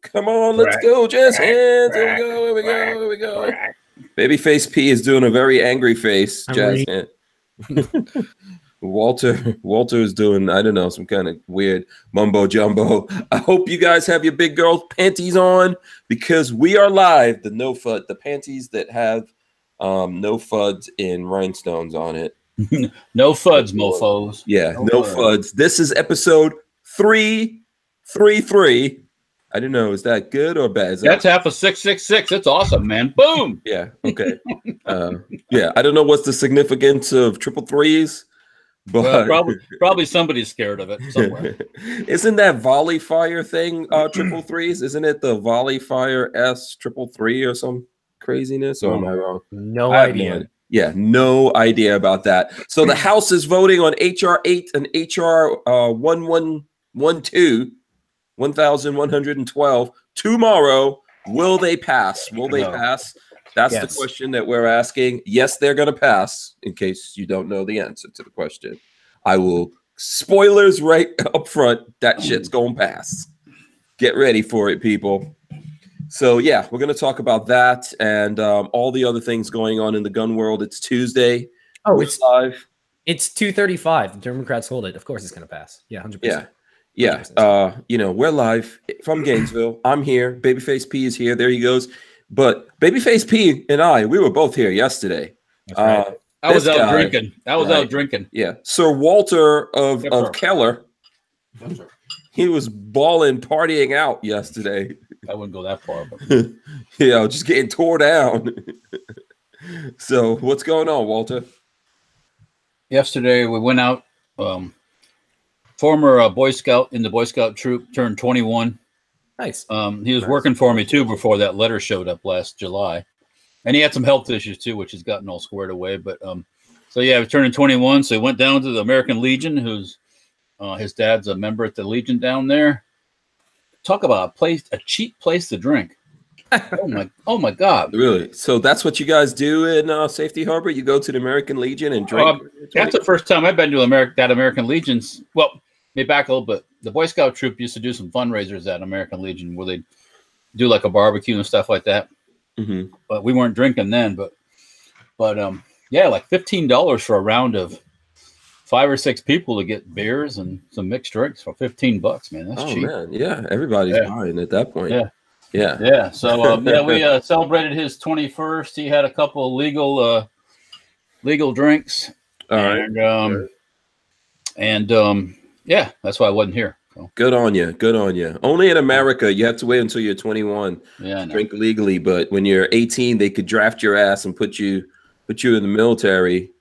Come on, let's go, just hands. Here we go, here we go, here we go. Babyface P is doing a very angry face, jazz hand. Walter is doing, I don't know, some kind of weird mumbo jumbo. I hope you guys have your big girl panties on, because we are live. The no FUD, the panties that have no FUDs in rhinestones on it. No FUDs, mofos. Yeah, no FUDs. This is episode 333. I don't know, is that good or bad? That's half of 666. That's awesome, man. Boom. Yeah. Okay. Yeah, I don't know what's the significance of triple threes. But probably somebody's scared of it somewhere. Isn't that volley fire thing triple threes? Isn't it the volley fire S 333 or some craziness? Or am I wrong? No idea. Yeah, no idea about that. So the House is voting on HR 8 and HR 1112 tomorrow. Will they pass? Will they pass? That's the question that we're asking. Yes, they're going to pass, in case you don't know the answer to the question. I will, spoilers right up front, that shit's going to pass. Get ready for it, people. So, yeah, we're going to talk about that and all the other things going on in the gun world. It's Tuesday. Oh, it's live. It's 2:35. The Democrats hold it. Of course it's going to pass. Yeah, 100%. Yeah. You know, we're live from Gainesville. I'm here. Babyface P is here. There he goes. But Babyface P and we were both here yesterday. Right. I was out drinking. Out drinking. Yeah. Sir Walther of Keller. He was balling, partying out yesterday. I wouldn't go that far. But... yeah, just getting tore down. So what's going on, Walter? Yesterday we went out. Former Boy Scout in the Boy Scout troop turned 21. Nice. He was working for me too before that letter showed up last July, and he had some health issues too, which has gotten all squared away. But so yeah, he turned 21, so he went down to the American Legion, who's his dad's a member at the Legion down there. Talk about a cheap place to drink. Oh my God! Really? So that's what you guys do in Safety Harbor? You go to the American Legion and drink? That's the first time I've been to that American Legion's. Well, let me back a little bit. The Boy Scout troop used to do some fundraisers at American Legion where they do like a barbecue and stuff like that. Mm-hmm. But we weren't drinking then. But yeah, like $15 for a round of 5 or 6 people to get beers and some mixed drinks for $15, man. That's cheap. Man. Yeah, everybody's buying at that point. Yeah. So we celebrated his 21st. He had a couple of legal drinks. All right. Yeah, that's why I wasn't here. So. Good on you. Only in America, you have to wait until you're 21 to drink legally. But when you're 18, they could draft your ass and put you in the military.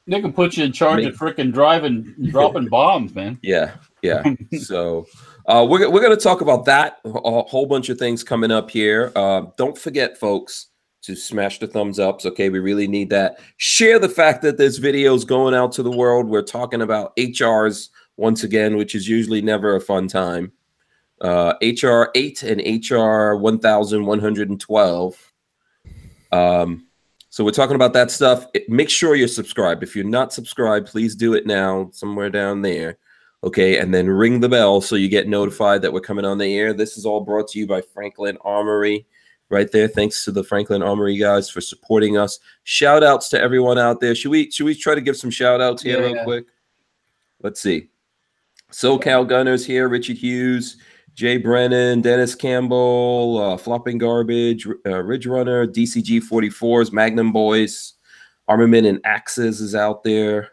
They can put you in charge of freaking driving, dropping bombs, man. Yeah. So we're going to talk about that. A whole bunch of things coming up here. Don't forget, folks, to smash the thumbs ups. Okay, we really need that. Share the fact that this video is going out to the world. We're talking about HRs once again, which is usually never a fun time. HR 8 and HR 1112. So we're talking about that stuff. Make sure you're subscribed. If you're not subscribed, please do it now, somewhere down there. Okay, and then ring the bell so you get notified that we're coming on the air. This is all brought to you by Franklin Armory. Right there. Thanks to the Franklin Armory guys for supporting us. Shout outs to everyone out there. Should we try to give some shout outs here real quick? Let's see. SoCal Gunners here, Richard Hughes, Jay Brennan, Dennis Campbell, Flopping Garbage, Ridge Runner, DCG 44s, Magnum Boys, Armament and Axes is out there.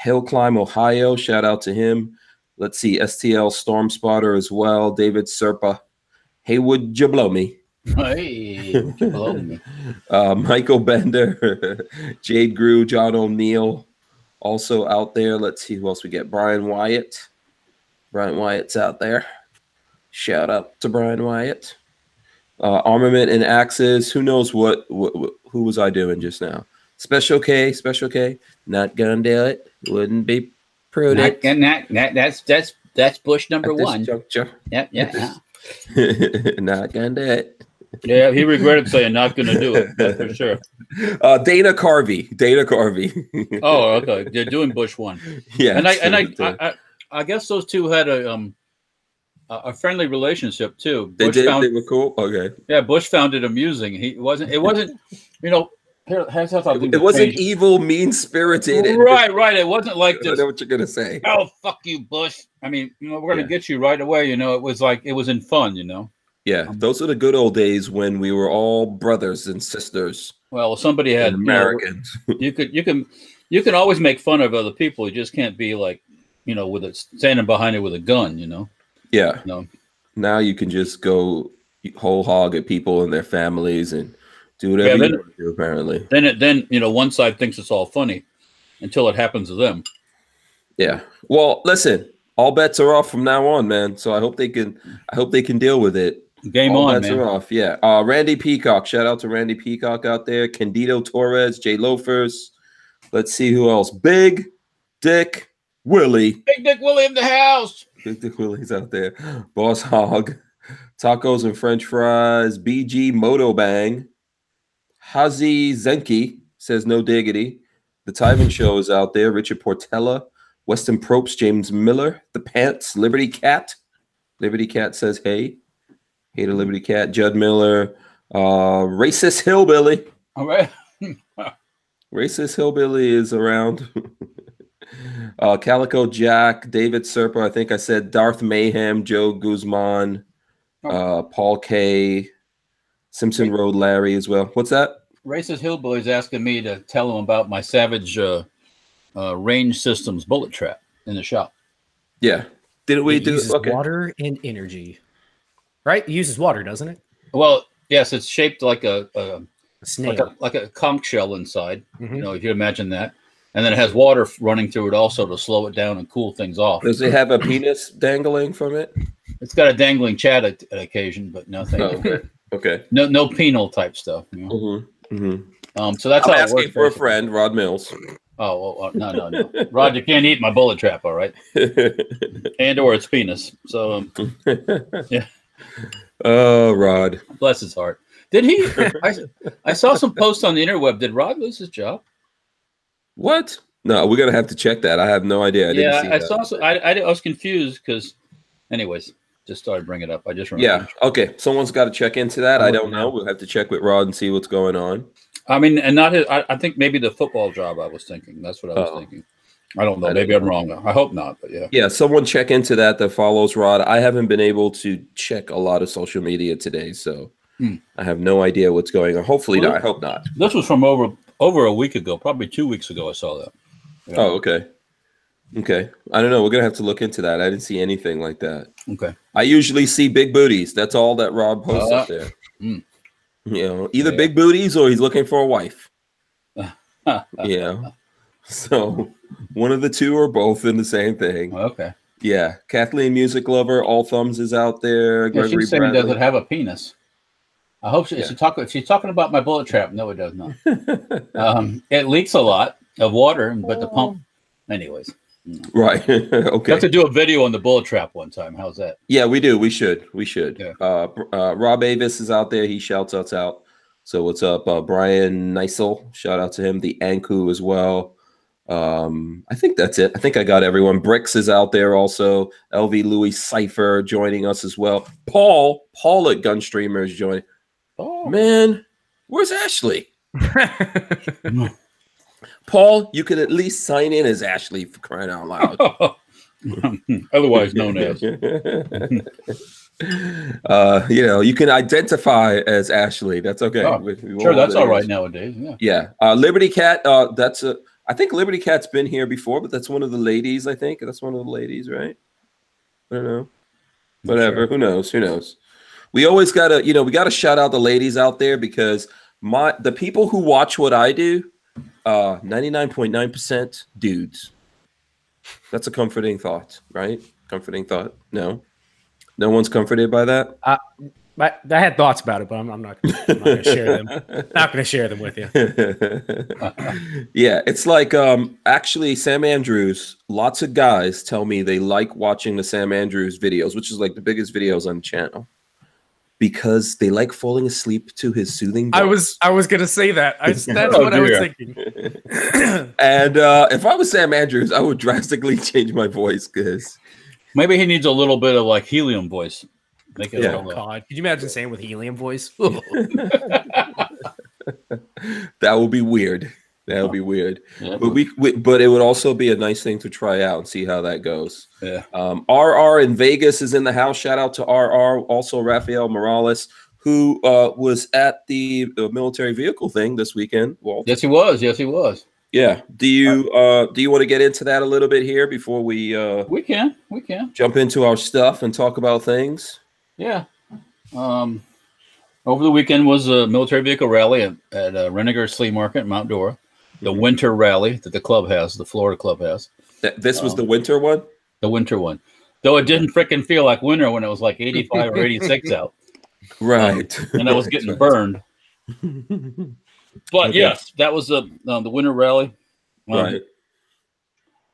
Hill Climb, Ohio, shout out to him. Let's see, STL Storm Spotter as well, David Serpa. Hey, would you blow me? Hey, would you blow me? Michael Bender, Jade Grew, John O'Neill. Also out there, let's see who else we get. Brian Wyatt. Brian Wyatt's out there. Shout out to Brian Wyatt. Armament and Axes. Who knows who was I doing just now? Special K. Not gonna do it. Wouldn't be prudent. That's Bush number one. Yeah. Not gonna do it. Yeah, he regretted saying not gonna do it, that's for sure. Dana Carvey. Oh, okay. They're doing Bush one. Yeah. And I guess those two had a a friendly relationship too. They did. They were cool. Okay. Yeah, Bush found it amusing. It wasn't. You know. It wasn't evil, mean-spirited. Right. It wasn't like this. I know what you're gonna say. Oh, fuck you, Bush. I mean, we're gonna get you right away. It was like it was in fun. Yeah, those are the good old days when we were all brothers and sisters. Well, somebody had Americans. You can always make fun of other people. You just can't be like, with it standing behind it with a gun. Yeah. Now you can just go whole hog at people and their families and do whatever you want to do, apparently. Then one side thinks it's all funny until it happens to them. Yeah. Well, listen, all bets are off from now on, man. So I hope they can deal with it. Game all on, bets man. are off. Yeah. Randy Peacock. Shout out to Randy Peacock out there. Candido Torres, Jay Loafers. Let's see who else. Big Dick Willie. Big Dick Willie in the house. Big Dick Willie's out there. Boss Hog. Tacos and French fries. BG Moto Bang. Hazi Zenki says no diggity. The Tyven Show is out there. Richard Portella, Weston Probst, James Miller, The Pants, Liberty Cat. Liberty Cat says hey. Hey to Liberty Cat. Judd Miller, Racist Hillbilly. All right. Racist Hillbilly is around. Calico Jack, David Serpa. I think I said Darth Mayhem, Joe Guzman, Paul K. Simpson Road Larry as well. What's that? Racist Hillbilly's asking me to tell him about my Savage range systems bullet trap in the shop. Yeah. Didn't we do uses water and energy. Right? It uses water, doesn't it? Well, yes, it's shaped like a snail. Like a conch shell inside. If you imagine that. And then it has water running through it also to slow it down and cool things off. Does it have a penis dangling from it? It's got a dangling chat at occasion, but no thank you. Okay. No penal type stuff. So that's I'm how asking it works, for a friend, Rod Mills. Oh, no. Rod, you can't eat my bullet trap, all right? And or its penis. So, yeah. Oh, Rod. Bless his heart. Did he? I saw some posts on the interweb. Did Rod lose his job? What? No, we're going to have to check that. I have no idea. I saw. I was confused because, anyways, just thought I'd bring it up. I just remember. Yeah. Okay. Someone's got to check into that. I don't know. We'll have to check with Rod and see what's going on. I mean, and not his. I think maybe the football job. I was thinking. That's what I was thinking. I don't know. Maybe I'm wrong. I hope not. But yeah. Yeah. Someone check into that follows Rod. I haven't been able to check a lot of social media today, so I have no idea what's going on. Hopefully not. I hope not. This was from over a week ago, probably 2 weeks ago. I saw that. Yeah. Oh, okay. Okay. I don't know. We're going to have to look into that. I didn't see anything like that. Okay. I usually see big booties. That's all that Rob posts up there. Either big booties or he's looking for a wife. So one of the two or both in the same thing. Okay. Yeah. Kathleen Music Lover, All Thumbs is out there. Yeah, she's saying does it have a penis? I hope she's talking about my bullet trap. No, it does not. It leaks a lot of water, but the pump, anyways. Right. Okay. You have to do a video on the bullet trap one time. How's that? Yeah, we do. We should. Yeah. Rob Avis is out there. He shouts us out. So what's up? Brian Neisel. Shout out to him. The Anku as well. I think that's it. I think I got everyone. Bricks is out there also. LV Louis Cypher joining us as well. Paul at Gunstreamer is joining. Oh man, where's Ashley? Paul, you could at least sign in as Ashley for crying out loud. Otherwise known as. You can identify as Ashley. That's okay. Sure, that's all right nowadays. Yeah. Liberty Cat. I think Liberty Cat's been here before, but that's one of the ladies. I think that's one of the ladies, right? I don't know. Whatever. Sure. Who knows? We always gotta shout out the ladies out there because the people who watch what I do. 99.9% dudes. That's a comforting thought, right? Comforting thought. No one's comforted by that. I had thoughts about it, but I'm not going to share them. Not going to share them with you. Yeah, it's like actually Sam Andrews. Lots of guys tell me they like watching the Sam Andrews videos, which is like the biggest videos on the channel. Because they like falling asleep to his soothing voice. I was gonna say that. That's what I was thinking. And if I was Sam Andrews, I would drastically change my voice because Maybe he needs a little bit of like helium voice. Make it Oh God! Could you imagine saying with helium voice? That would be weird. That would be weird. Yeah, but it would also be a nice thing to try out and see how that goes. Yeah. RR in Vegas is in the house. Shout out to RR. Also Rafael Morales, who was at the military vehicle thing this weekend. Walt. Yes, he was. Yes, he was. Yeah. Do you want to get into that a little bit here before we can jump into our stuff and talk about things? Yeah. Over the weekend was a military vehicle rally at Renegade Flea Market in Mount Dora. The winter rally that the club has, the Florida club has. This was the winter one? The winter one. Though it didn't freaking feel like winter when it was like 85 or 86 out. Right. And I was getting burned. But yes, that was the winter rally. Right.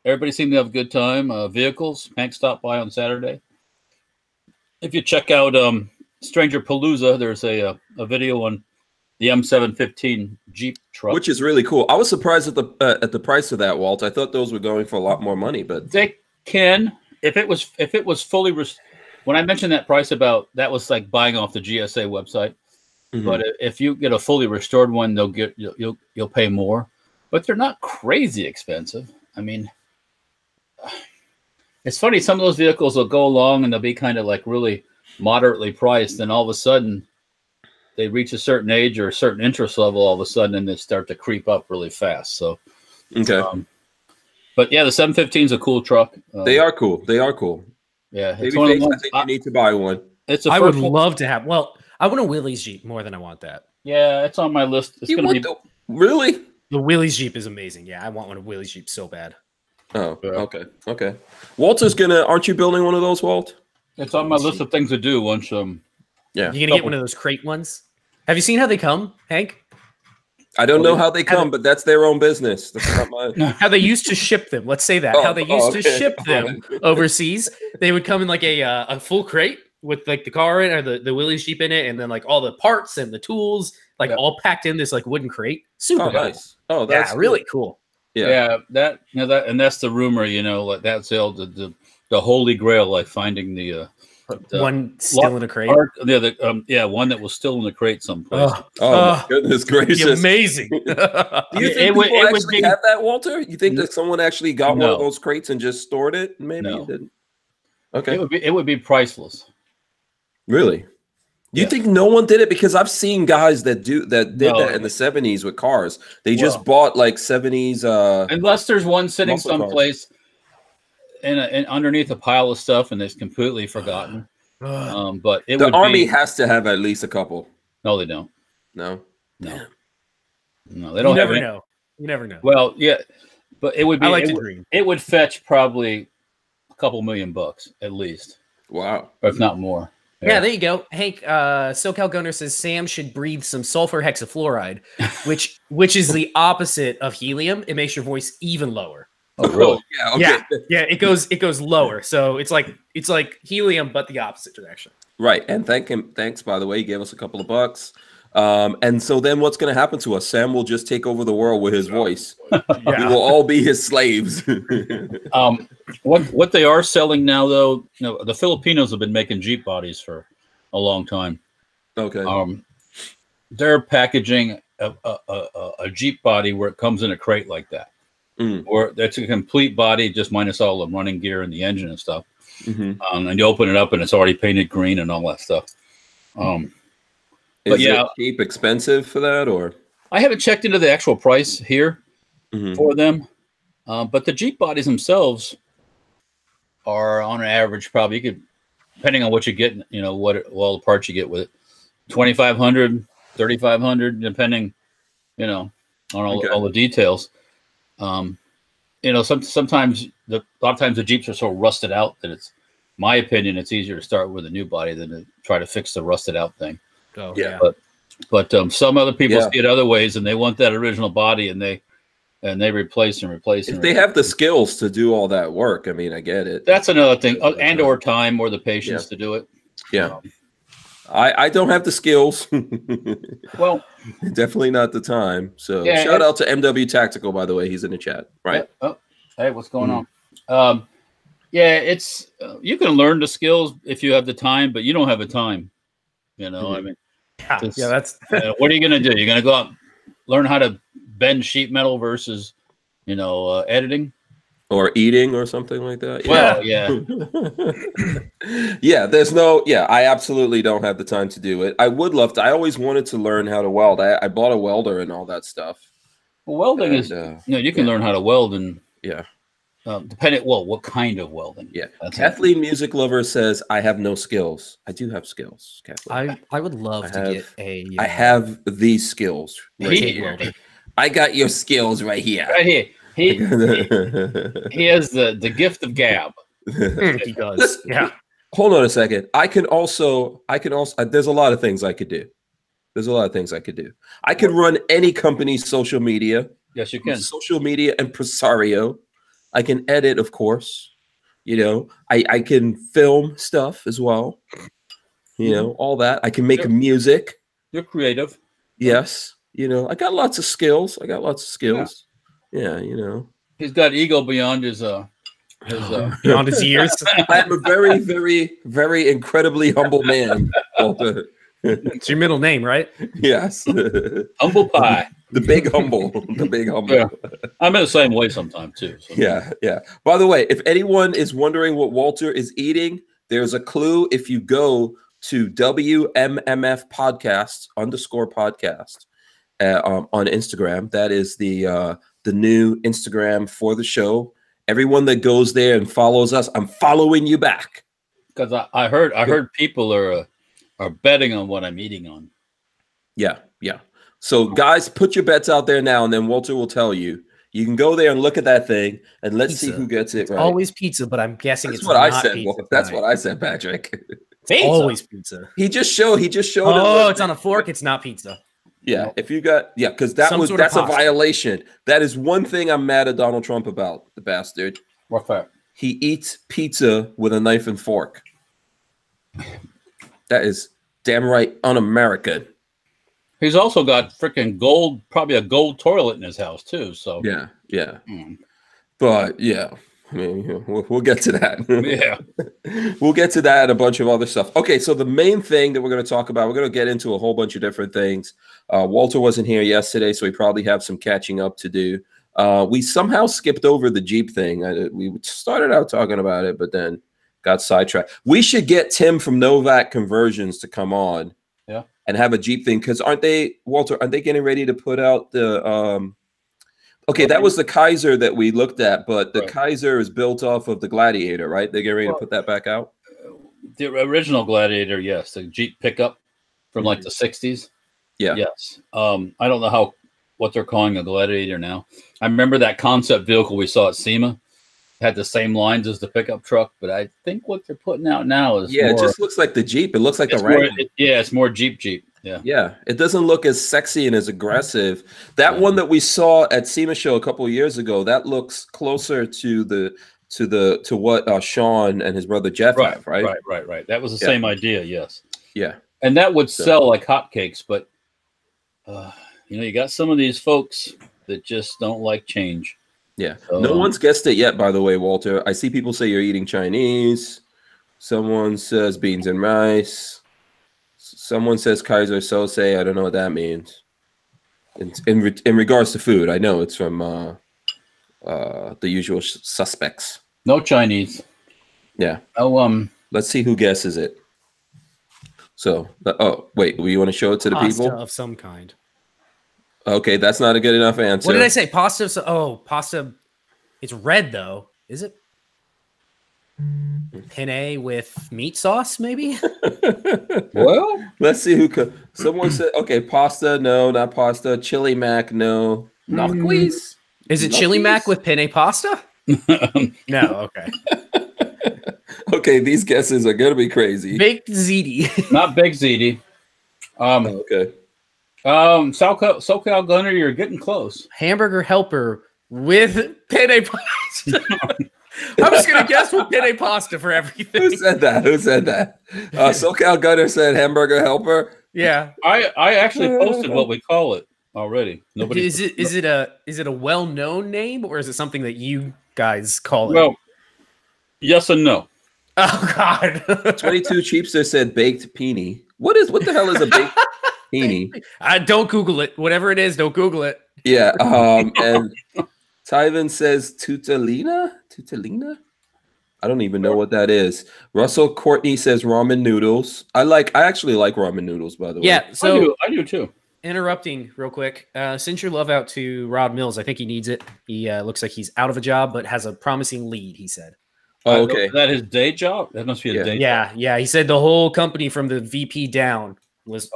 Everybody seemed to have a good time. Vehicles, Hank stopped by on Saturday. If you check out Stranger Palooza, there's a video on the M715 Jeep truck, which is really cool. I was surprised at the price of that, Walt. I thought those were going for a lot more money, but they can if it was fully. When I mentioned that price about that was like buying off the GSA website. But if you get a fully restored one, you'll pay more. But they're not crazy expensive. I mean, it's funny. Some of those vehicles will go along and they'll be kind of like really moderately priced, and all of a sudden they reach a certain age or a certain interest level. All of a sudden, and they start to creep up really fast. So, okay. But yeah, the 715 is a cool truck. They are cool. They are cool. Yeah, it's one of the ones, I think you need to buy one. I would love to have. Well, I want a Willys Jeep more than I want that. Yeah, it's on my list. It's going to be really. The Willys Jeep is amazing. Yeah, I want one of Willys Jeep so bad. Oh, okay. Aren't you building one of those, Walt? It's on my list of things to do once. Yeah, you're gonna get one of those crate ones. Have you seen how they come, Hank? I don't know how they come, but that's their own business. That's not mine. How they used to ship them. Let's say that. How they used to ship them overseas. They would come in like a full crate with like the car in or the Willys Jeep in it, and then like all the parts and the tools, like all packed in this like wooden crate. Super nice. Oh, that's cool. Really cool. Yeah, that and that's the rumor. Like that's the holy grail, like finding the one still in a crate. One that was still in the crate someplace. My goodness gracious! Amazing. Do you think people actually have that, Walter? You think that someone actually got one of those crates and just stored it? Maybe you didn't. Okay, it would be priceless. Really? You think no one did it? Because I've seen guys that did that in the 70s with cars. They just bought like 70s. Unless there's one sitting someplace in underneath a pile of stuff and it's completely forgotten. But the Army has to have at least a couple. No, they don't. No, they don't. You never know. Well, yeah, but it would be. I like to dream. It would fetch probably a couple $1 million at least. Wow, if not more. Yeah, there you go. Hank, SoCal Gunner says Sam should breathe some sulfur hexafluoride, which is the opposite of helium. It makes your voice even lower. Oh, really? Yeah. Okay. Yeah. It goes lower. So it's like helium, but the opposite direction. Right. And thanks, by the way, he gave us a couple of bucks. And so then what's going to happen to us? Sam will just take over the world with his voice. We will all be his slaves. What they are selling now, though, the Filipinos have been making Jeep bodies for a long time. Okay. They're packaging a Jeep body where it comes in a crate like that. Or that's a complete body, just minus all the running gear and the engine and stuff. And you open it up and it's already painted green and all that stuff. Is it cheap, expensive for that, or? I haven't checked into the actual price here for them, but the Jeep bodies themselves are on an average probably, you could, depending on what you get, what all the parts you get with it, $2,500, $3,500, depending, on all the details. Sometimes a lot of times the Jeeps are so rusted out that it's, my opinion, it's easier to start with a new body than to try to fix the rusted out thing. Oh, yeah. But some other people see it other ways, and they want that original body, and they replace and replace. If they have the skills to do all that work, I mean, I get it. That's another thing, or time or the patience to do it. Yeah. I don't have the skills. Well, definitely not the time. So shout out to MW Tactical, by the way. He's in the chat, right? Hey, what's going on? Yeah, it's you can learn the skills if you have the time, but you don't have the time. You know, I mean, yeah, that's what are you going to do? You're going to go out and learn how to bend sheet metal versus, editing or eating or something like that. Well, yeah. Yeah, I absolutely don't have the time to do it. I would love to. I always wanted to learn how to weld. I bought a welder and all that stuff. Well, welding is, you can learn how to weld and depending, what kind of welding? Yeah. Kathleen Music Lover says, I have no skills. I do have skills, Kathleen. I would love to get a... I have these skills. Right here. I got your skills right here. Right here. He has the gift of gab. He does. Yeah. Hold on a second. I can also, there's a lot of things I could do. I could run any company's social media. Yes, you can. Social media impresario. I can edit, of course. I can film stuff as well. All that. I can make music. You're creative. Yes. I got lots of skills. Yeah, He's got ego beyond his beyond his years. I am a very, very, very incredibly humble man, Walter. It's your middle name, right? Yes. Humble pie. The big humble. Yeah. I'm in the same way sometimes too. So. Yeah. By the way, if anyone is wondering what Walter is eating, there's a clue if you go to WMMF podcast _podcast on Instagram. That is the new Instagram for the show. Everyone that goes there and follows us, I'm following you back. Because I heard people are betting on what I'm eating on. Yeah. So guys, put your bets out there now, and then Walter will tell you. You can go there and look at that thing, and let's see who gets it right. Always pizza, but I'm guessing that's it's what not I said. Pizza. That's what I said, Patrick. It's always pizza. He just showed. Oh, it's on a fork. It's not pizza. Yeah, if you got because that's a violation. That is one thing I'm mad at Donald Trump about, the bastard. What's that? He eats pizza with a knife and fork. That is damn right un-American. He's also got freaking gold, probably a gold toilet in his house too. So yeah. But yeah, I mean, we'll get to that. Yeah, we'll get to that and a bunch of other stuff. Okay, so the main thing that we're going to talk about, we're going to get into a whole bunch of different things. Walter wasn't here yesterday, so we probably have some catching up to do. We somehow skipped over the Jeep thing. We started out talking about it, but then got sidetracked. We should get Tim from Novak Conversions to come on. Yeah. And have a Jeep thing, because aren't they getting ready to put out the that was the Kaiser that we looked at, but the Kaiser is built off of the Gladiator, right? They're getting ready to put that back out. The original Gladiator, yes, the Jeep pickup from like the 60s. Yeah. Yes. I don't know what they're calling a Gladiator now. I remember that concept vehicle we saw at SEMA had the same lines as the pickup truck, but I think what they're putting out now is it just looks like the Jeep. It looks like the Wrangler. It's more Jeep. Yeah, it doesn't look as sexy and as aggressive. That one that we saw at SEMA show a couple of years ago, that looks closer to what Sean and his brother Jeff have, right? Right. That was the same idea. Yes. Yeah, and that would sell like hotcakes, but you got some of these folks that just don't like change. Yeah, no one's guessed it yet, by the way, Walter. I see people say you're eating Chinese. Someone says beans and rice. Someone says Kaiser Sose. I don't know what that means. In regards to food, I know it's from the usual suspects. No Chinese. Yeah. Oh, let's see who guesses it. So, wait, you want to show it to the people? Pasta of some kind. Okay, that's not a good enough answer. What did I say? Pasta. Pasta. It's red though. Is it? Penne with meat sauce, maybe. Well, let's see who. Someone said, okay, pasta. No, not pasta. Chili mac. No. Gnocchis. Is it chili mac with penne pasta? No. Okay. Okay, these guesses are gonna be crazy. Baked ziti. Not baked ziti. Okay. SoCal Gunner, you're getting close. Hamburger helper with penne pasta. I was going to guess with penne pasta for everything. Who said that? SoCal Gunner said hamburger helper. Yeah. I actually posted what we call it already. Nobody. Is it a well-known name, or is it something that you guys call it? Well, Yes and no. Oh God. 22 Cheapster said baked peenie. What the hell is a baked peenie? Don't Google it. Whatever it is, don't Google it. Yeah. And Tyven says tutalina. I don't even know what that is. Russell Courtney says ramen noodles. I actually like ramen noodles, by the way. Yeah, so I do too. Interrupting real quick. Send your love out to Rod Mills. I think he needs it. He looks like he's out of a job, but has a promising lead, he said. Oh, okay. Is that his day job? That must be a day job. Yeah. He said the whole company from the VP down was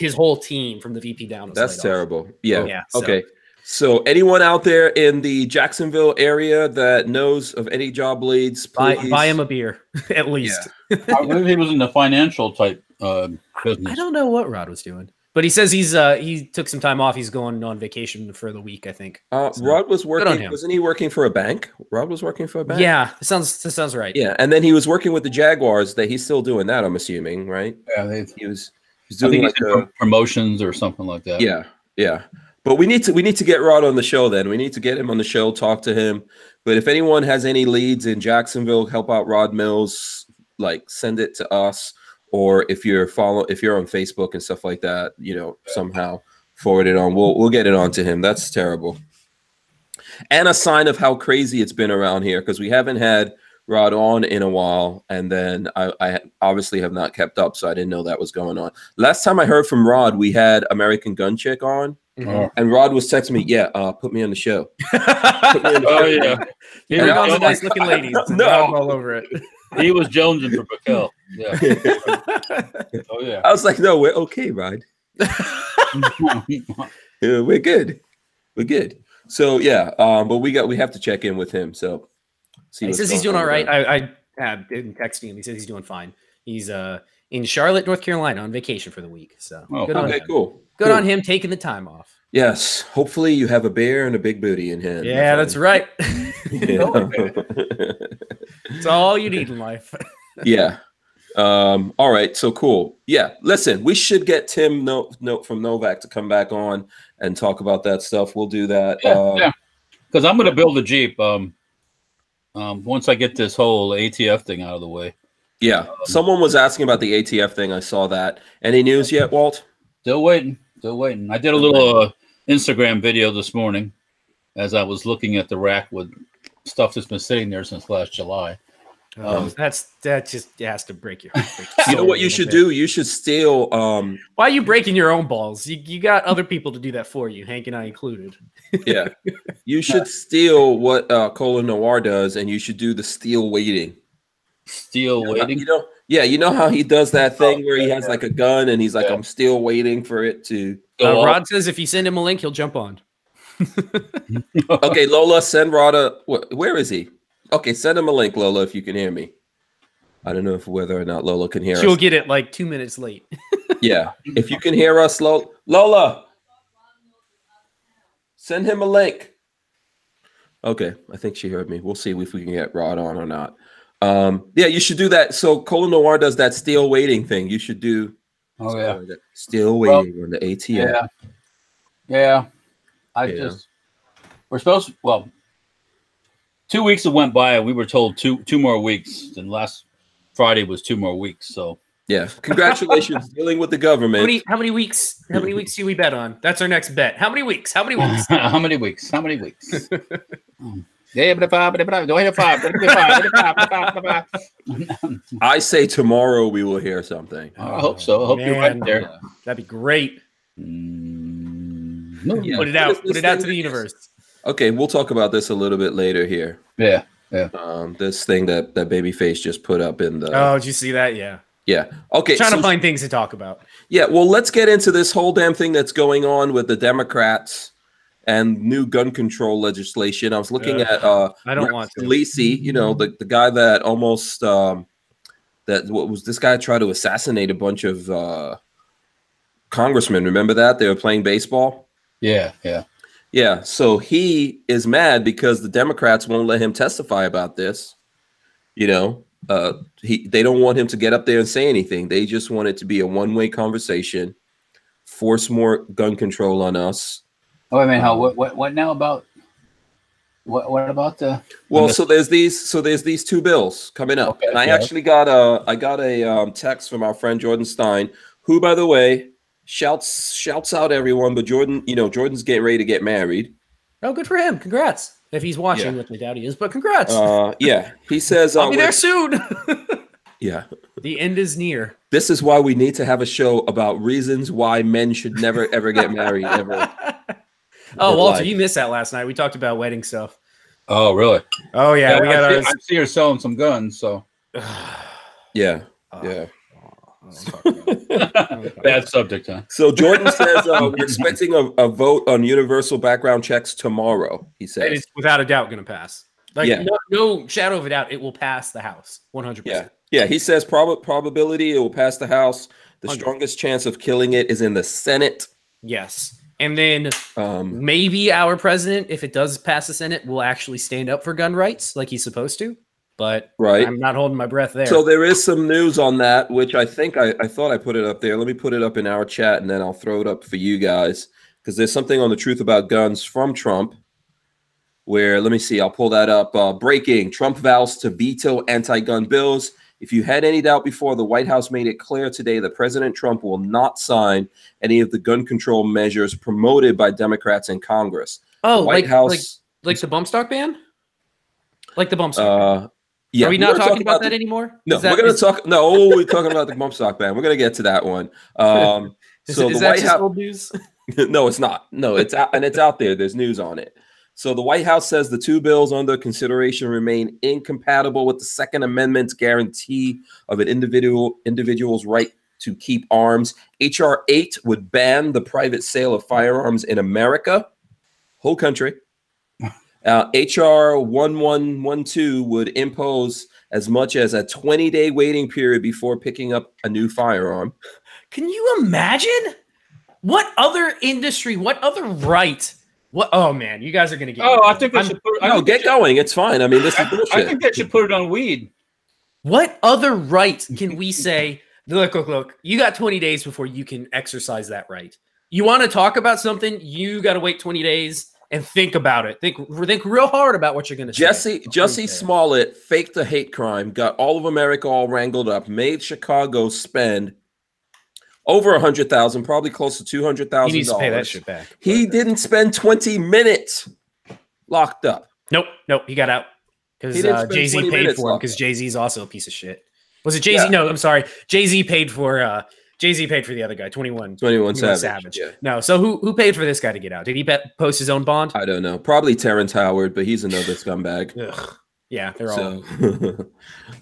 his whole team from the VP down was That's terrible. Yeah. Yeah. Okay. So anyone out there in the Jacksonville area that knows of any job leads, please buy him a beer, at least. Yeah. I believe he was in the financial type business. I don't know what Rod was doing. But he says he took some time off. He's going on vacation for the week, I think. Rod was working. Wasn't he working for a bank? Rod was working for a bank. Yeah, that sounds right. Yeah, and then he was working with the Jaguars. That he's still doing that. I'm assuming, right? Yeah, he's doing promotions or something like that. Yeah. But we need to get Rod on the show. Then we need to get him on the show, talk to him. But if anyone has any leads in Jacksonville, help out Rod Mills. Like send it to us. Or if you're on Facebook and stuff like that, somehow forward it on. We'll get it on to him. That's terrible. And a sign of how crazy it's been around here, because we haven't had Rod on in a while, and then I obviously have not kept up, so I didn't know that was going on. Last time I heard from Rod, we had American Gun Chick on, and Rod was texting me, put me on the show. Put me on the show. Yeah. Here we go, nice looking ladies. No, all over it. He was jonesing for Pakel. Yeah. Oh yeah. I was like, no, we're okay, Rod. We're good. So but we have to check in with him. So he says he's doing all right. I didn't text him. He says he's doing fine. He's in Charlotte, North Carolina on vacation for the week. So good on him. Cool. Good on him taking the time off. Yes. Hopefully you have a bear and a big booty in hand. Yeah, that's right. It's all you need in life. Yeah. All right. So cool. Yeah. Listen, we should get Tim note from Novak to come back on and talk about that stuff. We'll do that. Yeah. Because I'm going to build a Jeep. Once I get this whole ATF thing out of the way. Yeah. Someone was asking about the ATF thing. I saw that. Any news yet, Walt? Still waiting. I did a little Instagram video this morning as I was looking at the rack with stuff that's been sitting there since last July. That just has to break your you know what you should do? You should steal. Why are you breaking your own balls? You got other people to do that for you, Hank and I included. Yeah, you should steal what Cola Noir does, and you should do the steel weighting. Steel weighting. You know how he does that thing where he has like a gun and he's like, I'm still waiting for it to. Rod says if you send him a link, he'll jump on. Okay, Lola, send Rod where is he? Okay, send him a link, Lola, if you can hear me. I don't know whether or not Lola can hear us. She'll get it like 2 minutes late. Yeah, if you can hear us, Lola, send him a link. Okay, I think she heard me. We'll see if we can get Rod on or not. Yeah, you should do that. So Cola Noir does that steel weighting thing. You should do. Oh yeah, steel weighting on the ATF. Yeah. We're supposed to, 2 weeks that went by, and we were told two more weeks, and last Friday was 2 more weeks. So yeah, congratulations dealing with the government. How many weeks do we bet on? That's our next bet. How many weeks? How many weeks? I say tomorrow we will hear something. I hope so. I hope you're right there. Yeah. That'd be great. Yeah. Put it out. Put it out to the universe. Okay, we'll talk about this a little bit later here. Yeah. This thing that Babyface just put up in the. Oh, did you see that? Yeah. Yeah. Okay. Trying to find things to talk about. Yeah. Well, let's get into this whole damn thing that's going on with the Democrats and new gun control legislation. I was looking at I don't want to. Lacey, the guy that almost this guy tried to assassinate a bunch of congressmen. Remember that? They were playing baseball. Yeah. So he is mad because the Democrats won't let him testify about this. They don't want him to get up there and say anything. They just want it to be a one-way conversation, force more gun control on us. Oh, I mean, what now about? What about the? Well, so there's these two bills coming up, and I actually got a text from our friend Jordan Stein, who, by the way, shouts out everyone. But Jordan, Jordan's getting ready to get married. Oh, good for him! Congrats. If he's watching, which I doubt he is, but congrats. Yeah, he says I'll be there soon. Yeah, the end is near. This is why we need to have a show about reasons why men should never ever get married ever. Oh, Walter, you missed that last night. We talked about wedding stuff. Oh, really? Oh, yeah. I see her selling some guns, so. Yeah. Bad subject, huh? So Jordan says we're expecting a vote on universal background checks tomorrow, he says. And it's without a doubt going to pass. No shadow of a doubt, it will pass the House, 100%. Yeah, he says probability it will pass the House. The strongest chance of killing it is in the Senate. Yes. And then maybe our president, if it does pass the Senate, will actually stand up for gun rights like he's supposed to. But I'm not holding my breath there. So there is some news on that, which I think I thought I put it up there. Let me put it up in our chat, and then I'll throw it up for you guys. Because there's something on the truth about guns from Trump where, let me see, I'll pull that up. Breaking, Trump vows to veto anti-gun bills. If you had any doubt before, the White House made it clear today that President Trump will not sign any of the gun control measures promoted by Democrats in Congress. Oh, the White House, like the bump stock ban? Like the bump stock ban. Yeah, are we not talking about that anymore? No, we're going to talk. No, we're talking about the bump stock ban. We're going to get to that one. Is that just old news? No, it's not. No, it's out, and it's out there. There's news on it. So the White House says the two bills under consideration remain incompatible with the Second Amendment's guarantee of an individual's right to keep arms. H.R. 8 would ban the private sale of firearms in America, whole country. H.R. 1112 would impose as much as a 20-day waiting period before picking up a new firearm. Can you imagine? What other industry, what other right? What? Oh man, you guys are gonna get. Oh, I think they should. Get going. It's fine. I mean, this is bullshit. I think they should put it on weed. What other right can we say? Look. You got 20 days before you can exercise that right. You want to talk about something? You got to wait 20 days and think about it. Think real hard about what you're gonna say. Jesse Smollett faked a hate crime, got all of America all wrangled up, made Chicago spend over $100,000, probably close to $200,000. He needs to pay that shit back. He didn't spend 20 minutes locked up. Nope. He got out because Jay-Z paid for him. Because Jay-Z's also a piece of shit. Was it Jay-Z? Yeah. No, I'm sorry. Jay-Z paid for the other guy, 21 Savage. Yeah. No, so who paid for this guy to get out? Did he post his own bond? I don't know. Probably Terrence Howard, but he's another scumbag. Ugh. Yeah, they're all.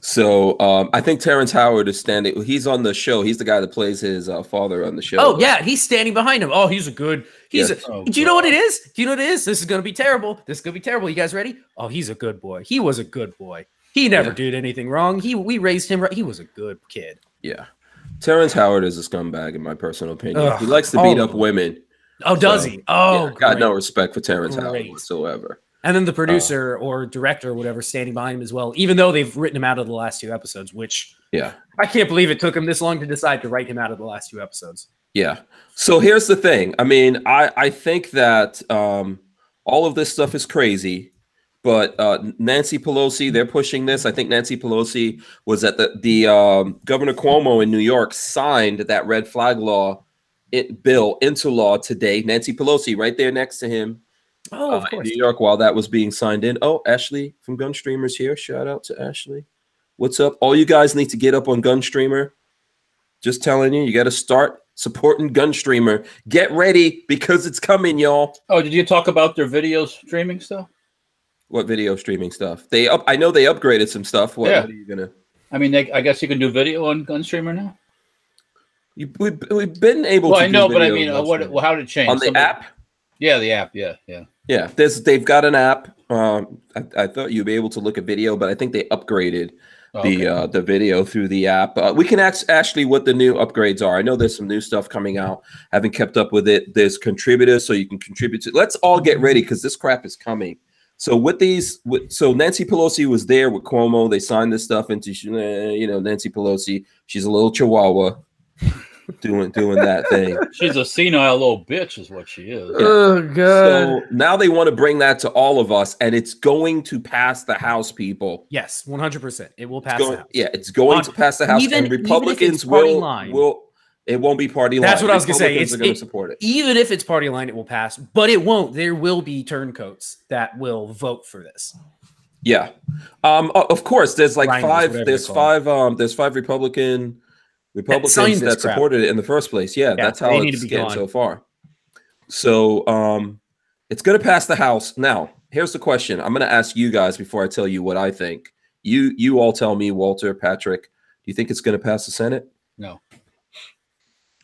So I think Terrence Howard is standing. He's on the show. He's the guy that plays his father on the show. Oh yeah, he's standing behind him. Oh, do you know what it is? Do you know what it is? This is gonna be terrible. You guys ready? Oh, he's a good boy. He was a good boy. He never did anything wrong. We raised him right. He was a good kid. Yeah, Terrence Howard is a scumbag in my personal opinion. Ugh, he likes to beat up women. Oh, does he? Oh, yeah, got no respect for Terrence Howard whatsoever. And then the producer or director or whatever standing behind him as well, even though they've written him out of the last 2 episodes, which I can't believe it took him this long to decide to write him out of the last 2 episodes. Yeah. So here's the thing. I mean, I think that all of this stuff is crazy, but Nancy Pelosi, they're pushing this. I think Nancy Pelosi was at the Governor Cuomo in New York signed that red flag bill into law today. Nancy Pelosi right there next to him. Oh, of course. In New York while that was being signed in. Oh, Ashley from Gunstreamer's here. Shout out to Ashley. What's up? All you guys need to get up on Gunstreamer. Just telling you got to start supporting Gunstreamer. Get ready because it's coming, y'all. Oh, did you talk about their video streaming stuff? What video streaming stuff? I know they upgraded some stuff. What are you gonna? I mean, I guess you can do video on Gunstreamer now. We've been able to. I know, but I mean, how did it change on the app? Yeah, the app. Yeah. Yeah, they've got an app. I thought you'd be able to look at video, but I think they upgraded the video through the app. We can ask Ashley what the new upgrades are. I know there's some new stuff coming out. Haven't kept up with it. There's contributors, so you can contribute to. Let's all get ready because this crap is coming. So so Nancy Pelosi was there with Cuomo. They signed this stuff into, Nancy Pelosi. She's a little chihuahua. doing that thing. She's a senile little bitch, is what she is. Yeah. Oh god! So now they want to bring that to all of us, and it's going to pass the House, people. Yes, 100%. It will pass the House. Yeah, it's going to pass the House, and Republicans will. It won't be party line. That's what I was going to say. Republicans are going to support it. Even if it's party line, it will pass, but it won't. There will be turncoats that will vote for this. Yeah, of course. There's like Rhinos, there's five Republicans that supported it in the first place. Yeah, that's how it's getting so far. So it's going to pass the House. Now, here's the question. I'm going to ask you guys before I tell you what I think. You all tell me, Walter, Patrick. Do you think it's going to pass the Senate? No.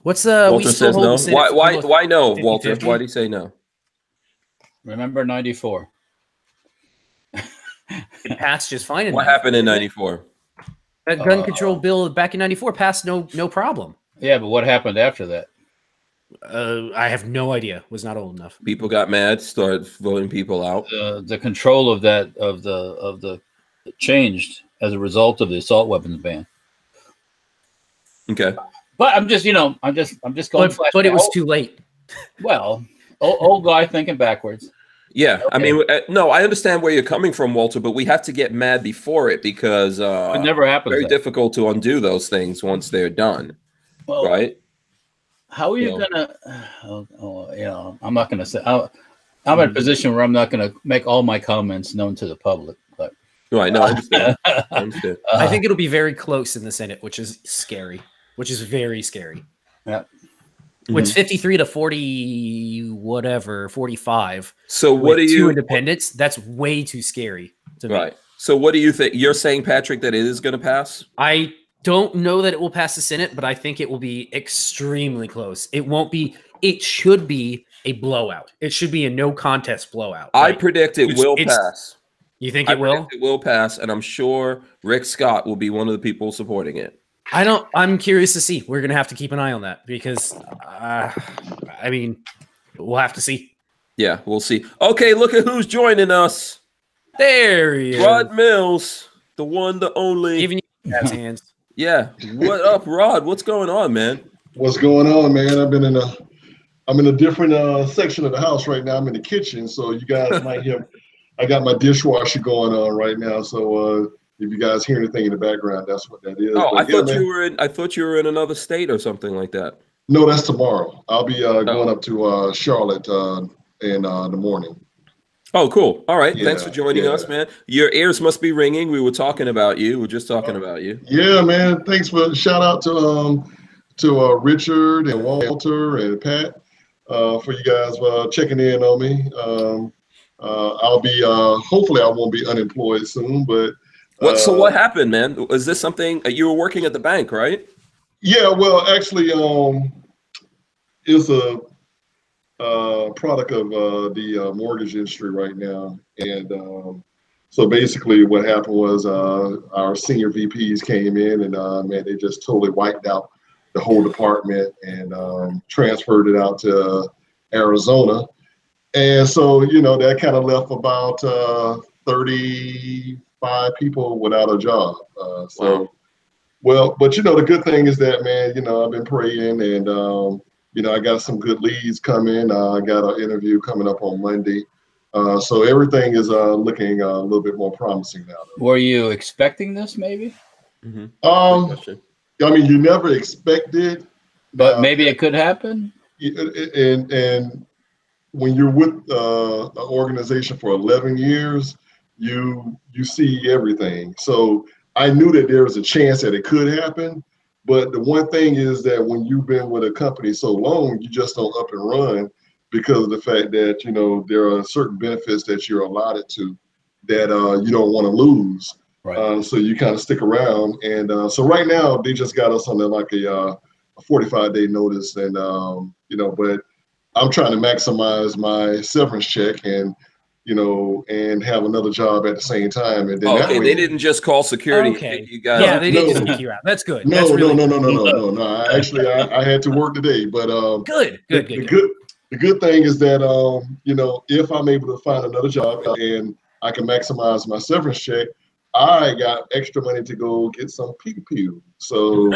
What's Walter says no. Why no, Walter? Why do you say no? Remember 94. It passed just fine. What happened in 94? That gun control bill back in 94 passed no problem. Yeah, but what happened after that? I have no idea. Was not old enough. People got mad, started voting people out. The control of the changed as a result of the assault weapons ban. Okay. But I'm just going. But it was too late. Well, old guy thinking backwards. Yeah, okay. I mean, no, I understand where you're coming from, Walter, but we have to get mad before it because it never happens. Very difficult to undo those things once they're done, right? How are you gonna? I'm not gonna say. I'm in a position where I'm not gonna make all my comments known to the public. But right, no, I understand. I think it'll be very close in the Senate, which is scary. Which is very scary. Yeah. It's 53 to 40, whatever, 45. So what do you? Two independents. That's way too scary to me. Right. So what do you think? You're saying, Patrick, that it is going to pass? I don't know that it will pass the Senate, but I think it will be extremely close. It won't be. It should be a blowout. It should be a no contest blowout. I predict it will pass. You think it will? It will pass, and I'm sure Rick Scott will be one of the people supporting it. I'm curious to see. We're going to have to keep an eye on that because, I mean, we'll have to see. Yeah, we'll see. Okay, look at who's joining us. There he is. Rod Mills, the one, the only. Even you have hands. Yeah. What up, Rod? What's going on, man? What's going on, man? I'm in a different section of the house right now. I'm in the kitchen, so you guys might hear. I got my dishwasher going on right now, so if you guys hear anything in the background, that's what that is. Oh, I thought you were in another state or something like that. No, that's tomorrow. I'll be going up to Charlotte in the morning. Oh, cool. All right. Thanks for joining us, man. Your ears must be ringing. We were talking about you. We're just talking about you. Yeah, man. Thanks for shout out to Richard and Walter and Pat for you guys checking in on me. I'll be hopefully I won't be unemployed soon, but. So what happened, man? Is this something you were working at the bank, right? Yeah, well, actually, it's a product of the mortgage industry right now, and so basically, what happened was our senior VPs came in, and man, they just totally wiped out the whole department and transferred it out to Arizona, and so that kind of left about 35 people without a job. Wow. Well, but the good thing is that, man, I've been praying and, I got some good leads coming. I got an interview coming up on Monday. So everything is looking a little bit more promising now. Were you expecting this maybe? Mm-hmm. I mean, you never expected. But maybe it could happen. And when you're with an organization for 11 years, you see everything. So I knew that there was a chance that it could happen. But the one thing is that when you've been with a company so long, you just don't up and run because of the fact that, there are certain benefits that you're allotted to that you don't want to lose. Right. So you kind of stick around. And so right now they just got us on like a 45-day notice. And, but I'm trying to maximize my severance check and have another job at the same time. And then they didn't just call security. Okay. You guys, yeah, they didn't kick you out. That's good. No, That's really no. I had to work today, but good. The good thing is that if I'm able to find another job and I can maximize my severance check, I got extra money to go get some pew. So,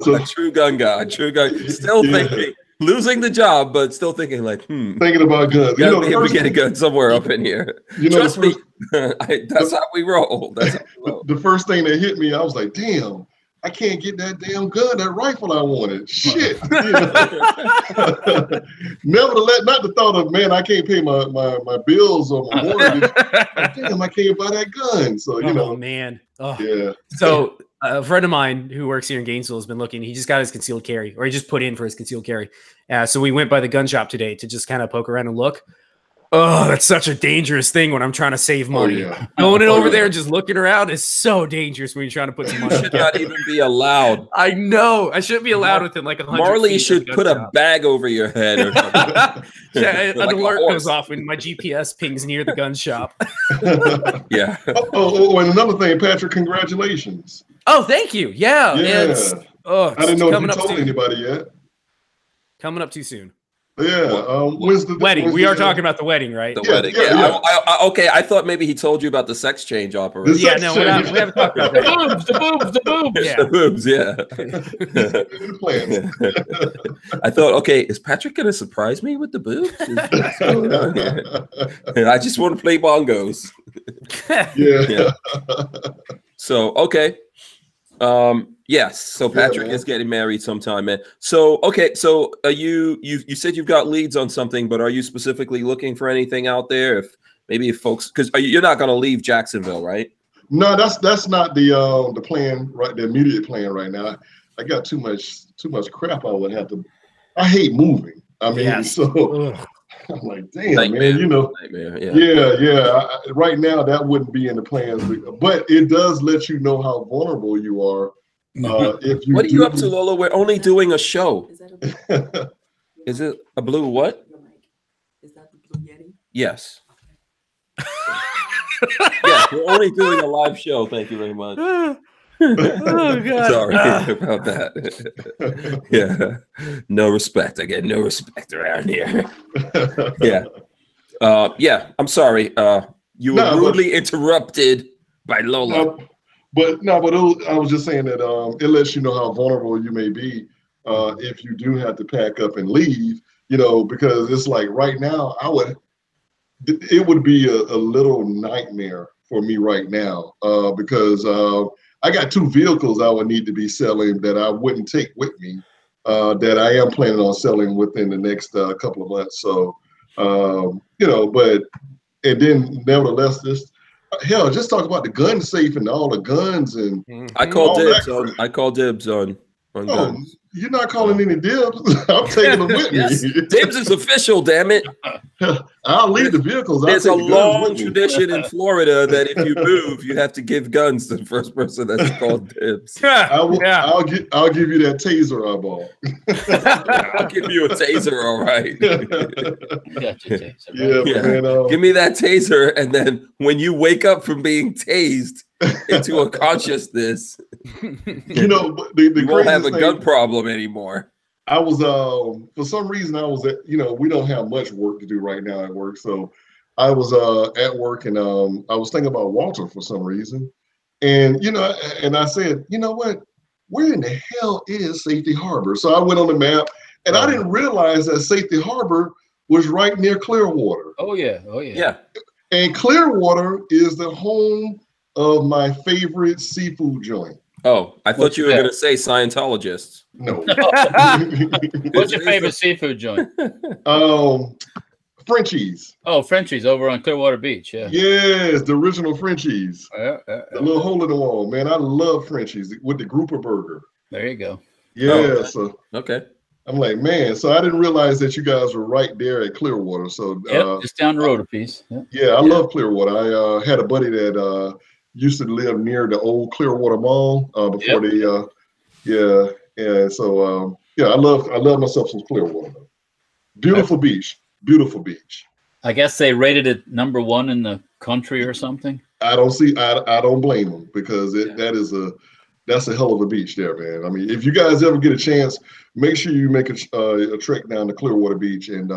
so a true gun guy, still thinking, losing the job, but still thinking like, thinking about guns. Gotta be able to get a gun somewhere up in here. Trust me, that's how we roll. The first thing that hit me, I was like, damn, I can't get that damn gun, that rifle I wanted. Shit. Nevertheless, not the thought of, man, I can't pay my bills or my mortgage. Damn, I can't buy that gun. So, man. Oh. Yeah. So a friend of mine who works here in Gainesville has been looking. He just got his concealed carry, or he just put in for his concealed carry. So we went by the gun shop today to just kind of poke around and look. Oh, that's such a dangerous thing when I'm trying to save money. Going over there and just looking around is so dangerous when you're trying to put some money. Should not even be allowed. I know. I shouldn't be allowed within like 100 Marley should put a bag over your head. Or an alert goes off when my GPS pings near the gun shop. Yeah. And another thing, Patrick, congratulations. Oh, thank you. Yeah. It's I didn't know if you told anybody yet. Coming up too soon. Yeah. When's the wedding? We are talking about the wedding, right? The wedding. Yeah. Okay. I thought maybe he told you about the sex change operation. Yeah. No, we haven't talked about that. The boobs. Yeah. The boobs. Yeah. I thought, okay, is Patrick going to surprise me with the boobs? I just want to play bongos. Yeah. So, okay. Yes. So Patrick is getting married sometime, man. So, okay. So you said you've got leads on something, but are you specifically looking for anything out there? If folks, because you're not going to leave Jacksonville, right? No, that's not the plan, right? The immediate plan right now. I got too much crap. I would have to. I hate moving. I mean, so I'm like, damn, Nightmare. man. Nightmare, yeah. Right now, that wouldn't be in the plans, but it does let you know how vulnerable you are. If you what are you up to, Lola? We're only doing a show. Is that a blue? Is it a blue what? Is that the Blue Yeti? Yes. Yeah, we're only doing a live show. Thank you very much. Oh God! Sorry about that. Yeah, no respect. I get no respect around here. Yeah, I'm sorry. You were rudely interrupted by Lola. I was just saying that it lets you know how vulnerable you may be if you do have to pack up and leave. Because it's like right now, it would be a little nightmare for me right now because I got 2 vehicles I would need to be selling that I wouldn't take with me that I am planning on selling within the next couple of months. So, but then nevertheless, just talk about the gun safe and all the guns and I call dibs on guns. You're not calling any dibs. I'm taking them with me. Dibs is official, damn it. I'll leave the vehicles. There's a long tradition in Florida that if you move, you have to give guns to the first person that's called dibs. I'll give you that taser I bought. I'll give you a taser, all right. Man, give me that taser, and then when you wake up from being tased into a consciousness, you won't have a gun problem anymore. I was for some reason I was at, we don't have much work to do right now at work, so I was at work and I was thinking about Walther for some reason, and and I said, you know what, where in the hell is Safety Harbor? So I went on the map and I didn't realize that Safety Harbor was right near Clearwater. Oh yeah. And Clearwater is the home of my favorite seafood joint. Oh, I thought you were going to say Scientologists. No. What's your favorite seafood joint? Frenchies. Oh, Frenchies over on Clearwater Beach. Yeah. Yes, the original Frenchies. The little hole in the wall, man. I love Frenchies with the grouper burger. There you go. Yeah. Okay. I'm like, man. So I didn't realize that you guys were right there at Clearwater. So just down the road a piece. I love Clearwater. I had a buddy that used to live near the old Clearwater Mall before they. So I love myself some Clearwater. Beautiful beach. I guess they rated it #1 in the country or something. I don't blame them because that's a hell of a beach there, man. I mean, if you guys ever get a chance, make sure you make a trek down to Clearwater Beach and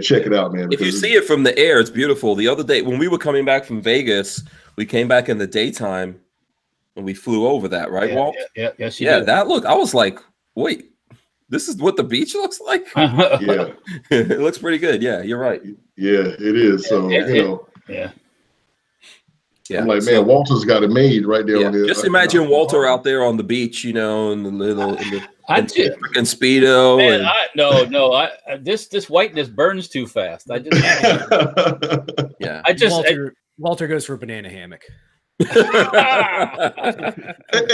check it out, man. If you see it from the air, it's beautiful. The other day when we were coming back from Vegas, we came back in the daytime and we flew over that, right, Walt? Yeah, yes, yeah. That look, I was like, wait, this is what the beach looks like. Yeah, it looks pretty good. Yeah, you're right. Yeah, it is. So yeah. Yeah, I'm like, man, Walter's got it made right there. Yeah. On the, Just imagine Walter out there on the beach, you know, in the little freaking Speedo. Man, and... this whiteness burns too fast. I just Walter goes for a banana hammock. hey,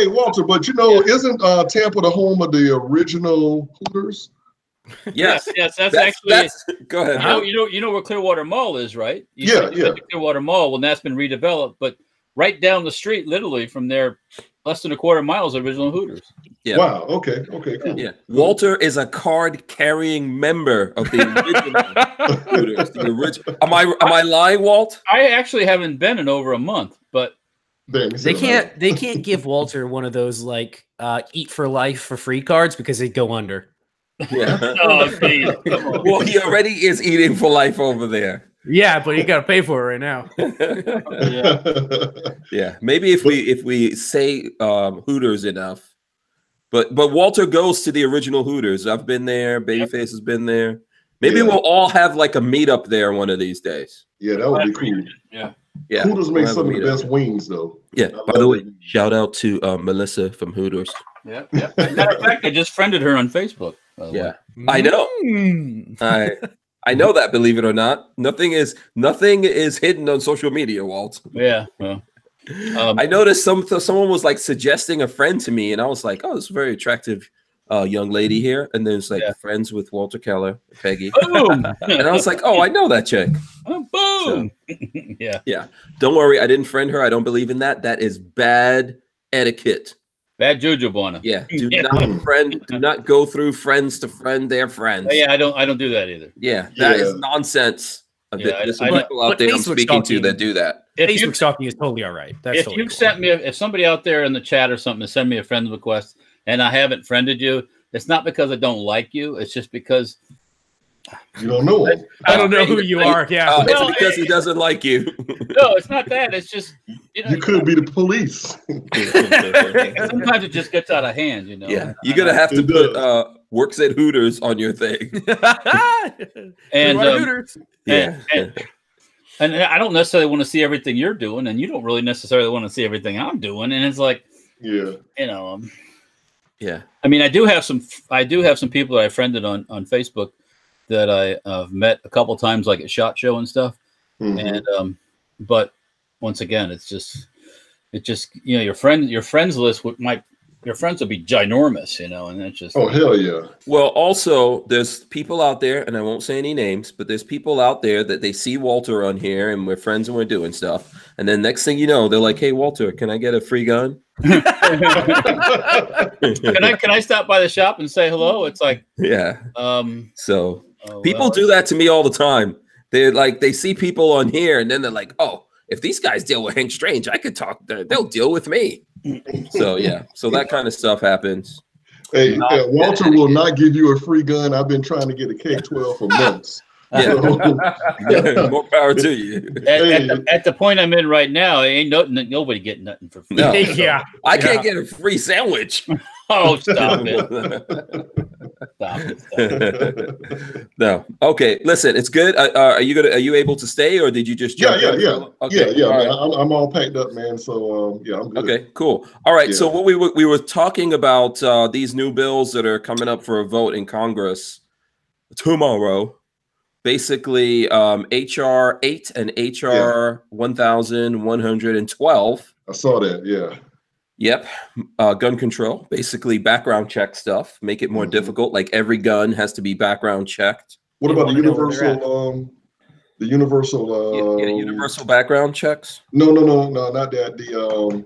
Walter, but you know, isn't Tampa the home of the original Hooters? Yes, that's actually. Go ahead. You know where Clearwater Mall is, right? Yeah. Clearwater Mall. Well, that's been redeveloped, but right down the street, literally from there, less than a quarter mile is the original Hooters. Yeah. Wow. Okay. Cool. Yeah. Walter is a card-carrying member of the original Hooters. The original. Am I lying, Walt? I actually haven't been in over a month, but they can't give Walter one of those like eat for life for free cards because they'd go under. Yeah. Oh, geez. Well, he already is eating for life over there. Yeah, but you got to pay for it right now. Yeah. Maybe if we say Hooters enough, but Walter goes to the original Hooters. I've been there. Babyface has been there. Maybe we'll all have like a meetup there one of these days. Yeah, that would be cool. Yeah. Hooters make some of the best wings, though. Yeah. By the way, shout out to Melissa from Hooters. Yeah. Matter of fact, I just friended her on Facebook. Yeah, I know. I know that. Believe it or not, nothing is hidden on social media, Walt. Yeah. Well, I noticed someone was like suggesting a friend to me, and I was like, "Oh, this is a very attractive young lady here." And then it's like friends with Walter Keller, Peggy. Boom. And I was like, "Oh, I know that chick." Oh, boom. So, yeah. Don't worry, I didn't friend her. I don't believe in that. That is bad etiquette. Bad juju, Bona. Yeah, do not go through friends to friend their friends. Yeah, I don't do that either. Yeah, that is nonsense. There's some people out there I'm speaking to that do that. Facebook stalking is totally all right. That's totally cool. If somebody out there in the chat or something has sent me a friend request and I haven't friended you, it's not because I don't like you. It's just because you don't know him. I don't know who you are. Yeah, it's because he doesn't like you. No, it's not that. It's just you could be the police. Sometimes it just gets out of hand, you know. Yeah, you're gonna have to put works at Hooters on your thing. And Hooters. And I don't necessarily want to see everything you're doing, and you don't really necessarily want to see everything I'm doing. And it's like, yeah. I mean, I do have some people that I friended on Facebook that I've met a couple times, like at SHOT Show and stuff. And but once again, it's just you know, your friends list your friends will be ginormous, you know, and it's just hell yeah. Well, also there's people out there, and I won't say any names, but there's people out there that they see Walter on here and we're friends and we're doing stuff, and then next thing you know, they're like, "Hey, Walter, can I get a free gun? Can I stop by the shop and say hello?" It's like, so people do that to me all the time. They're like, they see people on here and then they're like, "Oh, if these guys deal with Hank Strange, I could talk. They'll deal with me." So so that kind of stuff happens. Hey, Walter will not give you a free gun. I've been trying to get a K-12 for months. More power to you. At the point I'm in right now, ain't nobody getting nothing for free. No. I can't get a free sandwich. Oh, stop it. Stop it. No. Okay. Listen, it's good. Are you able to stay, or did you just jump in? Okay. Yeah. Man, I'm all packed up, man. So I'm good. Okay, cool. All right. So what we were talking about these new bills that are coming up for a vote in Congress tomorrow. Basically, HR 8 and HR 1112. I saw that. Yeah. Yep. Gun control, basically background check stuff, make it more difficult. Like every gun has to be background checked. What about the universal background checks? No, not that.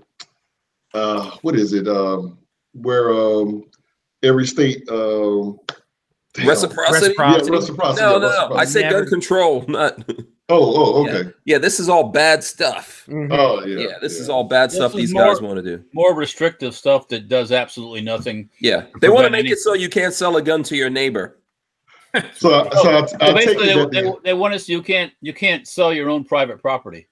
What is it? Where every state reciprocity? Yeah, reciprocity. No. I said gun control, not. Oh, okay. Yeah, this is all bad stuff. Oh, yeah. Yeah, this is all bad stuff these guys want to do. More restrictive stuff that does absolutely nothing. Yeah, they want to make it so you can't sell a gun to your neighbor. So basically, they want us. You can't sell your own private property.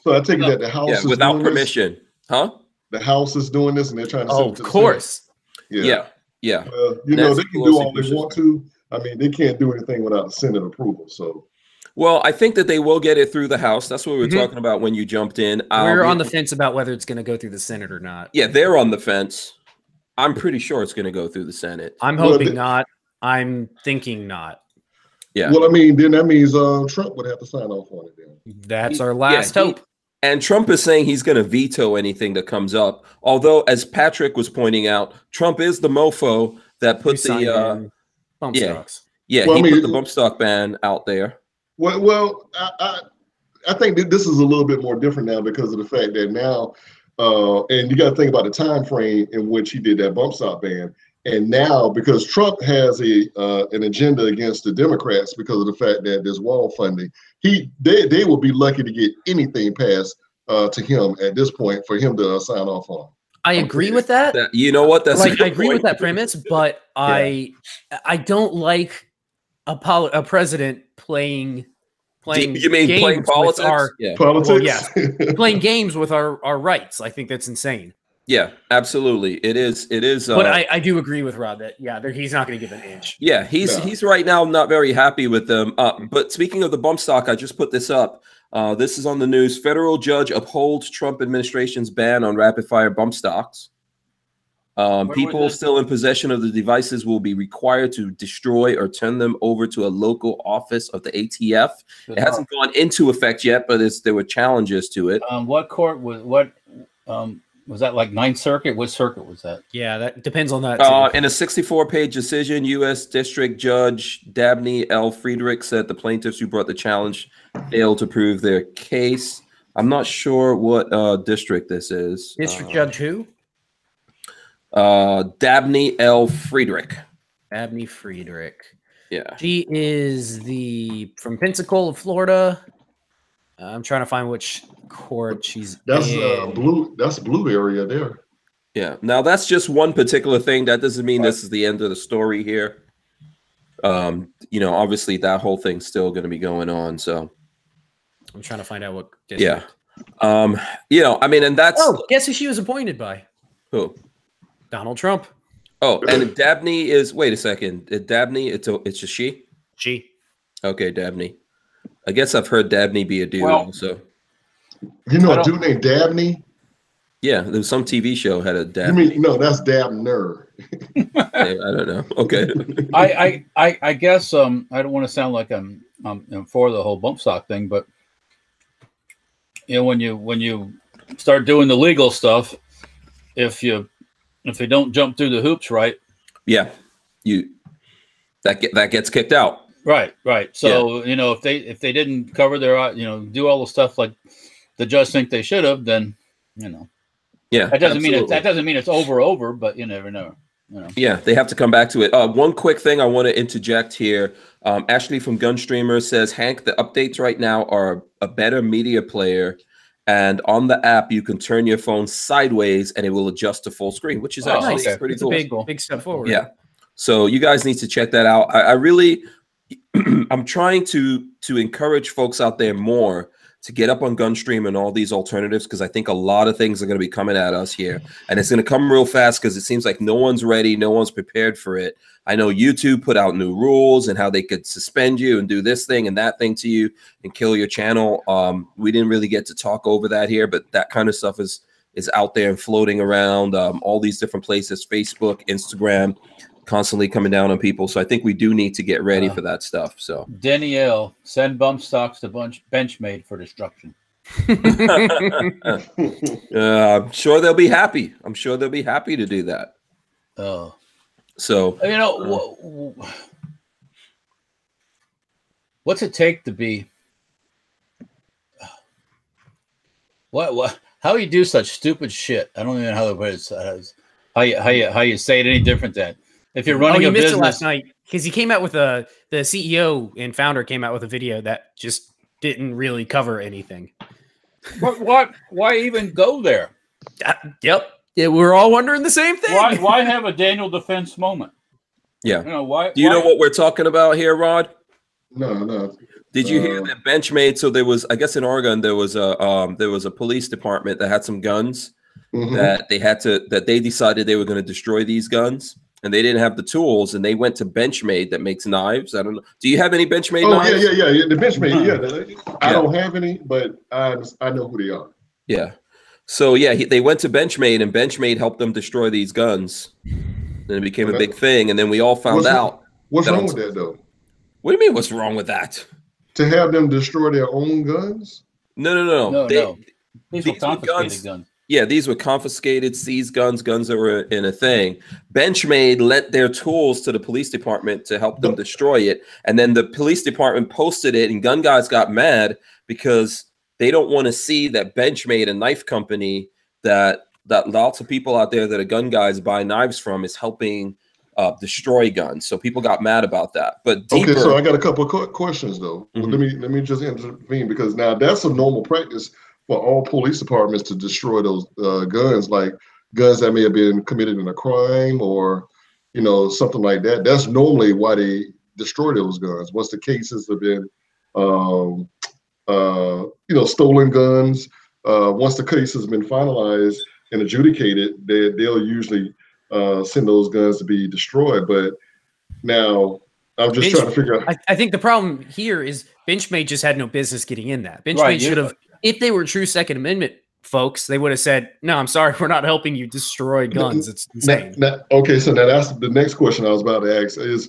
So I take it that the House is without doing permission, huh? The House is doing this, and they're trying to. Oh, of course. Yeah. Yeah. You know, they can do all they want to. I mean, they can't do anything without the Senate approval. So. Well, I think that they will get it through the House. That's what we were talking about when you jumped in. We're on the fence about whether it's going to go through the Senate or not. Yeah, they're on the fence. I'm pretty sure it's going to go through the Senate. I'm hoping not. I'm thinking not. Yeah. Well, I mean, then that means Trump would have to sign off on it. Then that's our last hope. And Trump is saying he's going to veto anything that comes up. Although, as Patrick was pointing out, Trump is the mofo that put the bump stocks. Yeah, well, he put the bump stock ban out there. Well, I think that this is a little bit more different now because of the fact that now, and you got to think about the time frame in which he did that bump stock ban. And now, because Trump has an agenda against the Democrats because of the fact that there's wall funding, they will be lucky to get anything passed to him at this point for him to sign off on. I agree with that. You know what? That's I agree with that premise, but I don't like a president playing. You mean playing politics? Politics? Well, yes, playing games with our rights. I think that's insane. Yeah, absolutely. It is. But I do agree with Rod that he's not going to give an inch. Yeah, he's right now not very happy with them. But speaking of the bump stock, I just put this up. This is on the news. Federal judge upholds Trump administration's ban on rapid fire bump stocks. People still in possession of the devices will be required to destroy or turn them over to a local office of the ATF. It hasn't gone into effect yet, but there were challenges to it. What court was that, like Ninth Circuit? What circuit was that? Yeah, that depends on that. In a 64-page decision, U.S. District Judge Dabney L. Friedrich said the plaintiffs who brought the challenge failed to prove their case. I'm not sure what district this is. District Judge who? Dabney L. Friedrich. Dabney Friedrich. Yeah. She is from Pensacola, Florida. I'm trying to find which court she's in. Blue. That's blue area there. Yeah. Now that's just one particular thing. That doesn't mean this is the end of the story here. Obviously that whole thing's still going to be going on. So I'm trying to find out what district. Yeah. And that's. Oh, guess who she was appointed by? Who? Donald Trump. Oh, and Dabney is. Wait a second. Dabney. It's a she. She. Okay, Dabney. I guess I've heard Dabney be a dude. Well, so you know a dude named Dabney? Yeah, there was some TV show had a Dabney. You mean no? That's Dabner. I don't know. Okay. I guess I don't want to sound like I'm for the whole bump stock thing, but when you start doing the legal stuff, if they don't jump through the hoops right, that gets kicked out. Right. So if they didn't cover their do all the stuff like the judge think they should have, then that doesn't mean it's over, but you never know. Yeah, they have to come back to it. One quick thing I want to interject here. Ashley from Gunstreamer says, Hank, the updates right now are a better media player, and on the app you can turn your phone sideways and it will adjust to full screen, which is actually pretty cool. Big step forward. Yeah. So you guys need to check that out. I really I'm trying to encourage folks out there more to get up on Gunstream and all these alternatives, because I think a lot of things are going to be coming at us here, and it's going to come real fast because it seems like no one's ready, no one's prepared for it. I know YouTube put out new rules and how they could suspend you and do this thing and that thing to you and kill your channel. We didn't really get to talk over that here, but that kind of stuff is out there and floating around all these different places, Facebook, Instagram, constantly coming down on people. So I think we do need to get ready for that stuff. So Danielle, send bump stocks to Benchmade for destruction. I'm sure they'll be happy. I'm sure they'll be happy to do that. Oh, so what's it take to be? What? How you do such stupid shit? I don't even know how you say it any different than. If you're running a business, missed it last night because he came out with the CEO and founder came out with a video that just didn't really cover anything. But what? Why even go there? Yep. Yeah, we're all wondering the same thing. Why have a Daniel defense moment? Yeah. Why? Do you know what we're talking about here, Rod? No. Did you hear that Benchmade? So there was, I guess, in Oregon, there was a police department that had some guns that they decided they were going to destroy these guns, and they didn't have the tools, and they went to Benchmade that makes knives. I don't know. Do you have any Benchmade knives? Yeah. The Benchmade, I don't have any, but I know who they are. Yeah. So yeah, they went to Benchmade, and Benchmade helped them destroy these guns, and it became a big thing. And then we all found out. What's wrong with that, though? What do you mean? What's wrong with that? To have them destroy their own guns? No. These were confiscated guns. Yeah, these were confiscated, seized guns that were in a thing. Benchmade lent their tools to the police department to help them destroy it. And then the police department posted it, and gun guys got mad because they don't want to see that Benchmade, a knife company that lots of people out there that are gun guys buy knives from, is helping destroy guns. So people got mad about that. But deeper, okay, so I got a couple of questions though. Let me just intervene, because now that's a normal practice for all police departments to destroy those guns, like guns that may have been committed in a crime or something like that. That's normally why they destroy those guns. Once the cases have been stolen guns, once the case has been finalized and adjudicated, they'll usually send those guns to be destroyed. But now I'm just trying to figure out. I think the problem here is Benchmade just had no business getting in that. Benchmade should have, if they were true Second Amendment folks, they would have said, "No, I'm sorry, we're not helping you destroy guns." It's insane. Okay, so now that's the next question I was about to ask is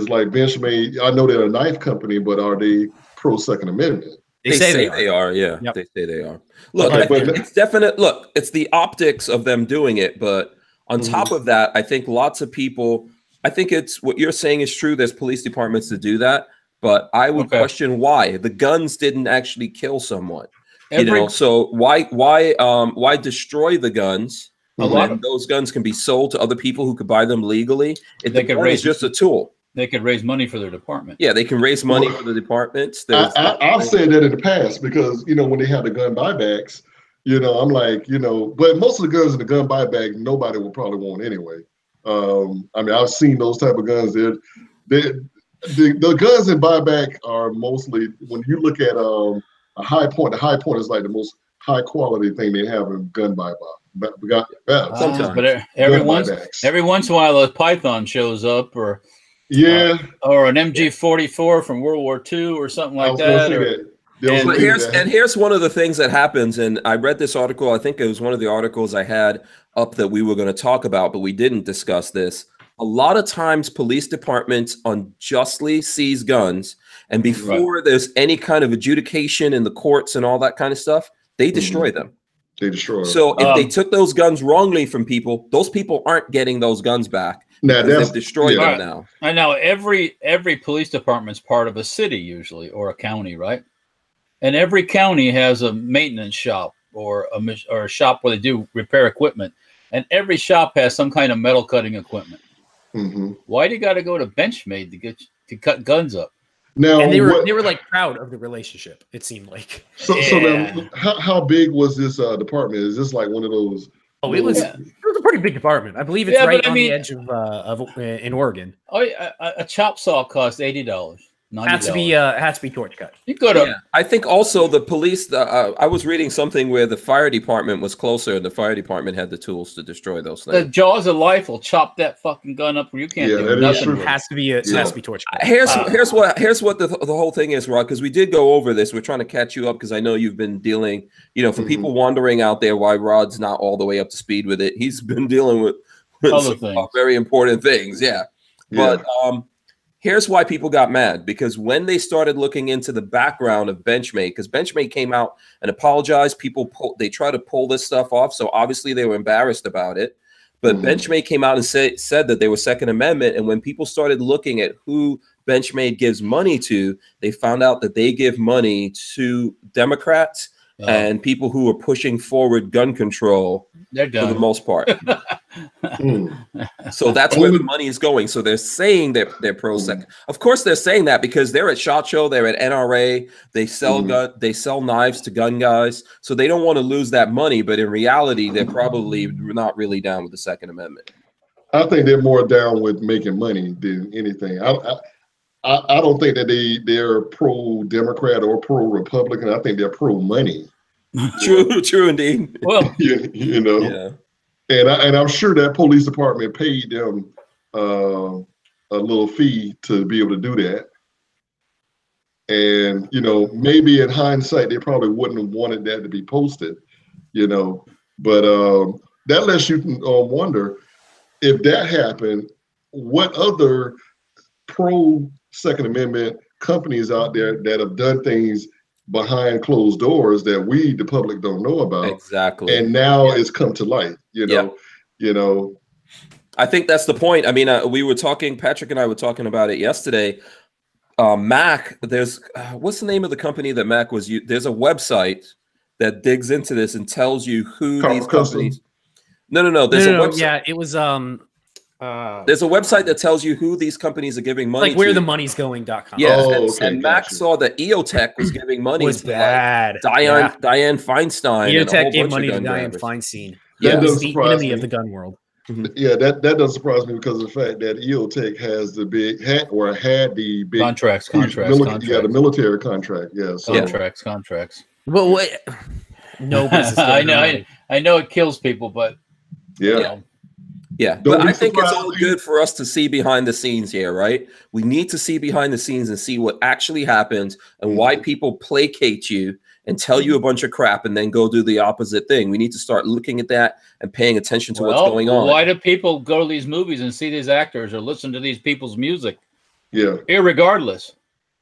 like Benchmade. I know they're a knife company, but are they pro Second Amendment? They say they are. Yeah, yep. They say they are. Look, it's definite. Look, it's the optics of them doing it, but on top of that, I think lots of people. I think it's what you're saying is true. There's police departments to do that, but I would question why the guns didn't actually kill someone. So why destroy the guns? When those guns can be sold to other people who could buy them legally. They could raise just a tool. They could raise money for their department. Yeah, they can raise money for the departments. I've said that in the past because, when they have the gun buybacks, I'm like, but most of the guns in the gun buyback, nobody will probably want anyway. I mean, I've seen those type of guns. The guns in buyback are mostly, when you look at a high point, the high point is like the most high quality thing they have in gun buyback. But every once in a while, a Python shows up, or an MG44 from World War II or something like that. Here's one of the things that happens, and I read this article. I think it was one of the articles I had up that we were going to talk about, but we didn't discuss this. A lot of times, police departments unjustly seize guns, and before there's any kind of adjudication in the courts and all that kind of stuff, they destroy them. They destroy them. So if they took those guns wrongly from people, those people aren't getting those guns back. They've destroyed them now. I know every police department's part of a city usually, or a county, right? And every county has a maintenance shop or a shop where they do repair equipment, and every shop has some kind of metal cutting equipment. Why do you got to go to Benchmade to cut guns up? Now, and they were like proud of the relationship. It seemed like. So then, how big was this department? Is this like one of those? Oh, it was a pretty big department. I believe it's right on the edge of in Oregon. Oh, a chop saw costs $80. Has to be torch cut. You could have. I think also the police. I was reading something where the fire department was closer, and the fire department had the tools to destroy those things. The jaws of life will chop that fucking gun up where you can't do nothing. It has to be torch cut. Here's what the whole thing is, Rod. Because we did go over this. We're trying to catch you up because I know you've been dealing. For people wondering out there why Rod's not all the way up to speed with it, he's been dealing with some very important things. But here's why people got mad, because when they started looking into the background of Benchmade, because Benchmade came out and apologized, they try to pull this stuff off. So obviously they were embarrassed about it. But Benchmade came out and said that they were Second Amendment. And when people started looking at who Benchmade gives money to, they found out that they give money to Democrats and people who are pushing forward gun control for the most part. So that's where the money is going. So they're saying they're pro-second. Of course, they're saying that because they're at SHOT Show, they're at NRA, they sell knives to gun guys. So they don't want to lose that money. But in reality, they're probably not really down with the Second Amendment. I think they're more down with making money than anything. I don't think that they're pro-Democrat or pro-Republican. I think they're pro-money. True indeed. Well, you know, Yeah. And I'm sure that police department paid them a little fee to be able to do that. And you know, maybe in hindsight, they probably wouldn't have wanted that to be posted. You know, but that lets you wonder if that happened, what other pro-Second Amendment companies out there that have done things behind closed doors that we, the public, don't know about. Exactly. And now it's come to light, you know. I think that's the point. I mean, we were talking, Patrick and I were talking about it yesterday. Mac, there's, what's the name of the company that Mac was using? There's a website that digs into this and tells you who these companies. No. There's a website. Yeah, it was there's a website that tells you who these companies are giving money like where to. the money's going.com. Yeah, and Mac saw that EOTech was giving money to bad. Like Dianne Feinstein. EOTech gave money to Dianne Feinstein. That was the enemy me. of the gun world. Yeah, that doesn't surprise me because of the fact that EOTech has the big had the big contracts. Yeah, the military contract. Yeah, so. Contracts. Well, what? No business. I know it kills people, but yeah. You know. Yeah, but I think it's all good for us to see behind the scenes here, right? We need to see behind the scenes and see what actually happens and why people placate you and tell you a bunch of crap and then go do the opposite thing. We need to start looking at that and paying attention to what's going on. Why do people go to these movies and see these actors or listen to these people's music? Yeah. Irregardless.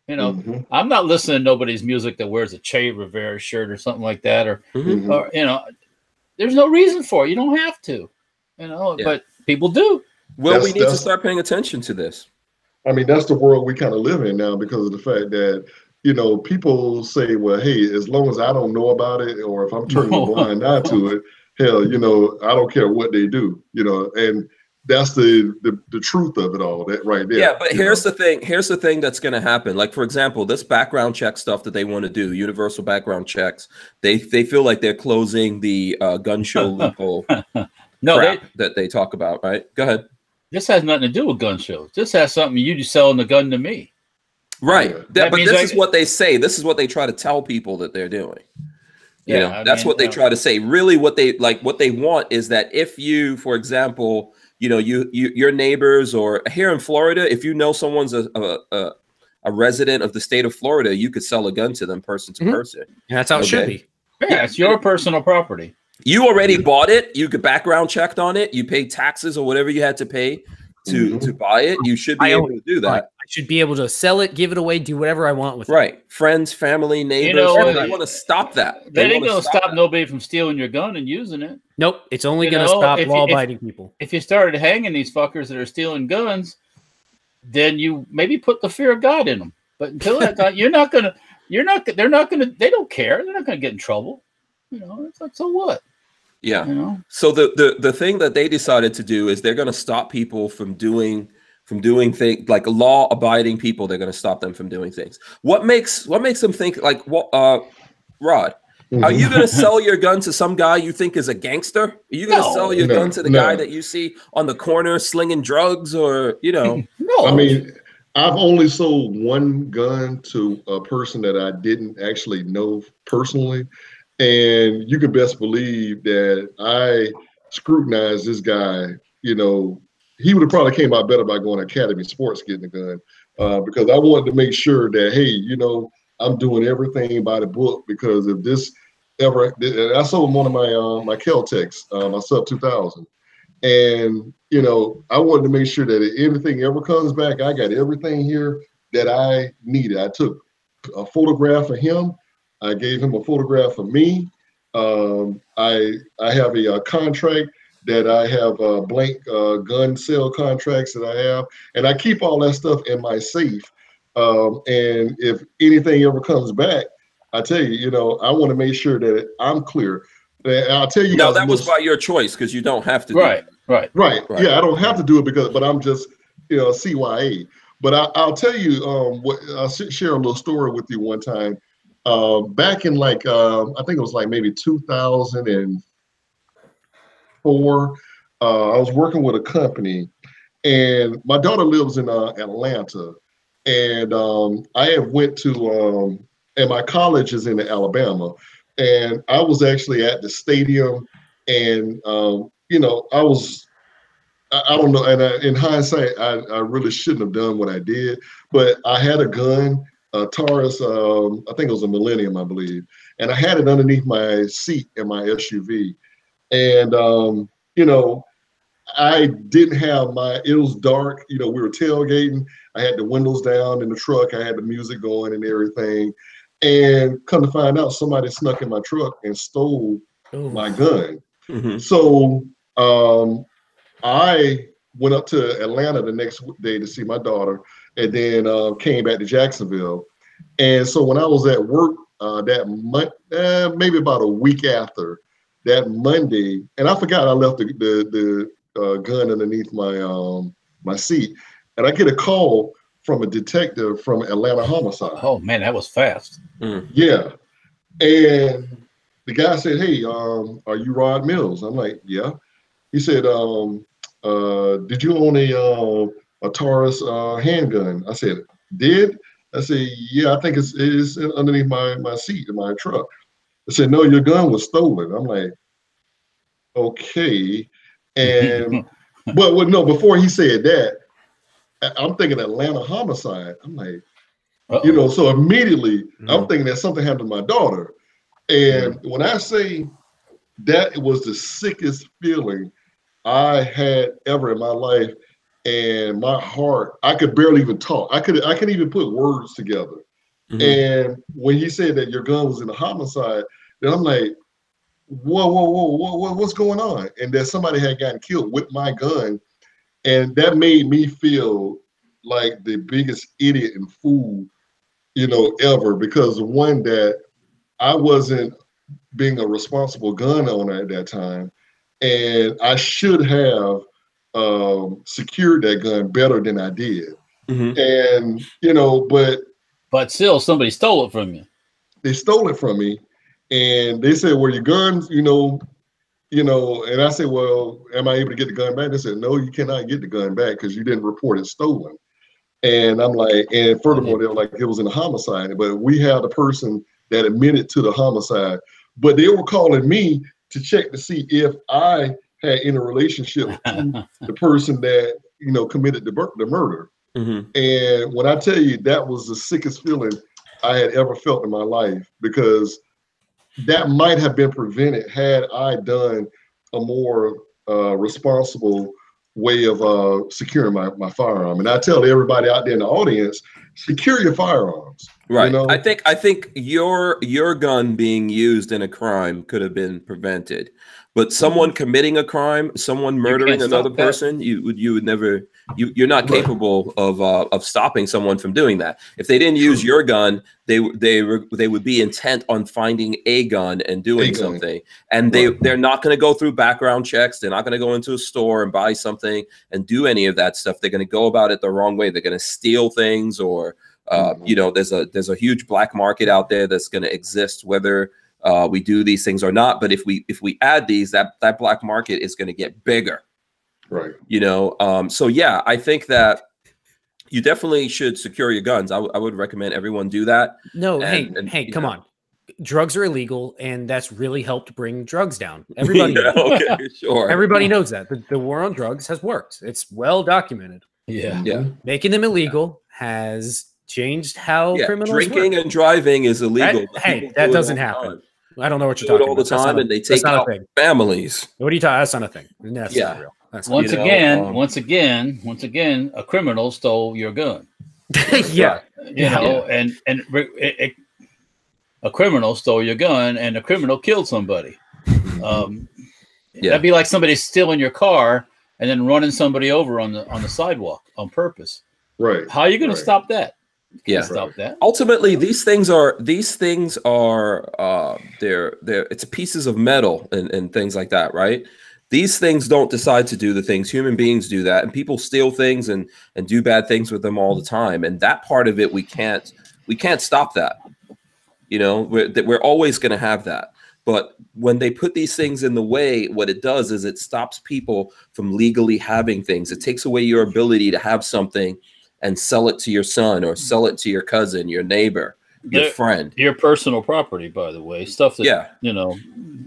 You know, I'm not listening to nobody's music that wears a Che Rivera shirt or something like that. Or you know, there's no reason for it. You don't have to. You know, but people do. Well, we need to start paying attention to this. I mean, that's the world we kind of live in now because of the fact that, you know, people say, well, hey, as long as I don't know about it or if I'm turning a blind eye to it, hell, you know, I don't care what they do, you know, and that's the truth of it all, that right there. Yeah, but here's the thing. Here's the thing that's going to happen. Like, for example, this background check stuff that they want to do, universal background checks, they feel like they're closing the gun show loophole. No, that they talk about, right? Go ahead. This has nothing to do with gun shows. This has something you just selling the gun to me. Right. But this is what they say. This is what they try to tell people that they're doing. You know, that's what they try to say. Really, what they want is that if you, for example, you know, your neighbors or here in Florida, if you know someone's a resident of the state of Florida, you could sell a gun to them person to person. And that's how it should be. Yeah, it's your personal property. You already bought it. You could background checked on it. You paid taxes or whatever you had to pay to buy it. You should be able to do that. I should be able to sell it, give it away, do whatever I want with it. Right. Friends, family, neighbors. You know, they want to stop that. They ain't going to stop nobody from stealing your gun and using it. Nope. It's only going to stop law-abiding people. If you started hanging these fuckers that are stealing guns, then you maybe put the fear of God in them. But until that time, they're not going to, they don't care. They're not going to get in trouble. You know, it's like, so what? Yeah. You know? So the thing that they decided to do is they're going to stop people from doing things like law-abiding people. They're going to stop them from doing things. What makes them think like Rod? Are you going to sell your gun to some guy you think is a gangster? Are you going to sell your gun to the guy that you see on the corner slinging drugs or, you know? No. I mean, I've only sold one gun to a person that I didn't actually know personally. And you can best believe that I scrutinized this guy. You know, he would have probably came out better by going to Academy Sports getting a gun because I wanted to make sure that, hey, you know, I'm doing everything by the book because if this ever, I sold one of my Kel-Tecs, my Sub 2000. And, you know, I wanted to make sure that if anything ever comes back, I got everything here that I needed. I took a photograph of him. I gave him a photograph of me. I have a contract that I have blank gun sale contracts that I have, and I keep all that stuff in my safe. And if anything ever comes back, I tell you, you know, I want to make sure that I'm clear. And I'll tell you. No, that was by your choice because you don't have to. Right. Yeah, I don't have to do it but I'm just, you know, CYA. But I'll tell you what. I'll share a little story with you one time. Back in like I think it was like maybe 2004, I was working with a company, and my daughter lives in Atlanta, And I have went to, and my college is in Alabama, and I was actually at the stadium, and you know, I don't know, and in hindsight, I really shouldn't have done what I did, but I had a gun, a Taurus, I think it was a Millennium, I believe, and I had it underneath my seat in my SUV, and you know, I didn't have it was dark, you know, we were tailgating, I had the windows down in the truck, I had the music going and everything, and come to find out, somebody snuck in my truck and stole my gun. So I went up to Atlanta the next day to see my daughter, and then came back to Jacksonville. And so when I was at work maybe about a week after that Monday, and I forgot I left the gun underneath my seat, and I get a call from a detective from Atlanta Homicide. Oh man, that was fast. Yeah, and the guy said, "Hey, are you Rod Mills?" I'm like, "Yeah." He said, "Did you own a Taurus handgun?" I said, "Did?" I said, "Yeah, I think it's underneath my seat in my truck." I said, "No, your gun was stolen." I'm like, "Okay," and no, before he said that, I'm thinking Atlanta Homicide. I'm like, you know, so immediately I'm thinking that something happened to my daughter. And when I say that, it was the sickest feeling I had ever in my life, and my heart, I could barely even talk. I couldn't even put words together. And when he said that your gun was in a homicide, then I'm like, whoa, what's going on? And that somebody had gotten killed with my gun. And that made me feel like the biggest idiot and fool, you know, ever, because one, that I wasn't being a responsible gun owner at that time, and I should have secured that gun better than I did. And you know, but still, somebody stole it from you. They stole it from me, and they said, "Well, your guns, you know." And I said, "Well, am I able to get the gun back?" They said, "No, you cannot get the gun back because you didn't report it stolen." And I'm like, and furthermore, they were like, it was in a homicide, but we had a person that admitted to the homicide, but they were calling me to check to see if I had any relationship to the person that, you know, committed the murder. And when I tell you, that was the sickest feeling I had ever felt in my life, because that might have been prevented had I done a more responsible way of securing my firearm. And I tell everybody out there in the audience, secure your firearms. Right. You know? I think your gun being used in a crime could have been prevented, but someone committing a crime, someone murdering another person, you would never, you're not capable of stopping someone from doing that. If they didn't use your gun, they would be intent on finding a gun and doing something, and they're not going to go through background checks. They're not going to go into a store and buy something and do any of that stuff. They're going to go about it the wrong way. They're going to steal things, or you know, there's a huge black market out there that's going to exist whether we do these things or not. But if we add these, that black market is going to get bigger. Right. You know, so yeah, I think that you definitely should secure your guns. I would recommend everyone do that. No, hey, come on. Drugs are illegal, and that's really helped bring drugs down. Everybody knows. Okay, sure. Everybody knows that. The war on drugs has worked. It's well documented. Yeah. Making them illegal has changed how criminals drinking work. and driving is illegal. Hey, that doesn't happen. I don't know what you're talking all the about. time, and they take out families. What are you talking? That's not a thing. That's not real. That's once again, a criminal stole your gun. Yeah, you know, and a criminal stole your gun, and a criminal killed somebody. That'd be like somebody stealing your car and then running somebody over on the sidewalk on purpose. Right. How are you going to stop that? Stop that. Ultimately, these things are they're it's pieces of metal and things like that, right? These things don't decide to do the things. Human beings do that, and people steal things and do bad things with them all the time. And that part of it, we can't stop that. You know, we're always going to have that. But when they put these things in the way, what it does is it stops people from legally having things. It takes away your ability to have something and sell it to your son or sell it to your cousin, your neighbor, your friend. Your personal property, by the way, stuff that, you know,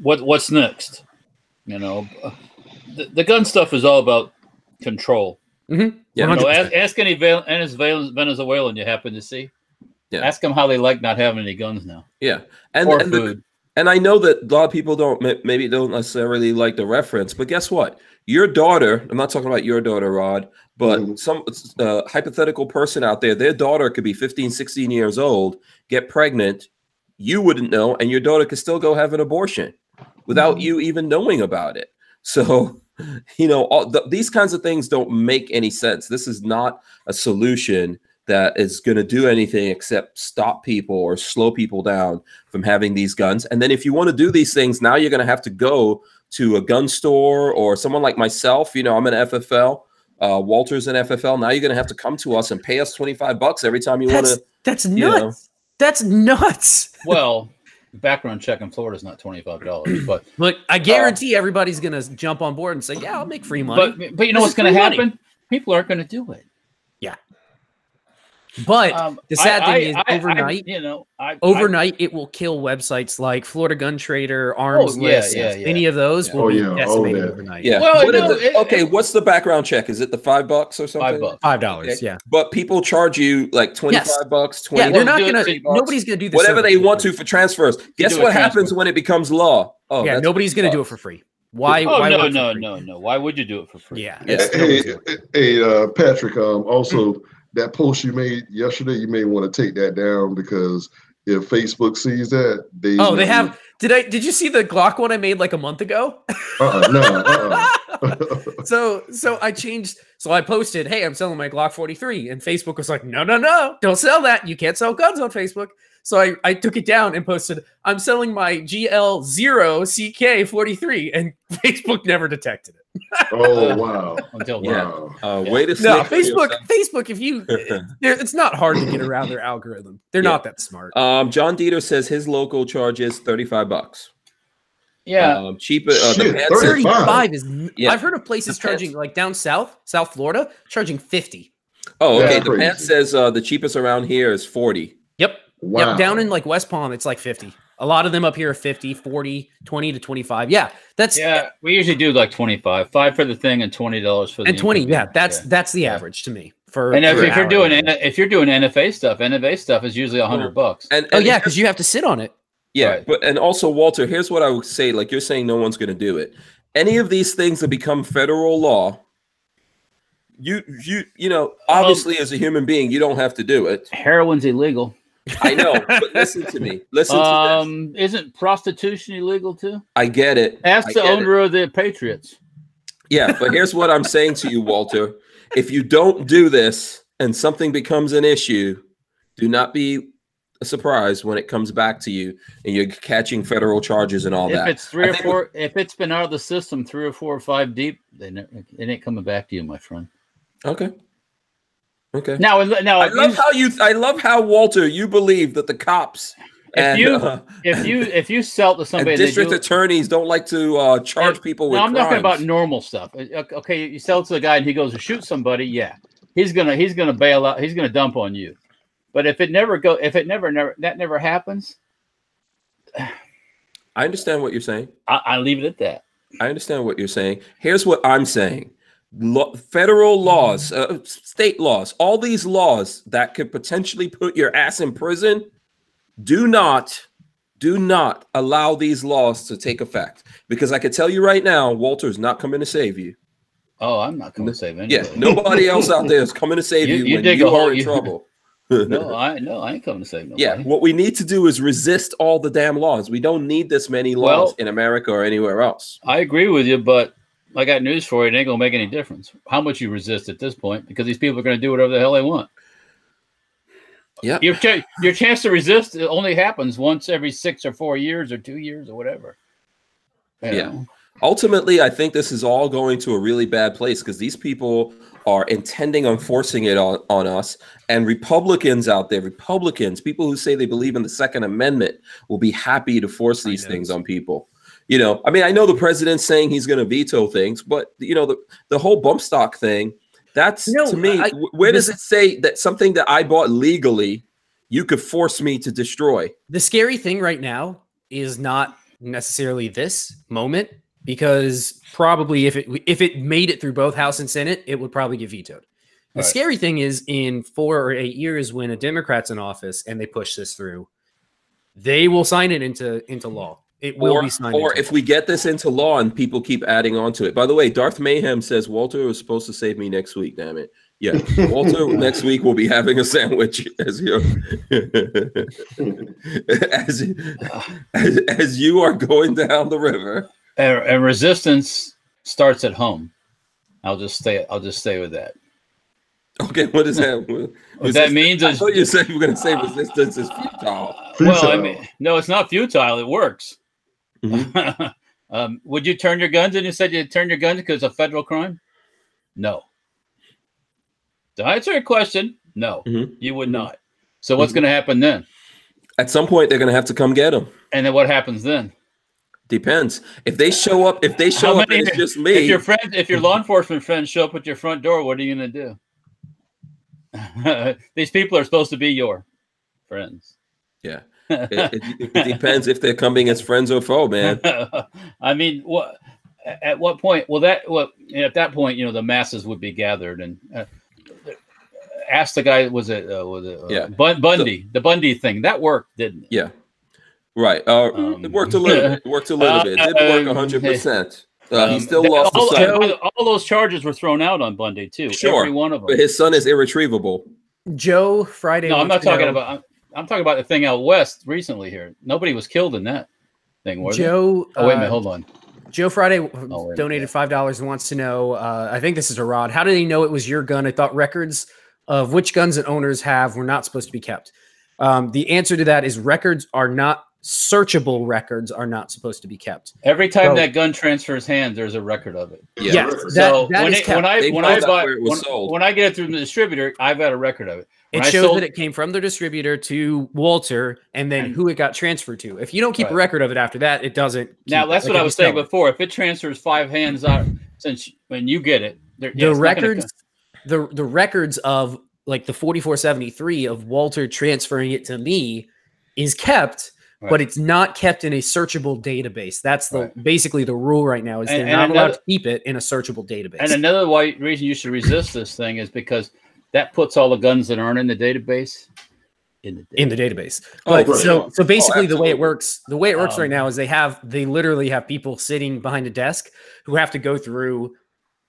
what's next? You know, the gun stuff is all about control. Mm-hmm. Yeah. You know, ask any Venezuelan you happen to see. Yeah. Ask them how they like not having any guns now. Yeah. And food. And I know that a lot of people don't necessarily like the reference, but guess what? Your daughter, I'm not talking about your daughter, Rod, but some hypothetical person out there, their daughter could be 15, 16 years old, get pregnant. You wouldn't know, and your daughter could still go have an abortion without you even knowing about it. So, you know, these kinds of things don't make any sense. This is not a solution that is going to do anything except stop people or slow people down from having these guns. And then if you want to do these things, now you're going to have to go to a gun store or someone like myself. You know, I'm an FFL. Walter's an FFL. Now you're going to have to come to us and pay us $25 every time you want to. That's nuts. You know. That's nuts. Well, background check in Florida is not $25, but look, I guarantee everybody's going to jump on board and say, yeah, I'll make free money. But you know what's going to happen? People aren't going to do it. Yeah. But the sad thing is, overnight, it will kill websites like Florida Gun Trader, Arms List. Any of those will be decimated overnight. Yeah. Well, what's the background check? Is it the $5 or something? $5. Okay. Yeah. But people charge you like $25, $20. Yeah, they're not gonna. Nobody's gonna do this. Whatever they want to for transfers. Guess what happens when it becomes law? Oh, yeah, nobody's gonna do it for free. Why? Oh, no. Why would you do it for free? Yeah. Hey, Patrick. Also. That post you made yesterday, you may want to take that down because if Facebook sees that, they have. Did you see the Glock one I made like a month ago? So I changed. So I posted, "Hey, I'm selling my Glock 43," and Facebook was like, "No, don't sell that. You can't sell guns on Facebook." So I took it down and posted, "I'm selling my GL0 CK 43," and Facebook never detected it. Oh wow! Way to Facebook. If you, it's not hard to get around their algorithm. They're not that smart. John Dieter says his local charge is $35. Yeah, cheaper. 35 is. I've heard of places charging like down South Florida, charging 50. Oh, okay. The Pants says the cheapest around here is 40. Yep. Wow. Yep. Down in like West Palm, it's like 50. A lot of them up here are 50, 40, 20 to 25. Yeah, we usually do like 25, $5 for the thing and $20 for the and 20. Yeah, that's the average to me. If you're doing NFA stuff is usually $100. And because you have to sit on it. Yeah, right. But and also Walter, here's what I would say. Like you're saying, no one's going to do it. Any of these things that become federal law, you know, obviously as a human being, you don't have to do it. Heroin's illegal. I know, but listen to me. Listen to this. Isn't prostitution illegal too? I get it. Ask the owner of the Patriots. Yeah, but here's what I'm saying to you, Walter. If you don't do this and something becomes an issue, do not be surprised when it comes back to you and you're catching federal charges and all that. If it's three or four, if it's been out of the system 3 or 4 or 5 deep, then it ain't coming back to you, my friend. Okay. Now I love how Walter, you believe that the cops if you sell to somebody, and district attorneys don't like to charge people with. I'm talking about normal stuff. Okay, you sell to the guy and he goes to shoot somebody. Yeah, he's gonna bail out. He's gonna dump on you. But if it never happens. I understand what you're saying. I leave it at that. I understand what you're saying. Here's what I'm saying. Federal laws, state laws, all these laws that could potentially put your ass in prison, do not allow these laws to take effect. Because I can tell you right now, Walter's not coming to save you. Oh, I'm not coming to save anybody. Yeah, nobody else out there is coming to save you when you are in trouble. No, I ain't coming to save nobody. Yeah, what we need to do is resist all the damn laws. We don't need this many laws in America or anywhere else. I agree with you, but I got news for you. It ain't going to make any difference how much you resist at this point, because these people are going to do whatever the hell they want. Yeah. Your chance to resist only happens once every 6 or 4 years or 2 years or whatever. You know? Ultimately, I think this is all going to a really bad place because these people are intending on forcing it on us. And Republicans out there, people who say they believe in the Second Amendment, will be happy to force these things on people. You know, I mean, I know the president's saying he's going to veto things, but, you know, the whole bump stock thing, That's to me. Where does it say that something that I bought legally, you could force me to destroy? The scary thing right now is not necessarily this moment, because probably if it made it through both House and Senate, it would probably get vetoed. The scary thing is in 4 or 8 years, when a Democrat's in office and they push this through, they will sign it into law. It will be signed. Or if we get this into law and people keep adding on to it. By the way, Darth Mayhem says Walter was supposed to save me next week. Damn it. Yeah, Walter next week will be having a sandwich as you as you are going down the river. And resistance starts at home. I'll just stay with that. Okay, what is that? What that means I is, thought you said you were going to say resistance is futile. Well, I mean, no, it's not futile. It works. Mm-hmm. Would you turn your guns in? You said you'd turn your guns because it's a federal crime? No. To answer your question, no, you would not. So what's going to happen then? At some point, they're going to have to come get them. And then what happens then? Depends. If they show up, and it's just me. If your law enforcement friends show up at your front door, what are you going to do? These people are supposed to be your friends. Yeah. It depends if they're coming as friends or foe, man. I mean, at what point? Well, at that point, the masses would be gathered and ask the guy. Was it Bundy? The Bundy thing that worked, didn't it? Yeah. Right. It worked a little bit. It worked a little bit. It didn't work 100%. He still lost the son. All those charges were thrown out on Bundy too. Sure, every one of them. But his son is irretrievable. Joe Friday. No, I'm not talking about. I'm talking about the thing out west recently here. Nobody was killed in that thing, was Joe. Oh wait a minute, hold on. Joe Friday donated $5 and wants to know. I think this is a Rod. How did he know it was your gun? I thought records of which guns and owners have were not supposed to be kept. The answer to that is records are not. Searchable records are not supposed to be kept. Every time that gun transfers hands, there's a record of it. Yeah. So when I get it through the distributor, I've got a record of it. It shows that it came from the distributor to Walter and then who it got transferred to. If you don't keep a record of it after that, it doesn't. Now that's what I was saying before. If it transfers 5 hands out, since when you get it, the records of like the 4473 of Walter transferring it to me is kept. Right. But it's not kept in a searchable database. That's basically the rule right now. Is they're not allowed to keep it in a searchable database. And another reason you should resist this thing is because that puts all the guns that aren't in the database in the database. But so basically the way it works right now is they literally have people sitting behind a desk who have to go through.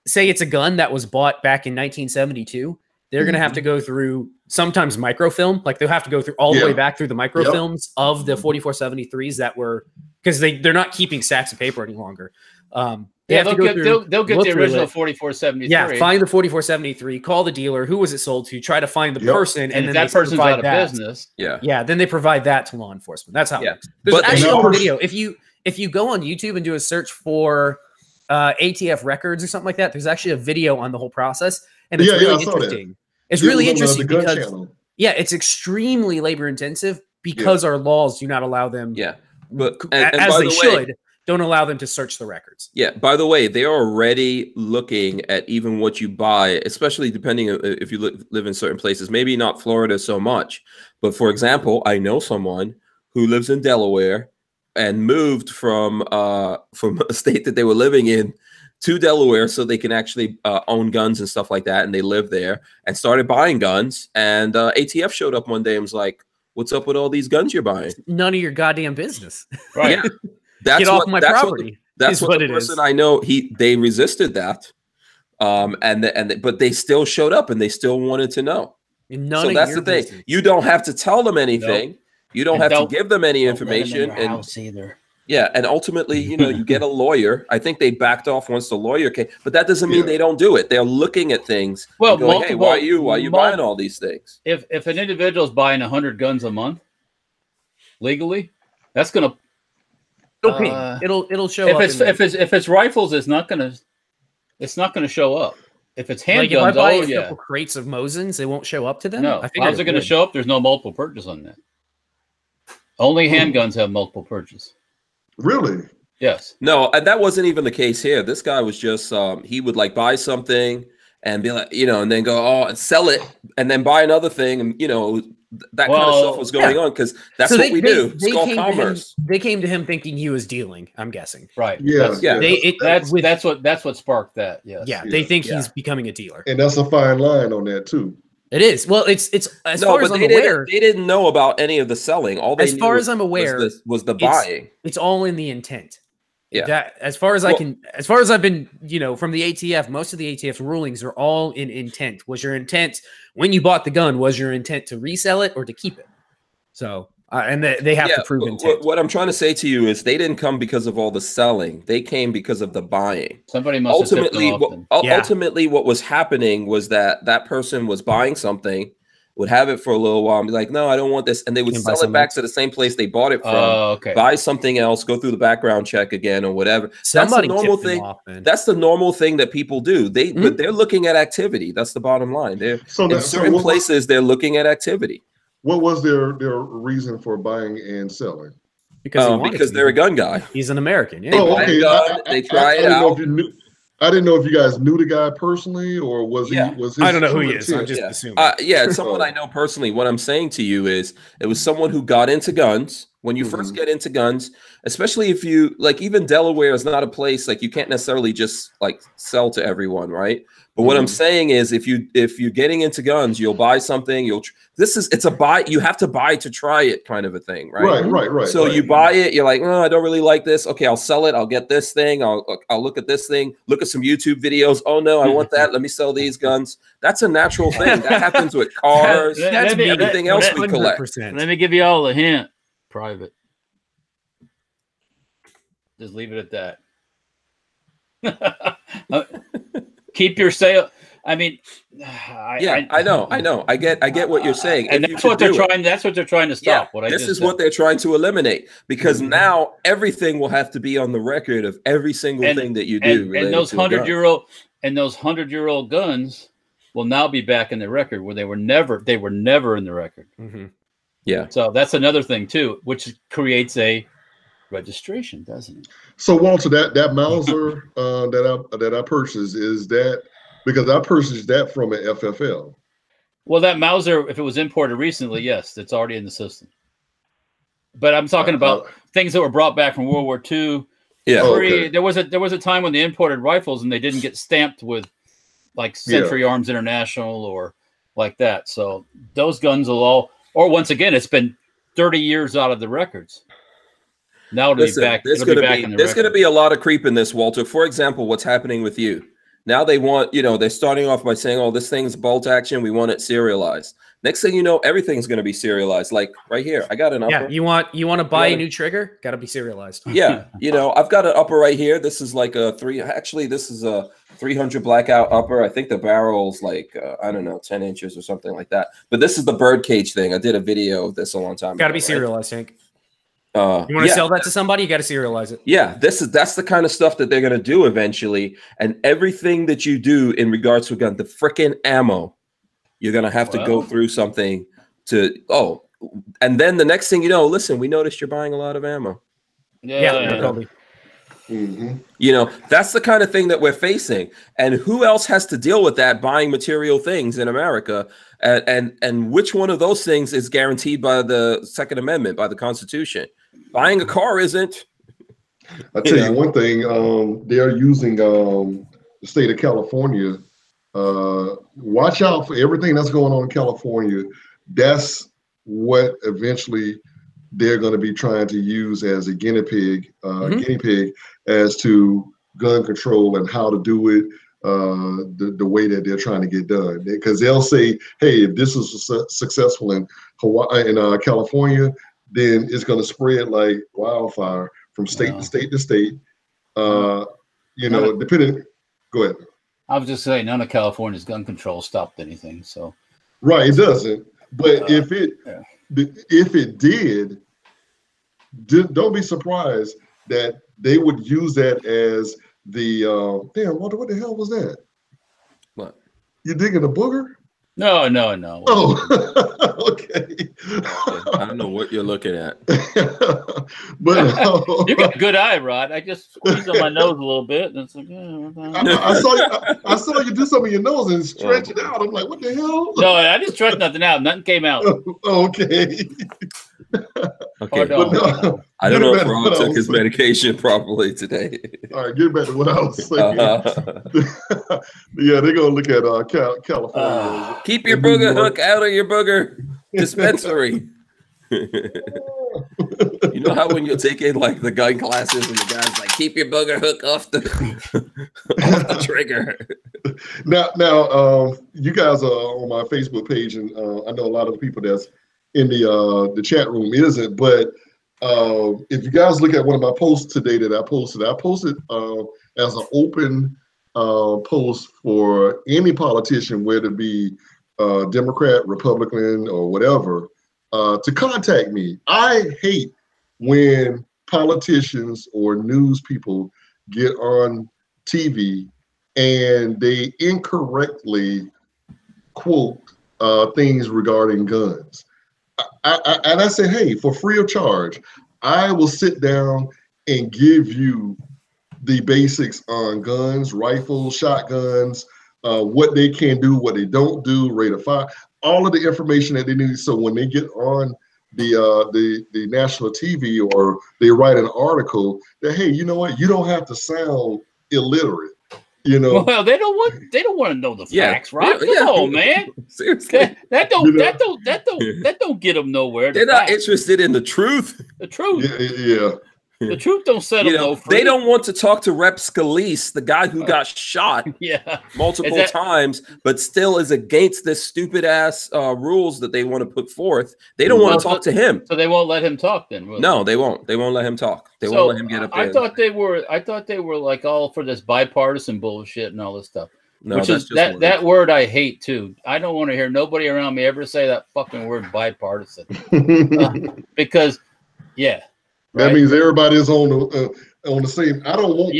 Say it's a gun that was bought back in 1972. They're going to have to go through sometimes microfilm. Like they'll have to go through all the way back through the microfilms of the 4473s that were, because they're not keeping stacks of paper any longer. They'll get the original 4473. Yeah, find the 4473, call the dealer. Who was it sold to? Try to find the person. And then that person's out of business. Yeah. Then they provide that to law enforcement. That's how it works. There's actually a video. If you go on YouTube and do a search for ATF records or something like that, there's actually a video on the whole process. And it's really interesting. It's really interesting because it's extremely labor intensive because our laws do not allow them. Yeah, but don't allow them to search the records. Yeah. By the way, they are already looking at even what you buy, especially depending on if you live in certain places. Maybe not Florida so much, but for example, I know someone who lives in Delaware and moved from a state that they were living in to Delaware so they can actually own guns and stuff like that. And they live there and started buying guns. And ATF showed up one day and was like, what's up with all these guns you're buying? None of your goddamn business. Right. Yeah. Get off my property. That's what the person I know, they resisted that. But they still showed up and they still wanted to know. So that's the thing. Business. You don't have to tell them anything. Nope. You don't have to give them any information. House either. Yeah, and ultimately, you get a lawyer. I think they backed off once the lawyer came, but that doesn't mean they don't do it. They're looking at things. Well, going, hey, why are you buying all these things? If an individual is buying 100 guns a month legally, that's going to it'll show up. If it's rifles, it's not going to show up. If it's handguns, if I buy a couple crates of Mosins, they won't show up to them. No, how's it going to show up? There's no multiple purchase on that. Only handguns have multiple purchase. Really? Yes. No, that wasn't even the case here. This guy was just he would like buy something and be like, and then go, oh, and sell it, and then buy another thing, and that kind of stuff was going on because that's what we do. It's called commerce. They came to him thinking he was dealing. I'm guessing. Right. Yeah. That's what sparked that. Yes. Yeah. They think he's becoming a dealer, and that's a fine line on that too. It is. Well, it's as far as I'm aware, they didn't know about any of the selling. All they as far as I'm aware was the buying. It's all in the intent. Yeah. That, as far as I've been, from the ATF, most of the ATF's rulings are all in intent. Was your intent when you bought the gun? Was your intent to resell it or to keep it? So, and they have to prove intent. What I'm trying to say to you is they didn't come because of all the selling. They came because of the buying. Somebody must ultimately, what was happening was that person was buying something, would have it for a little while and be like, no, I don't want this. And they would sell it back to the same place they bought it from, buy something else, go through the background check again or whatever. That's the normal thing. That's the normal thing that people do. But they're looking at activity. That's the bottom line. In certain places, they're looking at activity. What was their reason for buying and selling? Because they're a gun guy. He's an American. Yeah. Oh, okay. They try it out. I didn't know if you guys knew the guy personally, or was he? Was his I don't know who he is. I'm just assuming. It's someone I know personally. What I'm saying to you is, it was someone who got into guns. When you first get into guns, especially if you even Delaware is not a place you can't necessarily just sell to everyone, right? But what I'm saying is, if you're getting into guns, you'll buy something. It's a buy. You have to buy to try it, kind of a thing, right? Right. So you buy it. You're like, oh, I don't really like this. Okay, I'll sell it. I'll get this thing. I'll look at this thing. Look at some YouTube videos. Oh no, I want that. Let me sell these guns. That's a natural thing. That happens with cars. That's everything else we collect. Let me give you all a hint. Private. Just leave it at that. Keep your sale. I mean, I know. I get what you're saying, and that's what they're trying. That's what they're trying to stop. This is what they're trying to eliminate, because now everything will have to be on the record of every single thing that you do. And those 100-year-old guns will now be back in the record where they were never in the record. Yeah. So that's another thing too, which creates a registration, doesn't it? So Walter, that Mauser that I purchased, is that because I purchased that from an FFL? Well, that Mauser, if it was imported recently, yes, it's already in the system. But I'm talking about things that were brought back from World War II. Yeah. There was a time when they imported rifles and they didn't get stamped with Century Arms International or like that. So those guns will all. Or once again, it's been 30 years out of the records. Now it'll be back. There's going to be a lot of creep in this, Walter. For example, what's happening with you now? They want, they're starting off by saying, "Oh, this thing's bolt action. We want it serialized." Next thing you know, everything's going to be serialized. Like right here, I got an upper. Yeah, you want to buy a new trigger? Got to be serialized. Yeah, I've got an upper right here. This is like a 3. Actually, this is a 300 blackout upper. I think the barrel's 10 inches or something like that. But this is the bird cage thing. I did a video of this a long time ago. Got to be serialized, Hank. You want to sell that to somebody? You got to serialize it. Yeah, that's the kind of stuff that they're going to do eventually. And everything that you do in regards to a gun, the frickin' ammo, you're going to have to go through something to, and then the next thing you know, listen, we noticed you're buying a lot of ammo. Yeah. Totally. That's the kind of thing that we're facing. And who else has to deal with that, buying material things in America? And which one of those things is guaranteed by the Second Amendment, by the Constitution? Buying a car isn't. I'll tell you one thing. They're using the state of California. Watch out for everything that's going on in California. That's what eventually they're going to be trying to use as a guinea pig as to gun control and how to do it the way that they're trying to get done. Because they'll say, hey, if this is successful in Hawaii, in California, then it's going to spread like wildfire from state to state to state. Depending. Go ahead. I was just saying, none of California's gun control stopped anything. So, right, it doesn't. But if it did, don't be surprised that they would use that as the Walter, what the hell was that? What? You digging a booger? No. Oh, okay. I'm know what you're looking at. But you got a good eye, Rod. I just squeezed on my nose a little bit, and it's like, I saw you do some of your nose and stretch it out. I'm like, what the hell? no, I didn't stretch nothing out. Nothing came out. Okay. Okay. No, I don't know if Ron took his medication properly today. All right, get back to what I was saying. Yeah, they're gonna look at California. Keep your booger hook out of your booger dispensary. You know how when you take in like the gun classes and the guy's like, keep your booger hook off the off the trigger. Now, you guys are on my Facebook page, and I know a lot of the people that's in the chat room isn't, but if you guys look at one of my posts today that I posted as an open post for any politician, whether it be Democrat, Republican, or whatever, to contact me. I hate when politicians or news people get on TV and they incorrectly quote things regarding guns. And I say, hey, for free of charge, I will sit down and give you the basics on guns, rifles, shotguns, what they can do, what they don't do, rate of fire, all of the information that they need. So when they get on the national TV or they write an article, that hey, you know what, you don't have to sound illiterate. You know, well, they don't want to know the facts, right? Yeah. Come on, man. Seriously, that don't get them nowhere. They're not interested in the truth. The truth. Yeah. The truth don't set them no free. They don't want to talk to Rep. Scalise, the guy who got shot multiple times, but still is against this stupid ass rules that they want to put forth. They don't want to talk to him. So they won't let him talk then. Really? No, they won't. They won't let him talk. They won't let him get up there. I thought they were like all for this bipartisan bullshit and all this stuff. No, which is that word I hate too. I don't want to hear nobody around me ever say that fucking word bipartisan. Because that means everybody's on the same. I don't want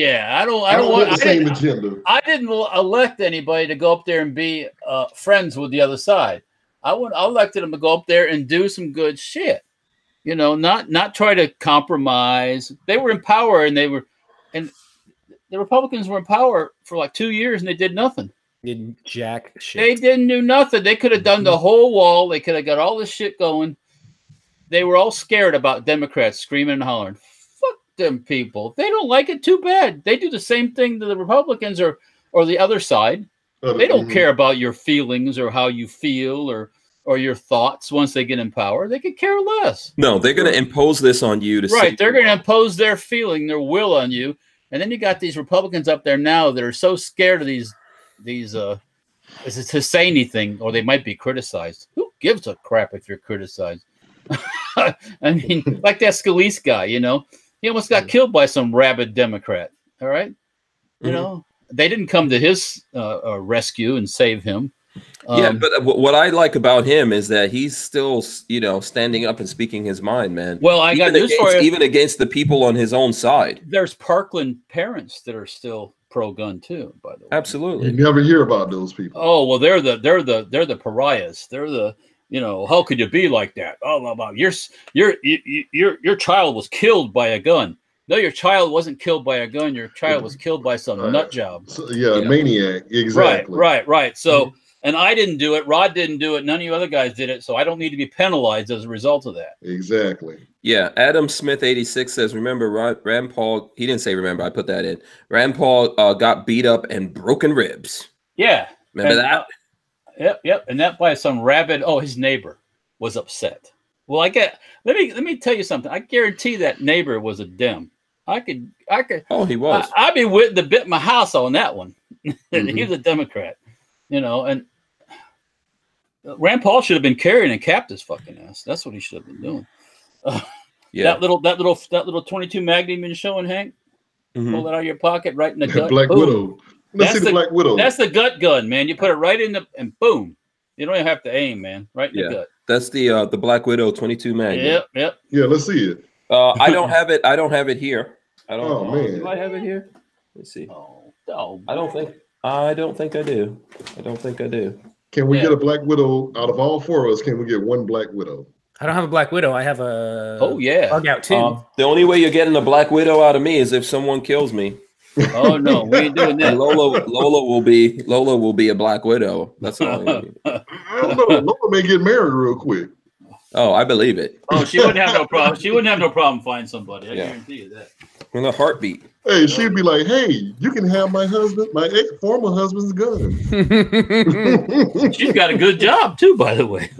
the same agenda. I didn't elect anybody to go up there and be friends with the other side. I elected them to go up there and do some good shit. You know, not try to compromise. They were in power, and the Republicans were in power for like 2 years, and they did nothing. Didn't jack shit. They didn't do nothing. They could have done the whole wall. They could have got all this shit going. They were all scared about Democrats screaming and hollering. Fuck them people. They don't like it. Too bad. They do the same thing to the Republicans or the other side. They don't care about your feelings or how you feel or your thoughts once they get in power. They could care less. No, they're going to impose this on you. They're going to impose their feeling, their will on you. And then you got these Republicans up there now that are so scared of these to say anything, or they might be criticized. Who gives a crap if you're criticized? I mean, like that Scalise guy, you know, he almost got killed by some rabid Democrat. All right. You know, they didn't come to his rescue and save him. But what I like about him is that he's still, standing up and speaking his mind, man. Well, I got news for you. Even against the people on his own side. There's Parkland parents that are still pro-gun too, by the way. Absolutely. You never hear about those people. Oh, well, they're the pariahs. They're the, how could you be like that? Oh, your child was killed by a gun. No, your child wasn't killed by a gun. Your child was killed by some nut job. So, maniac. Exactly. Right. So, and I didn't do it. Rod didn't do it. None of you other guys did it. So I don't need to be penalized as a result of that. Exactly. Yeah. Adam Smith 86 says, remember Rand Paul, he didn't say remember, I put that in. Rand Paul got beat up and broken ribs. Yeah. Remember that? Yep. And that by some rabid, his neighbor was upset. Well, let me tell you something. I guarantee that neighbor was a Dem. I could. Oh, he was. I'd be waiting to bit my house on that one. He was a Democrat, and Rand Paul should have been carrying and capped his fucking ass. That's what he should have been doing. That little 22 Magnum you're showing, Hank. Pull it out of your pocket, right in the gut. Black Widow. Let's see the Black Widow. That's the gut gun, man. You put it right in and boom. You don't even have to aim, man. Right in the gut. That's the Black Widow 22 Magnum. Yep. Yeah, let's see it. I don't have it. I don't have it here. I don't. Oh man, do I have it here? Let's see. Oh, I don't think I do. I don't think I do. Can we get a Black Widow out of all four of us? Can we get one Black Widow? I don't have a Black Widow. I have a bug out too. The only way you're getting a Black Widow out of me is if someone kills me. Oh no, we ain't doing that. And Lola will be a Black Widow. That's all. I don't know. Lola may get married real quick. Oh, I believe it. Oh, she wouldn't have no problem. She wouldn't have no problem finding somebody. I guarantee you that. In a heartbeat. Hey, she'd be like, "Hey, you can have my former husband's gun." She's got a good job too, by the way.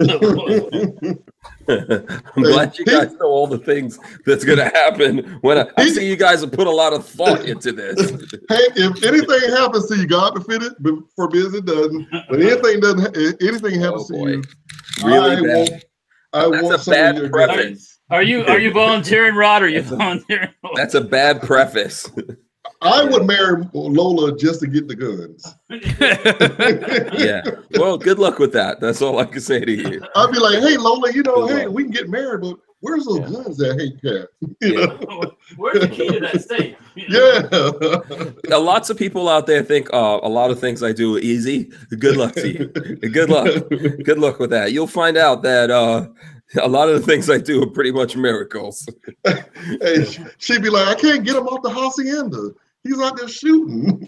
I'm glad you guys know all the things that's going to happen. When I see you guys have put a lot of thought into this. Hey, if anything happens to you, God forbids it doesn't. But anything happens to you, really bad. That's a bad preface. Are you volunteering, Rod? Or are you volunteering? That's a bad preface. I would marry Lola just to get the guns. Yeah. Well, good luck with that. That's all I can say to you. I'd be like, "Hey, Lola, we can get married, but where's those guns that Hank got? Where's the key to that safe?" Yeah. Lots of people out there think a lot of things I do are easy. Good luck to you. Good luck. Good luck with that. You'll find out that a lot of the things I do are pretty much miracles. Hey, she'd be like, "I can't get him off the hacienda. He's out there shooting."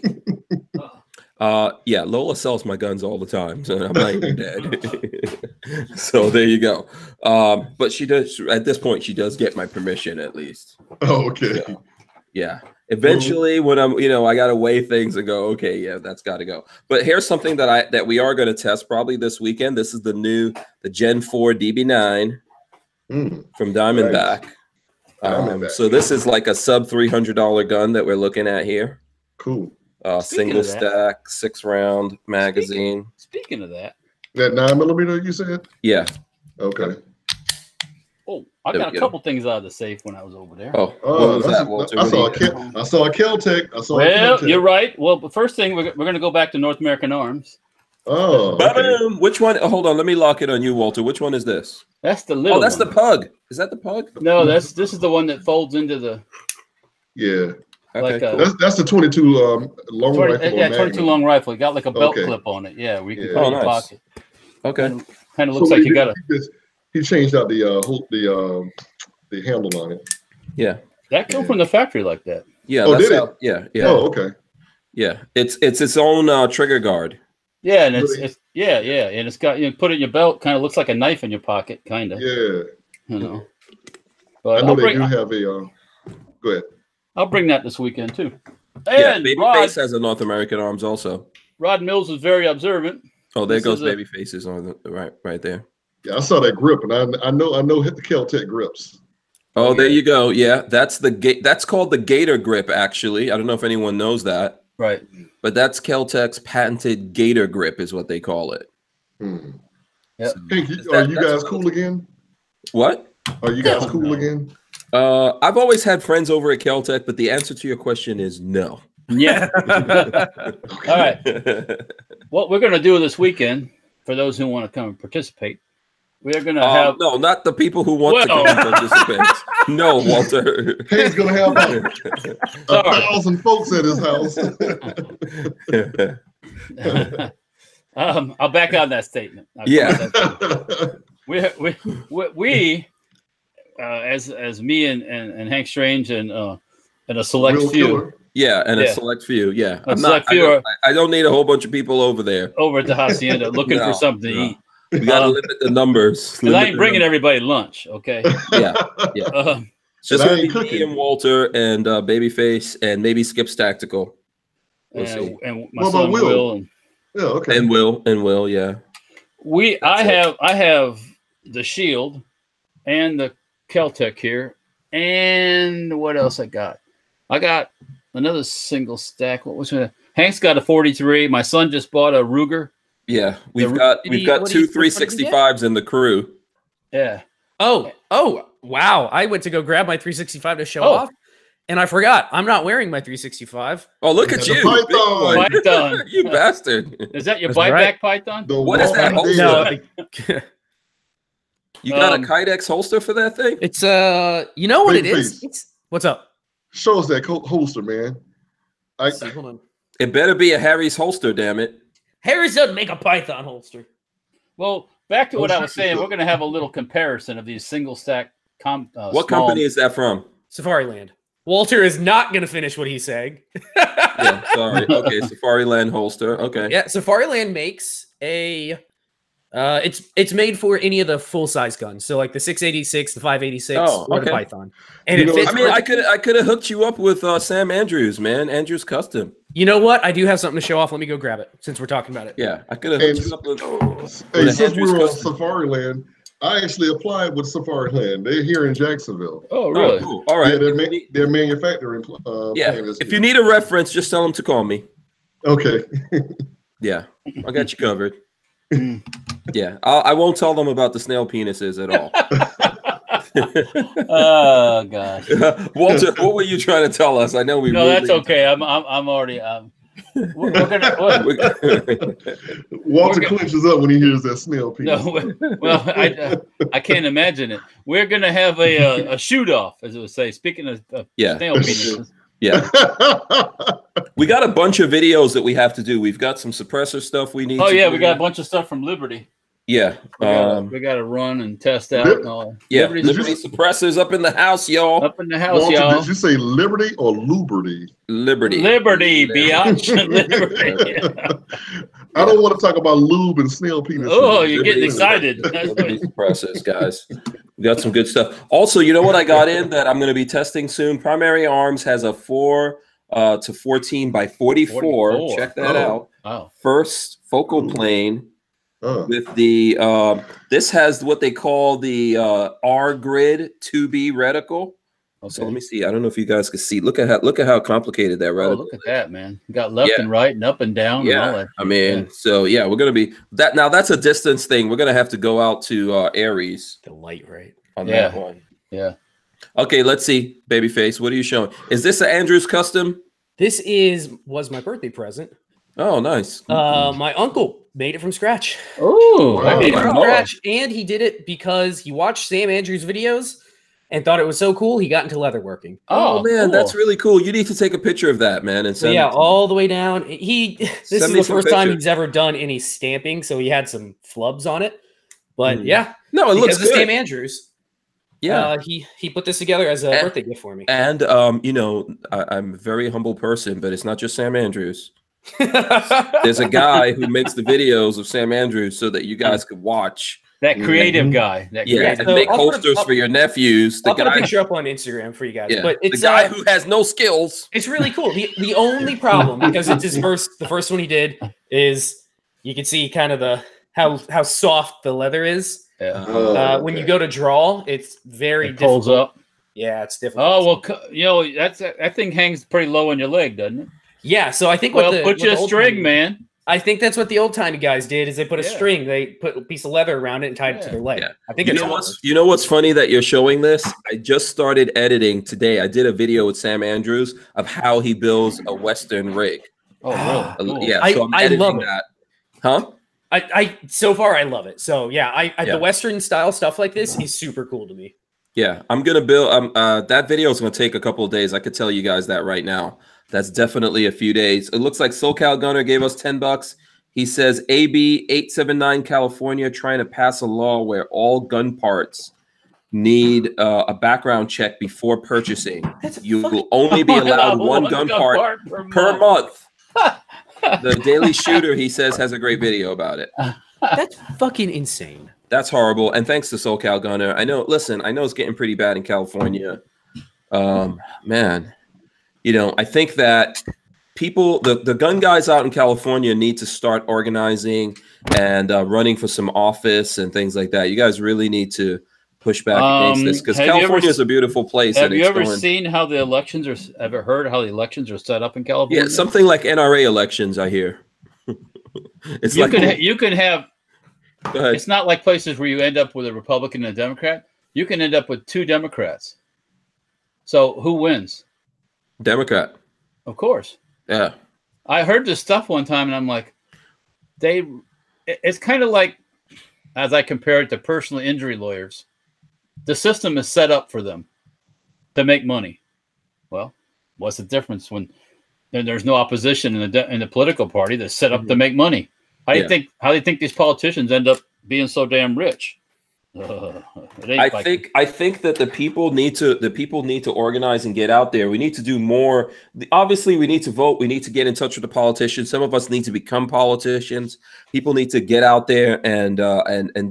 Yeah, Lola sells my guns all the time, so I'm not even dead. So there you go. But she does, at this point, she does get my permission at least. Oh, okay. So, yeah. Eventually, when I'm, I got to weigh things and go, okay, yeah, that's got to go. But here's something that we are going to test probably this weekend. This is the Gen 4 DB9 from Diamondback. Nice. So this is like a sub $300 gun that we're looking at here. Cool. Single stack, 6-round magazine. Speaking of that 9mm, you said? Yeah. Okay. Oh, I got a couple things out of the safe when I was over there. Oh, what was that, Walter? I saw a Kel-Tec. You're right. Well, the first thing we're going to go back to North American Arms. Oh, okay. Which one? Hold on, let me lock it on you, Walter. Which one is this? That's the little. Oh, that's the Pug. Is that the Pug? No, this is the one that folds into the. Yeah. Okay, like that's the 22 long rifle. Yeah, 22 long rifle. It got like a belt clip on it. Yeah, we can put it in your pocket. Okay. Kind of looks like you got a. He changed out the handle on it. Yeah. That came from the factory like that. Yeah. Oh, did it? Yeah. Oh, okay. Yeah. It's its own trigger guard. Yeah, and it's and it's got put it in your belt. Kind of looks like a knife in your pocket, kind of. Yeah. But I know they do have a. Go ahead. I'll bring that this weekend too. Yeah, And Babyface has a North American Arms also. Rod Mills was very observant. Oh, there goes Babyface's on the right there. Yeah, I saw that grip, and I know hit the Kel-Tec grips. Oh, there you go. Yeah, that's called the Gator grip. Actually, I don't know if anyone knows that. Right. But that's Kel-Tec's patented Gator grip, is what they call it. Yep. Hey, are you guys cool again? What? Are you guys cool again? I've always had friends over at Kel-Tec, but the answer to your question is no. Yeah. All right. What we're going to do this weekend, for those who want to come and participate, we're going to have... No, not the people who want to come and participate. No, Walter. He's going to have 1,000 folks at his house. I'll back out that statement. We as me and Hank Strange and a select few. Yeah, and a select few. Yeah, I don't need a whole bunch of people over there. Over at the hacienda looking for something to eat. We gotta limit the numbers. Because I ain't bringing everybody lunch, okay? Yeah. Just gonna be me and Walter and Babyface and maybe Skip's Tactical. We'll see. And my son Will. And Will, yeah. I have the Shield and the Kel-Tec here, and what else I got? I got another single stack. What was it? Hank's got a 43. My son just bought a Ruger. Yeah, we've got two 365s in the crew. Yeah. Oh, wow. I went to go grab my 365 to show off, and I forgot. I'm not wearing my 365. Oh, look at you. Python. You bastard. Is that your buyback Python? What is that holster? No. You got a Kydex holster for that thing? It's you know what it is? What's up? Show us that holster, man. Hold on. It better be a Harry's holster, damn it. Harry's doesn't make a Python holster. Well, back to what I was saying. We're going to have a little comparison of these single stack. What company is that from? Safariland. Walter is not going to finish what he's saying. Yeah, sorry. Okay, Safariland holster. Okay. Yeah, Safariland makes a. It's made for any of the full size guns, so like the 686, the 586, or the Python. And it fits. I mean, I could have hooked you up with Sam Andrews, man. Andrews Custom. You know what? I do have something to show off. Let me go grab it since we're talking about it. Yeah, I could have hooked you up with. Hey, since we were on Safariland, I actually applied with Safariland. They're here in Jacksonville. Oh, really? Oh, cool. All right. Yeah, they're manufacturing. Yeah. If you need a reference, just tell them to call me. Okay. Yeah, I got you covered. Yeah, I won't tell them about the snail penises at all. Oh gosh, Walter, what were you trying to tell us? I know we. No, that's okay. I'm already. We're gonna. Walter clenches up when he hears that snail penis. No, well, I can't imagine it. We're gonna have a shoot off, as it would say. Speaking of snail penises. Yeah. We got a bunch of videos that we have to do. We've got some suppressor stuff we need. Oh, yeah, we got a bunch of stuff from Liberty. Yeah. We got to run and test out. And all. Yeah, Liberty suppressors up in the house, y'all. Up in the house, Walter, y'all. Did you say Liberty or Luberty? Liberty. Liberty, biatch. Liberty. I don't want to talk about lube and snail penis. Oh, you're getting excited. Liberty suppressors, guys. We got some good stuff. Also, you know what I got in that I'm going to be testing soon? Primary Arms has a 4 to 14 by 44. Check that out. Wow. First focal plane with the this has what they call the R grid 2B reticle. Okay. So let me see. I don't know if you guys can see. Look at how complicated that reticle. Look at that, man. You got left and right and up and down. Yeah. And all that. I mean, so yeah, we're gonna be that now. That's a distance thing. We're gonna have to go out to Aries. The light rate on that one. Yeah. Okay, let's see. Babyface, what are you showing? Is this an Andrews custom? This was my birthday present. Oh, nice. My uncle made it from scratch. Oh, I made it from scratch, and he did it because he watched Sam Andrews videos and thought it was so cool. He got into leatherworking. Oh man, cool. That's really cool. You need to take a picture of that, man, and send. Yeah, all the way down. This is the first time he's ever done any stamping, so he had some flubs on it. But yeah, no, it looks good. Sam Andrews. Yeah, he put this together as a birthday gift for me. And you know, I'm a very humble person, but it's not just Sam Andrews. There's a guy who makes the videos of Sam Andrews so that you guys could watch. That creative guy. And make holsters for your nephews. I'll put a picture up on Instagram for you guys. Yeah, but it's the guy who has no skills. It's really cool. The only problem, because it's the first one he did, is you can see kind of how soft the leather is. Yeah. When you go to draw, it's very difficult. Holds up. Yeah, it's difficult. Oh well, you know that thing hangs pretty low on your leg, doesn't it? Yeah, so I think put you a string, man. I think that's what the old timey guys did. Is they put a string, they put a piece of leather around it and tied it to their leg. Yeah. I think you know what's funny that you're showing this. I just started editing today. I did a video with Sam Andrews of how he builds a Western rig. Oh, really? Cool. Yeah, so I'm editing that. Huh? I so far I love it. So yeah, the Western style stuff like this is super cool to me. Yeah, I'm gonna build. That video is gonna take a couple of days. I could tell you guys that right now. That's definitely a few days. It looks like SoCal Gunner gave us $10. He says AB 879 California trying to pass a law where all gun parts need a background check before purchasing. You will only be allowed one gun part per month. The Daily Shooter, he says, has a great video about it. That's fucking insane. That's horrible. And thanks to SoCal Gunner. I know it's getting pretty bad in California. Man, you know, I think that people, the gun guys out in California need to start organizing and running for some office and things like that. You guys really need to push back against this because California is a beautiful place. Have you ever seen how the elections are set up in California? Yeah, something like NRA elections, I hear. You can have. Go ahead. It's not like places where you end up with a Republican and a Democrat. You can end up with two Democrats. So who wins? Democrat. Of course. Yeah. I heard this stuff one time and I'm like, it's kind of like, as I compare it to personal injury lawyers, the system is set up for them to make money. Well, what's the difference when there's no opposition in the political party that's set up to make money? How do you think these politicians end up being so damn rich. I think that the people need to organize and get out there. We need to do more. Obviously, we need to vote. We need to get in touch with the politicians. Some of us need to become politicians. People need to get out there and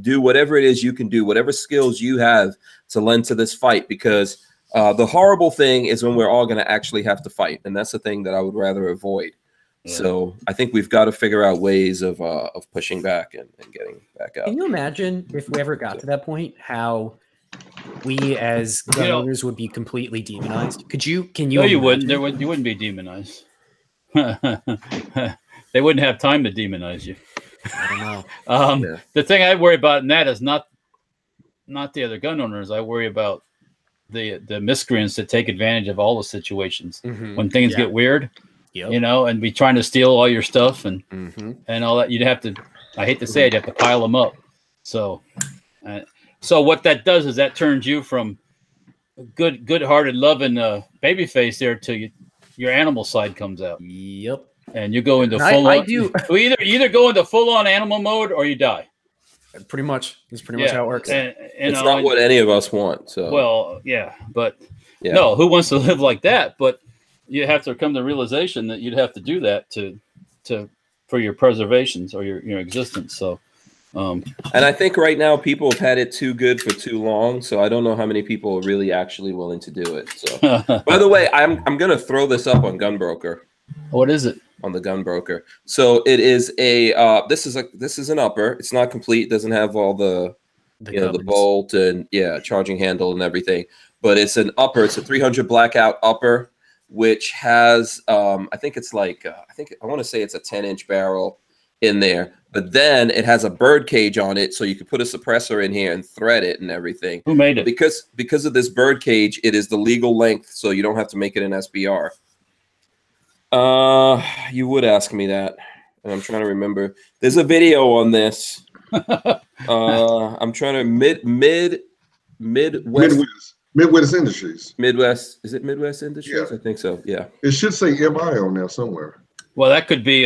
do whatever it is you can do, whatever skills you have to lend to this fight. Because the horrible thing is when we're all going to actually have to fight, and that's the thing that I would rather avoid. Yeah. So I think we've got to figure out ways of pushing back and getting back out. Can you imagine if we ever got to that point, how we as gun owners would be completely demonized? Can you? No, you wouldn't. You wouldn't be demonized. They wouldn't have time to demonize you. I don't know. The thing I worry about in that is not the other gun owners. I worry about the miscreants that take advantage of all the situations when things get weird. Yep. You know, and be trying to steal all your stuff and all that. You'd have to, I hate to say it, you have to pile them up. So what that does is that turns you from good-hearted, loving baby face there to your animal side comes out. Yep. And you go into full-on. You either go into full-on animal mode or you die. Pretty much. That's pretty much how it works. And it's not what any of us want. So well, yeah, but no, who wants to live like that? But you have to come to the realization that you'd have to do that for your preservations or your existence. So, and I think right now people have had it too good for too long. So I don't know how many people are really actually willing to do it. So, by the way, I'm going to throw this up on Gunbroker. What is it? On the Gunbroker. So it is this is an upper. It's not complete. Doesn't have all the bolt and charging handle and everything. But it's an upper. It's a 300 blackout upper, which has, I think it's like, I want to say it's a 10-inch barrel in there, but then it has a bird cage on it, so you could put a suppressor in here and thread it and everything. Who made it? Because of this bird cage, it is the legal length, so you don't have to make it an SBR. You would ask me that, and I'm trying to remember. There's a video on this. I'm trying to Midwest Industries. Midwest. Is it Midwest Industries? Yeah. I think so. Yeah. It should say MI on there somewhere. Well, that could be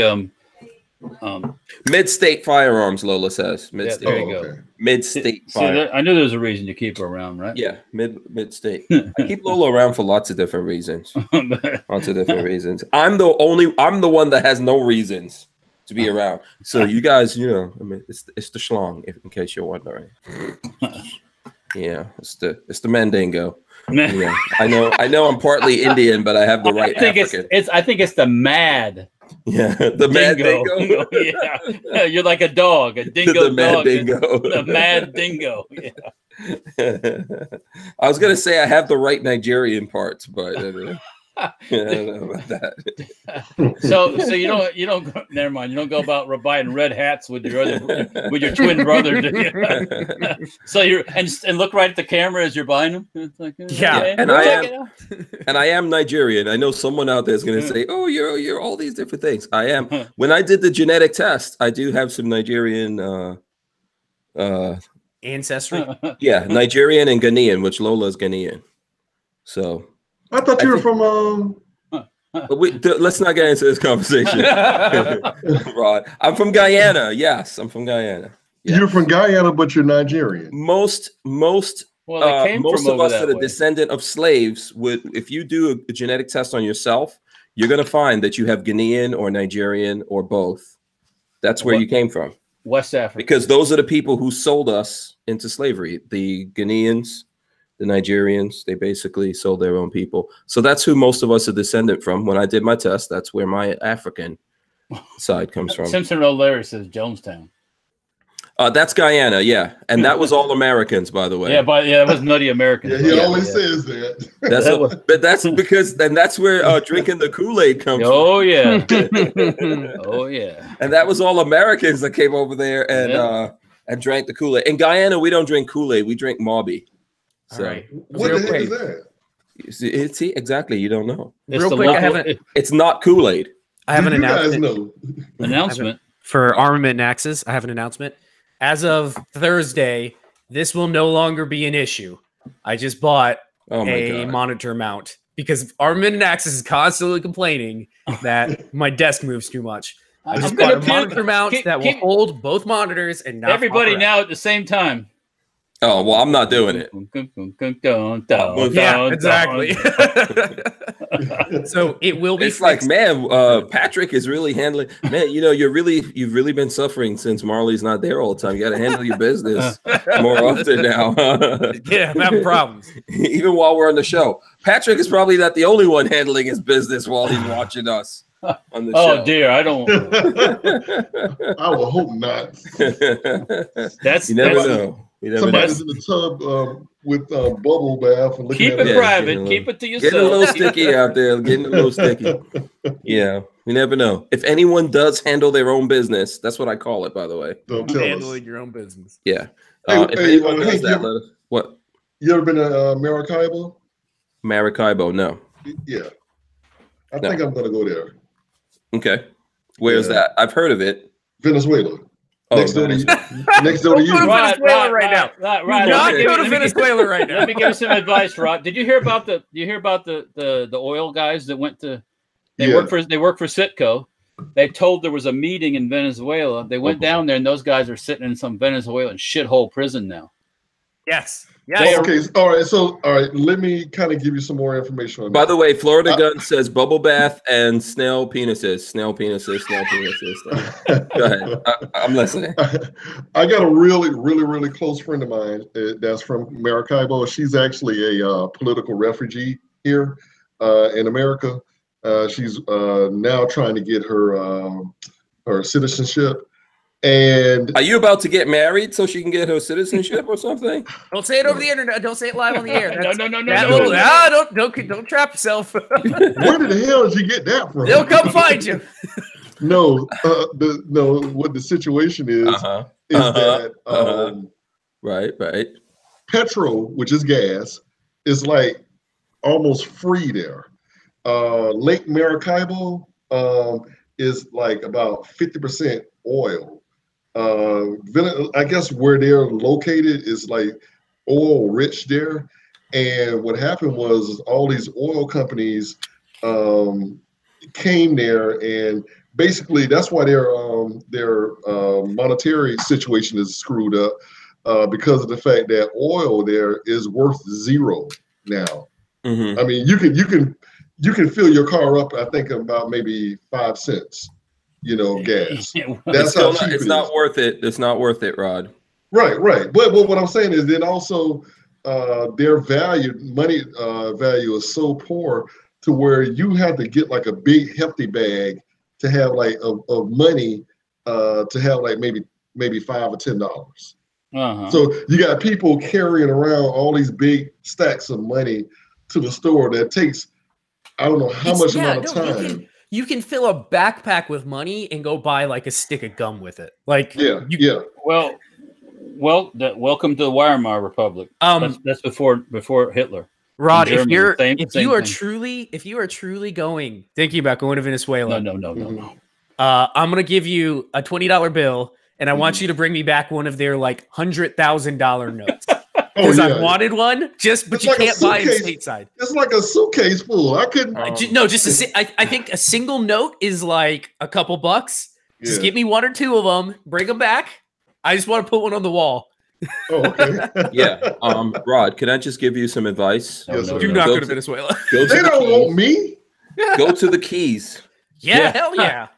Mid-State Firearms, Lola says. Mid-State. There you go. Okay. Mid-State Firearms. I knew there's a reason you keep her around, right? Yeah, Mid-State. I keep Lola around for lots of different reasons. I'm the one that has no reasons to be around. So you guys, it's the schlong, in case you're wondering. Yeah, it's the Mandingo. Yeah, I know I'm partly Indian, but I have the right African. I think it's the mad. Yeah, the mad dingo. Yeah, you're like a dog, a dingo the mad dog. Dingo. The mad dingo. Yeah. I was gonna say I have the right Nigerian parts, but I don't know about that. So you don't never mind. You don't go about buying red hats with your twin brother, do you? So and look right at the camera as you're buying them. It's like, yeah, and I am Nigerian. I know someone out there is going to say, "Oh, you're all these different things." I am. When I did the genetic test, I do have some Nigerian ancestry. Yeah, Nigerian and Ghanaian, which Lola is Ghanaian. So. I thought you were from. Let's not get into this conversation, Rod. I'm from Guyana. Yes, I'm from Guyana. Yeah. You're from Guyana, but you're Nigerian. Most of us that are descendant of slaves if you do a genetic test on yourself, you're going to find that you have Ghanaian or Nigerian or both. That's where you came from. West Africa. Because those are the people who sold us into slavery. The Ghanaians. The Nigerians, they basically sold their own people. So that's who most of us are descendant from. When I did my test, that's where my African side comes from. Simpson O'Leary says Jonestown. That's Guyana, yeah. And that was all Americans, by the way. Yeah, that was nutty Americans. Yeah, he always says that. But that's because that's where drinking the Kool-Aid comes from. Oh, yeah. Oh, yeah. And that was all Americans that came over there and drank the Kool-Aid. In Guyana, we don't drink Kool-Aid. We drink Mauby. So, right. What the heck is that? See, exactly. You don't know. Real quick, it's not Kool-Aid. I have an announcement. For Armament and Axes. I have an announcement. As of Thursday, this will no longer be an issue. I just bought a monitor mount because Armament and Axes is constantly complaining that my desk moves too much. I just I'm bought gonna a monitor mount that will hold both monitors and not everybody now at the same time. Oh, well, I'm not doing it. Yeah, exactly. So it will be It's like, man, Patrick is really handling, man, you've really been suffering since Marley's not there all the time. You got to handle your business more often now. Yeah, I'm having problems. Even while we're on the show. Patrick is probably not the only one handling his business while he's watching us on the show. Oh dear, I don't. I will hope not. You never know. Somebody's in the tub with bubble bath and looking keep it private. Keep it to yourself. Getting a little sticky out there. Getting a little sticky. Yeah, you never know. If anyone does handle their own business, that's what I call it, by the way. Don't tell Handling us. your own business. Yeah. If anyone does that, what? You ever been to Maracaibo? Maracaibo, no. Yeah. I think I'm going to go there. Okay. Where's that? I've heard of it. Venezuela. Oh, next door to you. Next door to you. Go to Venezuela right now. Right. Not go to Venezuela right now. Let me give you some advice, Rod. Did you hear about the oil guys that went to they work for Citco? They told there was a meeting in Venezuela. They went down there and those guys are sitting in some Venezuelan shithole prison now. Yes. Yeah. Okay. All right. Let me kind of give you some more information on that. By the way, Florida Gun says bubble bath and snail penises. Go ahead. I'm listening. I got a really close friend of mine that's from Maracaibo. She's actually a political refugee here in America. She's now trying to get her citizenship. And Oh, are you about to get married so she can get her citizenship or something? Don't say it over the internet. Don't say it live on the air. No. Don't trap yourself. Where the hell did you get that from? They'll come find you. No, what the situation is that right. petrol, which is gas, is like almost free there. Lake Maracaibo is like about 50% oil. I guess where they're located is like oil rich there. And what happened was all these oil companies came there, and basically that's why their monetary situation is screwed up because of the fact that oil there is worth zero now. Mm-hmm. I mean, you can fill your car up, I think, about maybe 5 cents. Gas. That's how cheap it's not worth it. It's not worth it, Rod. Right. But what I'm saying is then also their money value is so poor to where you have to get like a big hefty bag to have like of money to have like maybe $5 or $10. So you got people carrying around all these big stacks of money to the store that takes I don't know how much amount of time. You can fill a backpack with money and go buy like a stick of gum with it. Like Well, welcome to the Weimar Republic. That's before Hitler. Rod, if you are truly thinking about going to Venezuela, no. I'm gonna give you a $20 bill, and I want you to bring me back one of their like $100,000 notes. Because I wanted one, but you can't buy it stateside. It's like a suitcase full. I couldn't. I think a single note is like a couple bucks. Yeah. Just get me one or two of them. Bring them back. I just want to put one on the wall. Oh, okay. Yeah. Rod, can I just give you some advice? Do not go to Venezuela. They don't want me. Go to the Keys. Yeah, hell yeah.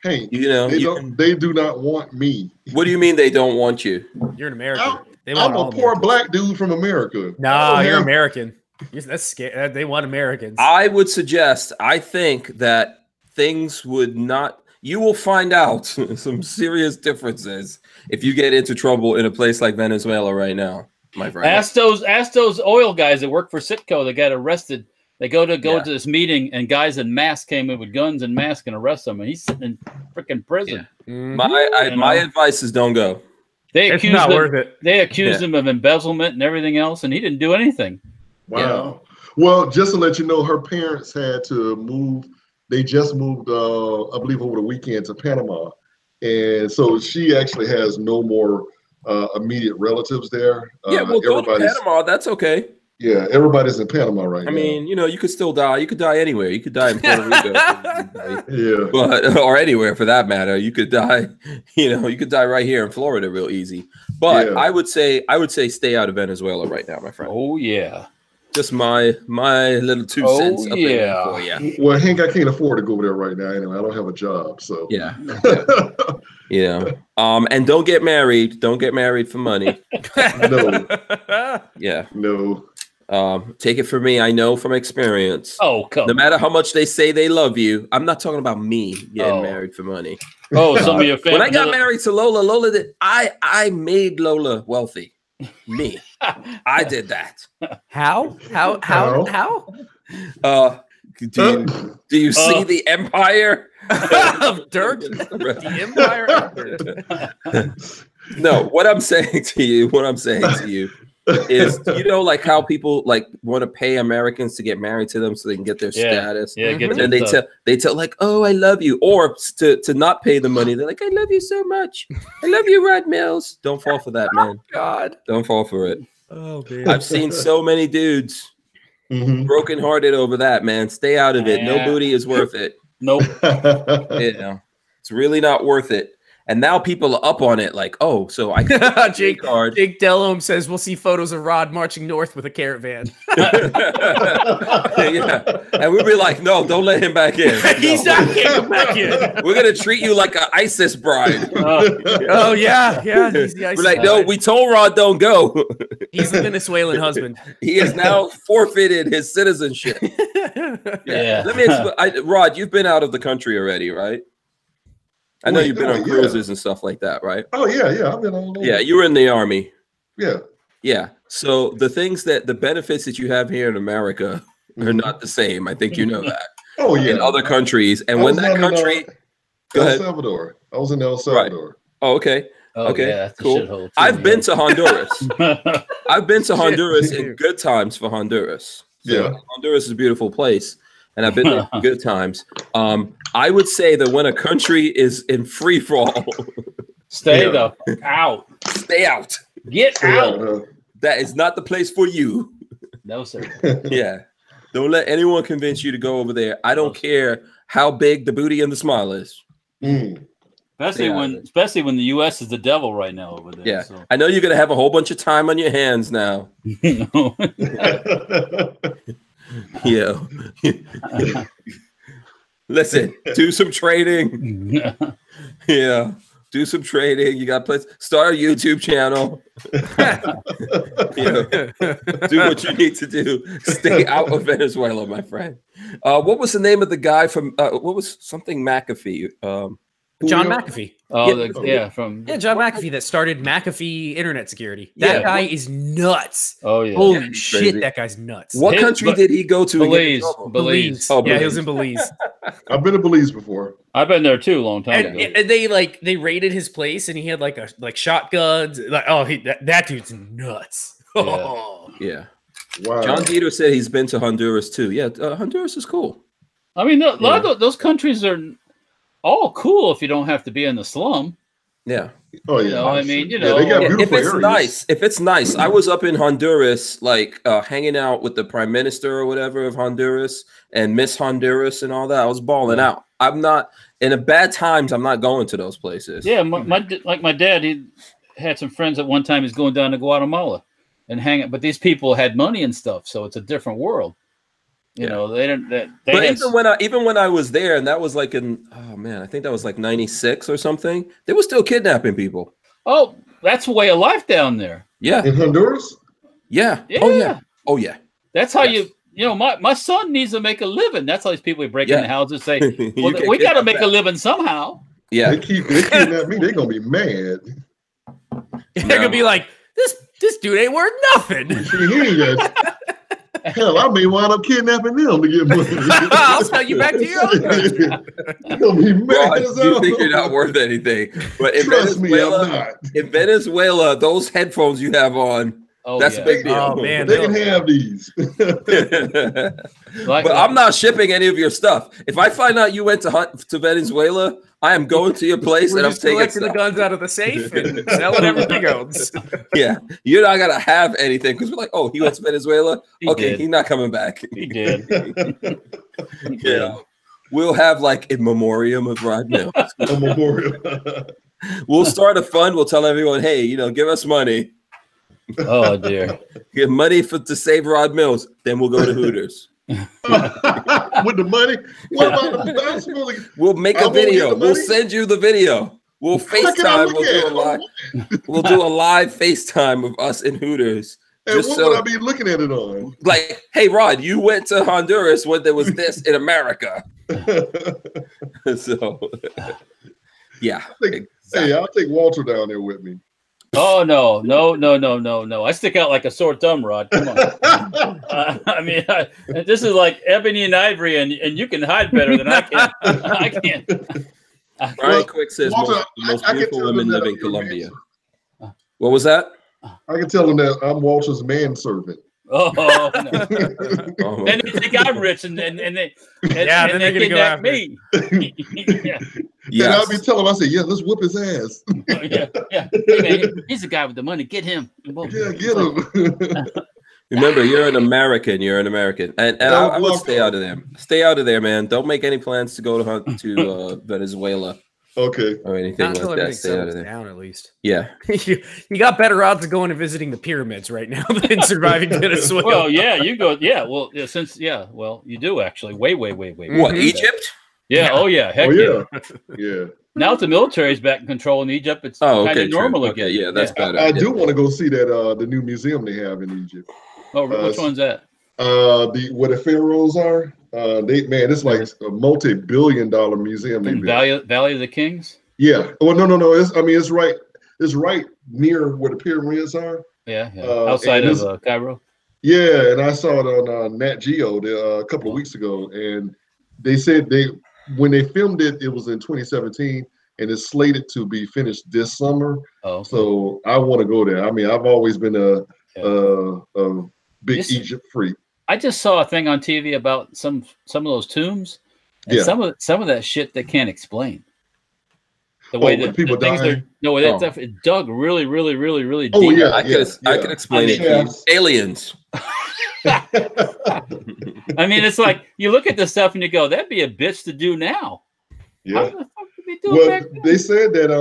Hey, they do not want me. What do you mean they don't want you? You're an American. I'm a poor black dude from America. Nah, you're American. That's scary. They want Americans. I would suggest, I think that things would not, you will find out some serious differences if you get into trouble in a place like Venezuela right now, my friend. Ask those oil guys that work for Citco that got arrested. They go to this meeting, and guys in masks came in with guns and masks and arrest them, and he's sitting in freaking prison. Yeah. My advice is don't go. They accused him of embezzlement and everything else, and he didn't do anything. Wow. Well, just to let you know, her parents had to move. They just moved, I believe, over the weekend to Panama. And so she actually has no more immediate relatives there. Go to Panama. That's okay. Yeah, everybody's in Panama right now. I mean, you know, you could still die. You could die anywhere. You could die in Puerto Rico. Yeah. But or anywhere for that matter. You could die, you know, you could die right here in Florida real easy. But Yeah. I would say stay out of Venezuela right now, my friend. Oh yeah. Just my little 2 cents up in there for you. Well, Hank, I can't afford to go over there right now anyway. I don't have a job, so Yeah. Yeah. And don't get married. Don't get married for money. No. Yeah. No. Take it from me. I know from experience. Oh, come no matter how much they say they love you, I'm not talking about me getting married for money. Oh, some of your family. When I got married to Lola did I made Lola wealthy. Me. I did that. How? Do you see the empire of dirt? The empire of dirt. No, what I'm saying to you is, you know, like how people like want to pay Americans to get married to them so they can get their status. Yeah, and then they tell like, oh, I love you, or to not pay the money. They're like, I love you so much. I love you, Rod Mills. Don't fall for that, man. God, don't fall for it. Oh man, I've seen so many dudes brokenhearted over that, man. Stay out of it. No booty is worth it. Nope. You know, it's really not worth it. And now people are up on it, like, oh, so I can Jake Delhomme says we'll see photos of Rod marching north with a caravan. Yeah, and we'll be like, no, don't let him back in. He's not getting back in. We're gonna treat you like an ISIS bride. Oh yeah. He's the ISIS We're like, no, we told Rod don't go. He's a Venezuelan husband. He has now forfeited his citizenship. Yeah. Let me explain. Rod, you've been out of the country already, right? I know you've been on cruises and stuff like that, right? Oh yeah. I've been all over. Yeah, you were in the Army. Yeah. Yeah. So the benefits that you have here in America are not the same. I think you know that. Oh yeah. In other countries, and when that country, go ahead. El Salvador. I was in El Salvador. Right. Oh, okay. Oh, okay. Yeah, cool. Too, I've been to Honduras. I've been to Honduras in good times for Honduras. So Honduras is a beautiful place. And I've been there in good times. I would say that when a country is in free fall, stay out. Stay out. Get out. That is not the place for you. No, sir. Yeah. Don't let anyone convince you to go over there. I don't care how big the booty and the smile is. Especially when the U.S. is the devil right now over there. Yeah. So. I know you're gonna have a whole bunch of time on your hands now. Yeah. Listen, do some trading. Yeah. Do some trading. You got place. Start a YouTube channel. Do what you need to do. Stay out of Venezuela, my friend. What was the name of the guy from what was something McAfee? John McAfee. John McAfee that started McAfee Internet Security. That guy is nuts. Oh yeah, holy shit, crazy. That guy's nuts. What country did he go to? Belize. Oh, Belize. He was in Belize. I've been to Belize before. I've been there too, a long time ago. And they raided his place, and he had like shotguns. Like, that dude's nuts. Yeah. Wow. John Dieter said he's been to Honduras too. Yeah, Honduras is cool. I mean, a lot of those countries are all cool if you don't have to be in the slum. Yeah. Oh yeah. I mean, they got beautiful if it's areas. If it's nice. I was up in Honduras, like hanging out with the prime minister or whatever of Honduras and Miss Honduras and all that. I was balling out. I'm not in a bad times. I'm not going to those places. Yeah, my dad, he had some friends at one time. He's going down to Guatemala and hang out, but these people had money and stuff, so it's a different world. You know, they didn't. But even when I was there, and that was like I think that was like 96 or something. They were still kidnapping people. Oh, that's a way of life down there. Yeah, in Honduras. Yeah. Oh yeah. That's how you know. My son needs to make a living. That's how these people break into houses say, "Well, we got to make a living somehow." Yeah, they kidnap me. They're gonna be mad. They're gonna be like, "This dude ain't worth nothing." Hell, I may wind up kidnapping them to get money. I'll sell you back to your own country. You're gonna be mad as hell. You think you're not worth anything, but in Venezuela, those headphones you have on, that's a big deal. Oh man, they can have these. But I'm not shipping any of your stuff. If I find out you went to Venezuela, I am going to your place We're and I'm just taking collecting the stuff. guns out of the safe and selling everything else. Yeah, you're not gonna have anything because we're like, oh, he went to Venezuela. He Okay, did. he's not coming back. He did. He did. Yeah, we'll have like a memoriam of Rod Mills. A memorial. We'll start a fund. We'll tell everyone, hey, you know, give us money. Oh dear. Give money to save Rod Mills. Then we'll go to Hooters. With the money? What about the possibility? We'll make a video. We'll send you the video. We'll FaceTime. We'll do a live FaceTime of us in Hooters. And what would I be looking at it on? Like, hey, Rod, you went to Honduras when there was this in America. So, yeah. Hey, I'll take Walter down there with me. Oh no! I stick out like a sore thumb, Rod. Come on. I mean, this is like ebony and ivory, and you can hide better than I can. I can't. Brian Quick says Walter, most I beautiful can tell women them live that in I'm Colombia. What was that? I can tell them that I'm Walter's manservant. Oh no! Oh, Then they think I'm rich, and they then they're gonna go after me. Yeah. And I'll be telling him, I say, yeah, let's whoop his ass. Yeah. Hey, man, he's the guy with the money. Get him. Yeah, get him. Remember, you're an American. You're an American, and I would stay out of there. Stay out of there, man. Don't make any plans to go to Venezuela. Okay. Or anything Not like that. Stay out of there. Down at least. Yeah. you got better odds of going and visiting the pyramids right now than surviving Venezuela. Well, yeah, you go. Yeah, well, well, you do actually. Way. What, Egypt? Yeah. Oh yeah. Heck Yeah. Now that the military is back in control in Egypt, it's kind of normal again. Yeah, that's better. I do want to go see that the new museum they have in Egypt. Oh, which one's that? Where the pharaohs are. It's like a multi-billion-dollar museum. In Valley of the Kings. Yeah. Well, no. It's right. It's right near where the pyramids are. Yeah. Outside of Cairo. Yeah, and I saw it on Nat Geo a couple of weeks ago, and they said when they filmed it, it was in 2017, and it's slated to be finished this summer. Oh. So I want to go there. I mean, I've always been a big Egypt freak. I just saw a thing on TV about some of those tombs, and some of that shit they can't explain. The way that people things die. are, no, that stuff it dug really deep. Oh yeah, I could explain it. Aliens. I mean, it's like you look at this stuff and you go, "That'd be a bitch to do now." Yeah. How the fuck did they do it back then? They said that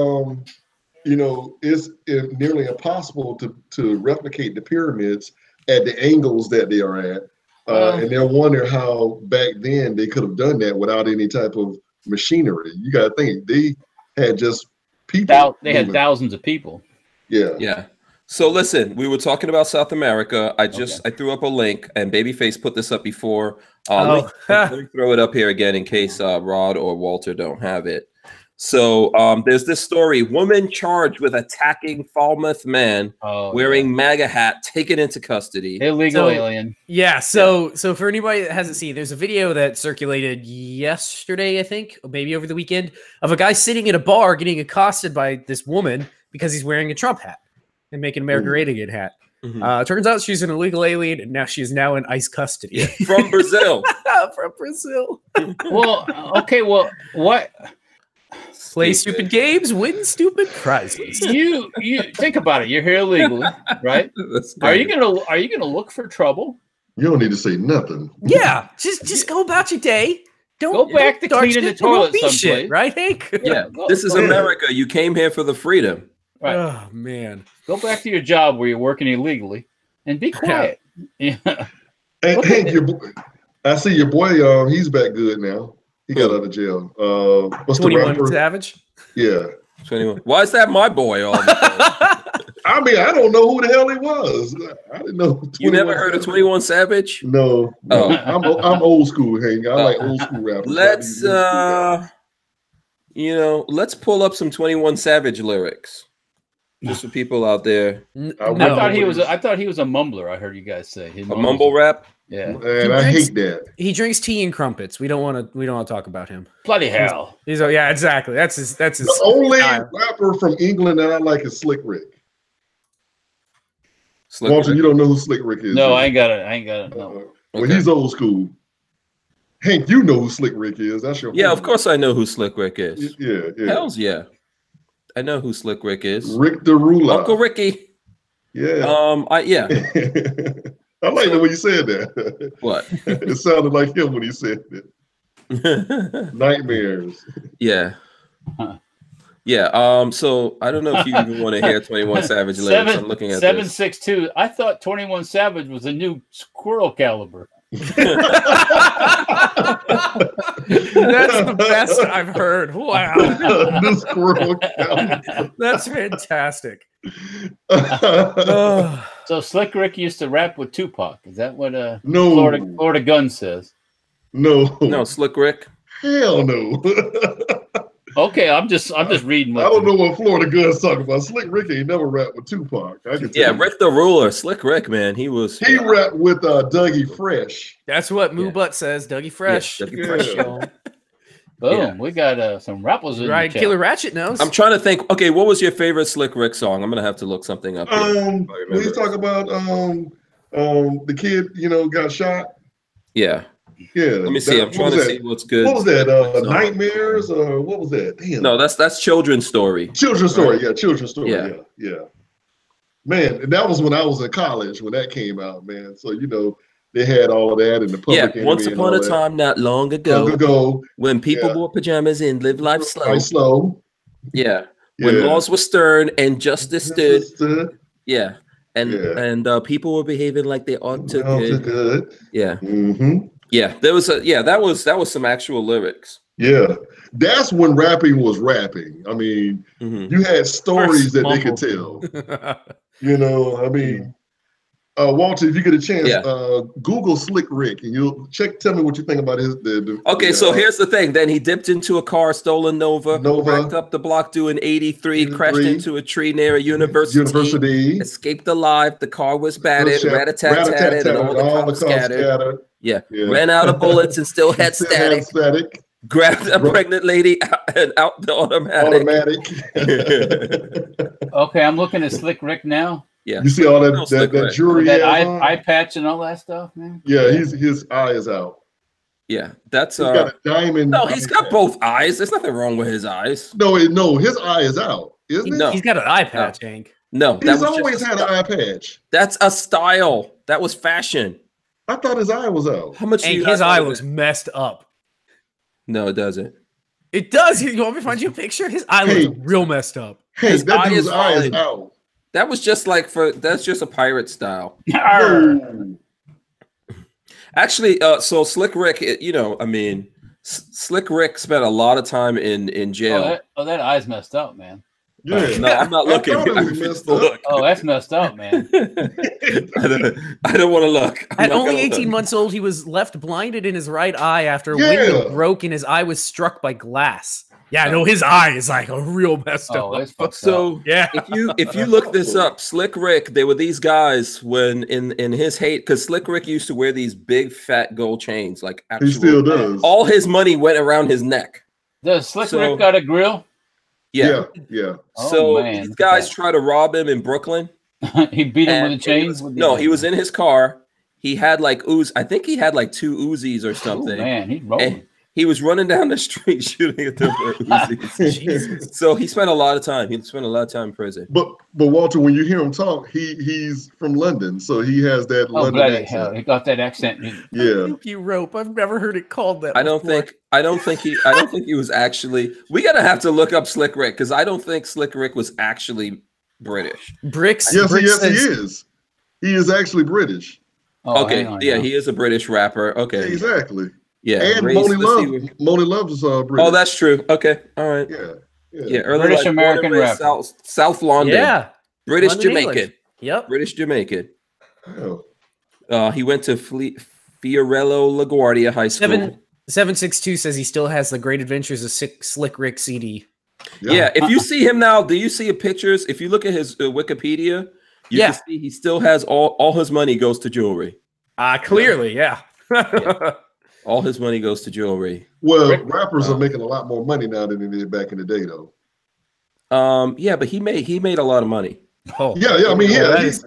it's nearly impossible to replicate the pyramids at the angles that they are at, and they're wondering how back then they could have done that without any type of machinery. You got to think they had just people. They had thousands of people. Yeah. So listen, we were talking about South America. I threw up a link, and Babyface put this up before. Let me throw it up here again in case Rod or Walter don't have it. So there's this story: woman charged with attacking Falmouth man wearing MAGA hat taken into custody. Illegal alien. Yeah. So for anybody that hasn't seen, there's a video that circulated yesterday, I think, or maybe over the weekend, of a guy sitting in a bar getting accosted by this woman because he's wearing a Trump hat and Making America Great Again hat. Turns out she's an illegal alien, and now she is now in ICE custody from Brazil. From Brazil. Well, okay. Well, what? Play stupid games, win stupid prizes. You think about it. You're here illegally, right? Are you gonna look for trouble? You don't need to say nothing. Yeah, just go about your day. Don't go back to cleaning the toilet someplace, shit, right, Hank? Yeah, this is America. You came here for the freedom. Right. Oh man, go back to your job where you're working illegally and be quiet. Yeah. Hey, Hank, I see your boy. He's back good now. He got out of jail. What's 21 the rapper? Savage? Yeah. 21. Why is that my boy all the time? I mean, I don't know who the hell he was. I didn't know. You never heard of 21 Savage? No. I'm old school, Hank. I like old school rappers. Let's pull up some 21 Savage lyrics. Just for people out there. I thought he was a mumbler. I heard you guys say a mumble rap. Yeah, and I hate that. He drinks tea and crumpets. We don't want to talk about him. Bloody hell! Yeah, exactly. That's his. The only rapper from England that I like is Slick Rick. Walter, you don't know who Slick Rick is? No, I ain't got it. No. Well, he's old school. Hank, you know who Slick Rick is. That's your Yeah, homie. of course I know who Slick Rick is. Yeah. Hells yeah. I know who Slick Rick is. Rick the Ruler. Uncle Ricky. Yeah. Yeah. I like the way you said that. What? It sounded like him when he said it. Nightmares. Yeah. Yeah. So I don't know if you even want to hear 21 Savage lyrics. I'm looking at 762. I thought 21 Savage was a new squirrel caliber. That's the best I've heard. Wow. New squirrel caliber. That's fantastic. So Slick Rick used to rap with Tupac. Is that what No. Florida Gun says? No, Slick Rick. hell no. Okay, I'm just reading. I don't know what Florida Gun's talking about. Slick Rick ain't never rapped with Tupac. I can tell you. Rick the Ruler, Slick Rick, man. He rapped with Dougie Fresh. That's what Moo Butt says. Dougie Fresh. Yeah, Dougie Fresh. Boom, we got some rappers in Right, the chat. Killer Ratchet knows. I'm trying to think. Okay, what was your favorite Slick Rick song? I'm gonna have to look something up. When you talk about the kid, got shot. Yeah. Yeah. Let me see. I'm trying to see what's good. What was that? Nightmares or what was that? Damn. No, that's Children's Story. Children's Story. Yeah, Children's Story. Yeah. Yeah. Man, and that was when I was in college when that came out, man. So they had all of that in the public. Yeah, once upon a time, not long ago, when people wore pajamas and lived life slow. Yeah. When laws were stern and justice stood. Yeah. And people were behaving like they ought to. Good. Yeah. Mm-hmm. Yeah. That was some actual lyrics. Yeah. That's when rapping was rapping. I mean, you had stories that they could tell. Walter, if you get a chance, Google Slick Rick and you'll tell me what you think about his. So here's the thing. Then he dipped into a car, stolen Nova, racked up the block doing 83, crashed into a tree near a university, escaped alive. The car was battered, rat-a-tat-tatted, and all the cars scattered. Yeah. Ran out of bullets and still had static. Grabbed a pregnant lady and out the automatic. Okay, I'm looking at Slick Rick now. Yeah, you see all that jewelry, that eye patch, and all that stuff, man. Yeah, his eye is out. Yeah, that's he's got a diamond. No, he's got both eyes. There's nothing wrong with his eyes. No, his eye is out, isn't it? No, he's got an eye patch, Hank. No, he's always had an eye patch. That's a style. That was fashion. I thought his eye was out. How much? His eye looks messed up. No, it doesn't. It does. You want me to find you a picture? His eye looks real messed up. Hey, that dude's eye is out. That was just that's just a pirate style. Actually, so Slick Rick, Slick Rick spent a lot of time in jail. That eye's messed up, man. Yeah. No, I'm not looking. Oh, that's messed up, man. I don't want to look. At only 18 months old, he was left blinded in his right eye after a window broke and his eye was struck by glass. Yeah, no, his eye is like a real messed up. So yeah, if you look this up, Slick Rick, they were these guys when in his hate, because Slick Rick used to wear these big fat gold chains, like he still does. All his money went around his neck. Does Slick Rick got a grill? Yeah. So these guys try to rob him in Brooklyn. He beat him with the chains? He was in his car. He had like I think he had like 2 Uzis or something. Oh, man, he's rolling. He was running down the street shooting at them Uzis. So he spent a lot of time. He spent a lot of time in prison. But Walter, when you hear him talk, he's from London, so he has that London accent. Hell, he got that accent. Yeah. You rope. I've never heard it called that. I don't think he was actually. We gotta have to look up Slick Rick because I don't think Slick Rick was actually British. Bricks. Yes, he is. He is actually British. Oh, okay. Yeah, he is a British rapper. Okay. Yeah, exactly. Yeah. And Moni Love is British. Oh, that's true. Okay. All right. Yeah. Early British American rapper. South London. Yeah. British London, Jamaican. English. Yep. British Jamaican. Oh. He went to Fiorello LaGuardia High School. 762 says he still has the Great Adventures of Slick Rick CD. Yeah. If you see him now, do you see pictures? If you look at his Wikipedia, you can see he still has all his money goes to jewelry. Clearly, yeah. All his money goes to jewelry. Well, rappers are making a lot more money now than they did back in the day, though. Yeah, but he made a lot of money. Oh, yeah. I mean, he's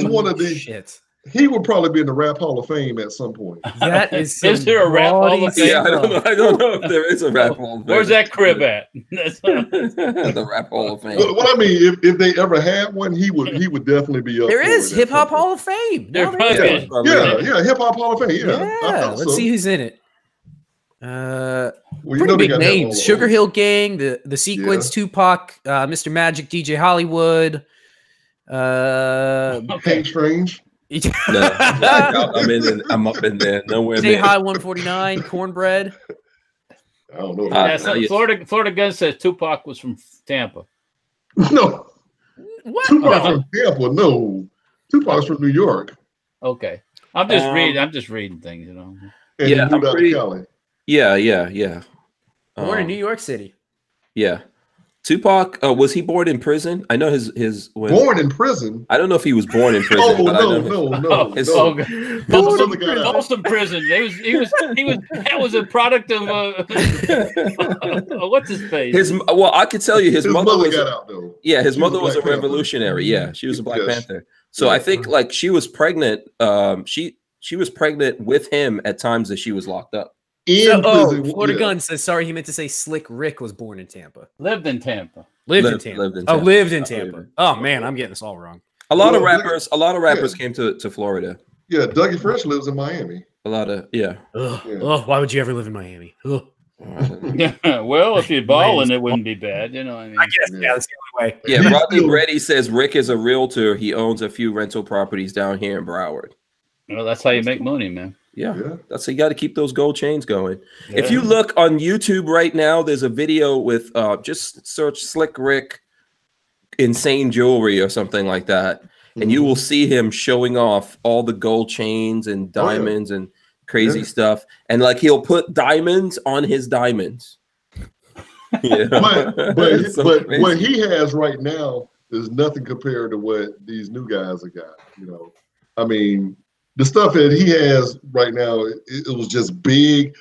one of the shit. He would probably be in the Rap Hall of Fame at some point. That is Is there a Rap Hall of Fame? Yeah, I don't know if there is a Rap Hall of Fame. Where's that crib at? The Rap Hall of Fame. What I mean, if they ever had one, he would definitely be up. There for is it Hip Hop Hall of Fame. There No, probably there is. is. Yeah, Hip Hop Hall of Fame. Yeah, Let's see who's in it. Well, Pretty they big got that names: all Sugar over. Hill Gang, the Sequence, Tupac, Mr. Magic, DJ Hollywood. Hank Strange. No, I'm up in there. Nowhere Stay near. High 149, Cornbread. I don't know. Yeah, so Florida Gun says Tupac was from Tampa. No, What? Tupac from Tampa. No, Tupac's from New York. Okay, I'm just reading. I'm just reading things, you know. And Yeah, he moved I'm out pretty- to Cali. Yeah. Born in New York City. Yeah. Tupac, was he born in prison? I know his Born in prison. I don't know if he was born in prison. Oh but I know no. his- Folsom Prison. He was. That was a product of what's his face? Well, I could tell you his mother was got out though. yeah, his She was mother a was a Black Panther. revolutionary. Yeah, she was a Black Yes. Panther. So I think like she was pregnant. She was pregnant with him at times that she was locked up. In prison. Florida yeah. Gun says sorry. He meant to say Slick Rick was born in Tampa. Lived in Tampa. Lived in Tampa. Lived in Tampa. Oh man, I'm getting this all wrong. A lot of Well, rappers came to Florida. Yeah, Dougie Fresh lives in Miami. A lot of Yeah. Oh, why would you ever live in Miami? Ugh. Yeah. Well, if you're balling, it wouldn't be bad. You know what I mean? I guess Yeah. that's the only way. Yeah, Rodney Reddy says Rick is a realtor. He owns a few rental properties down here in Broward. Well, that's how you make money, man. Yeah, Yeah. that's you got to keep those gold chains going. Yeah. If you look on YouTube right now, there's a video with just search Slick Rick insane jewelry or something like that, and you will see him showing off all the gold chains and diamonds and crazy stuff, and like he'll put diamonds on his diamonds. Yeah, But what he has right now is nothing compared to what these new guys have got. You know, I mean, the stuff that he has right now, it was just big.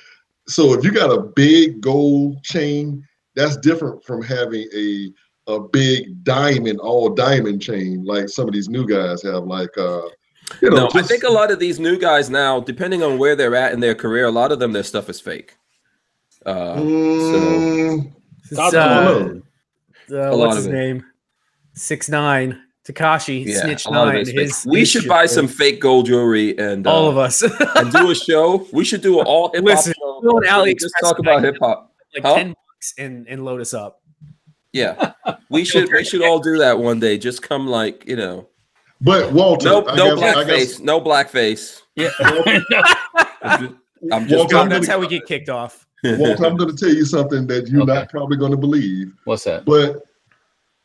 So if you got a big gold chain, that's different from having a big diamond, all diamond chain like some of these new guys have. Like, you know, I think a lot of these new guys now, depending on where they're at in their career, a lot of them their stuff is fake. So. What's his name? 6ix9ine Tekashi snitched 9. We should buy some fake gold jewelry and all of us and do a show. We should do an all hip hop show. Go on AliExpress. Just talk about hip hop. Like $10 and load us up. Yeah, we should all do that one day. Just come like But Walter, no blackface, no blackface. Yeah, I'm just. Walter, That's how we get kicked off. Walter, I'm going to tell you something that you're not probably going to believe. What's that? But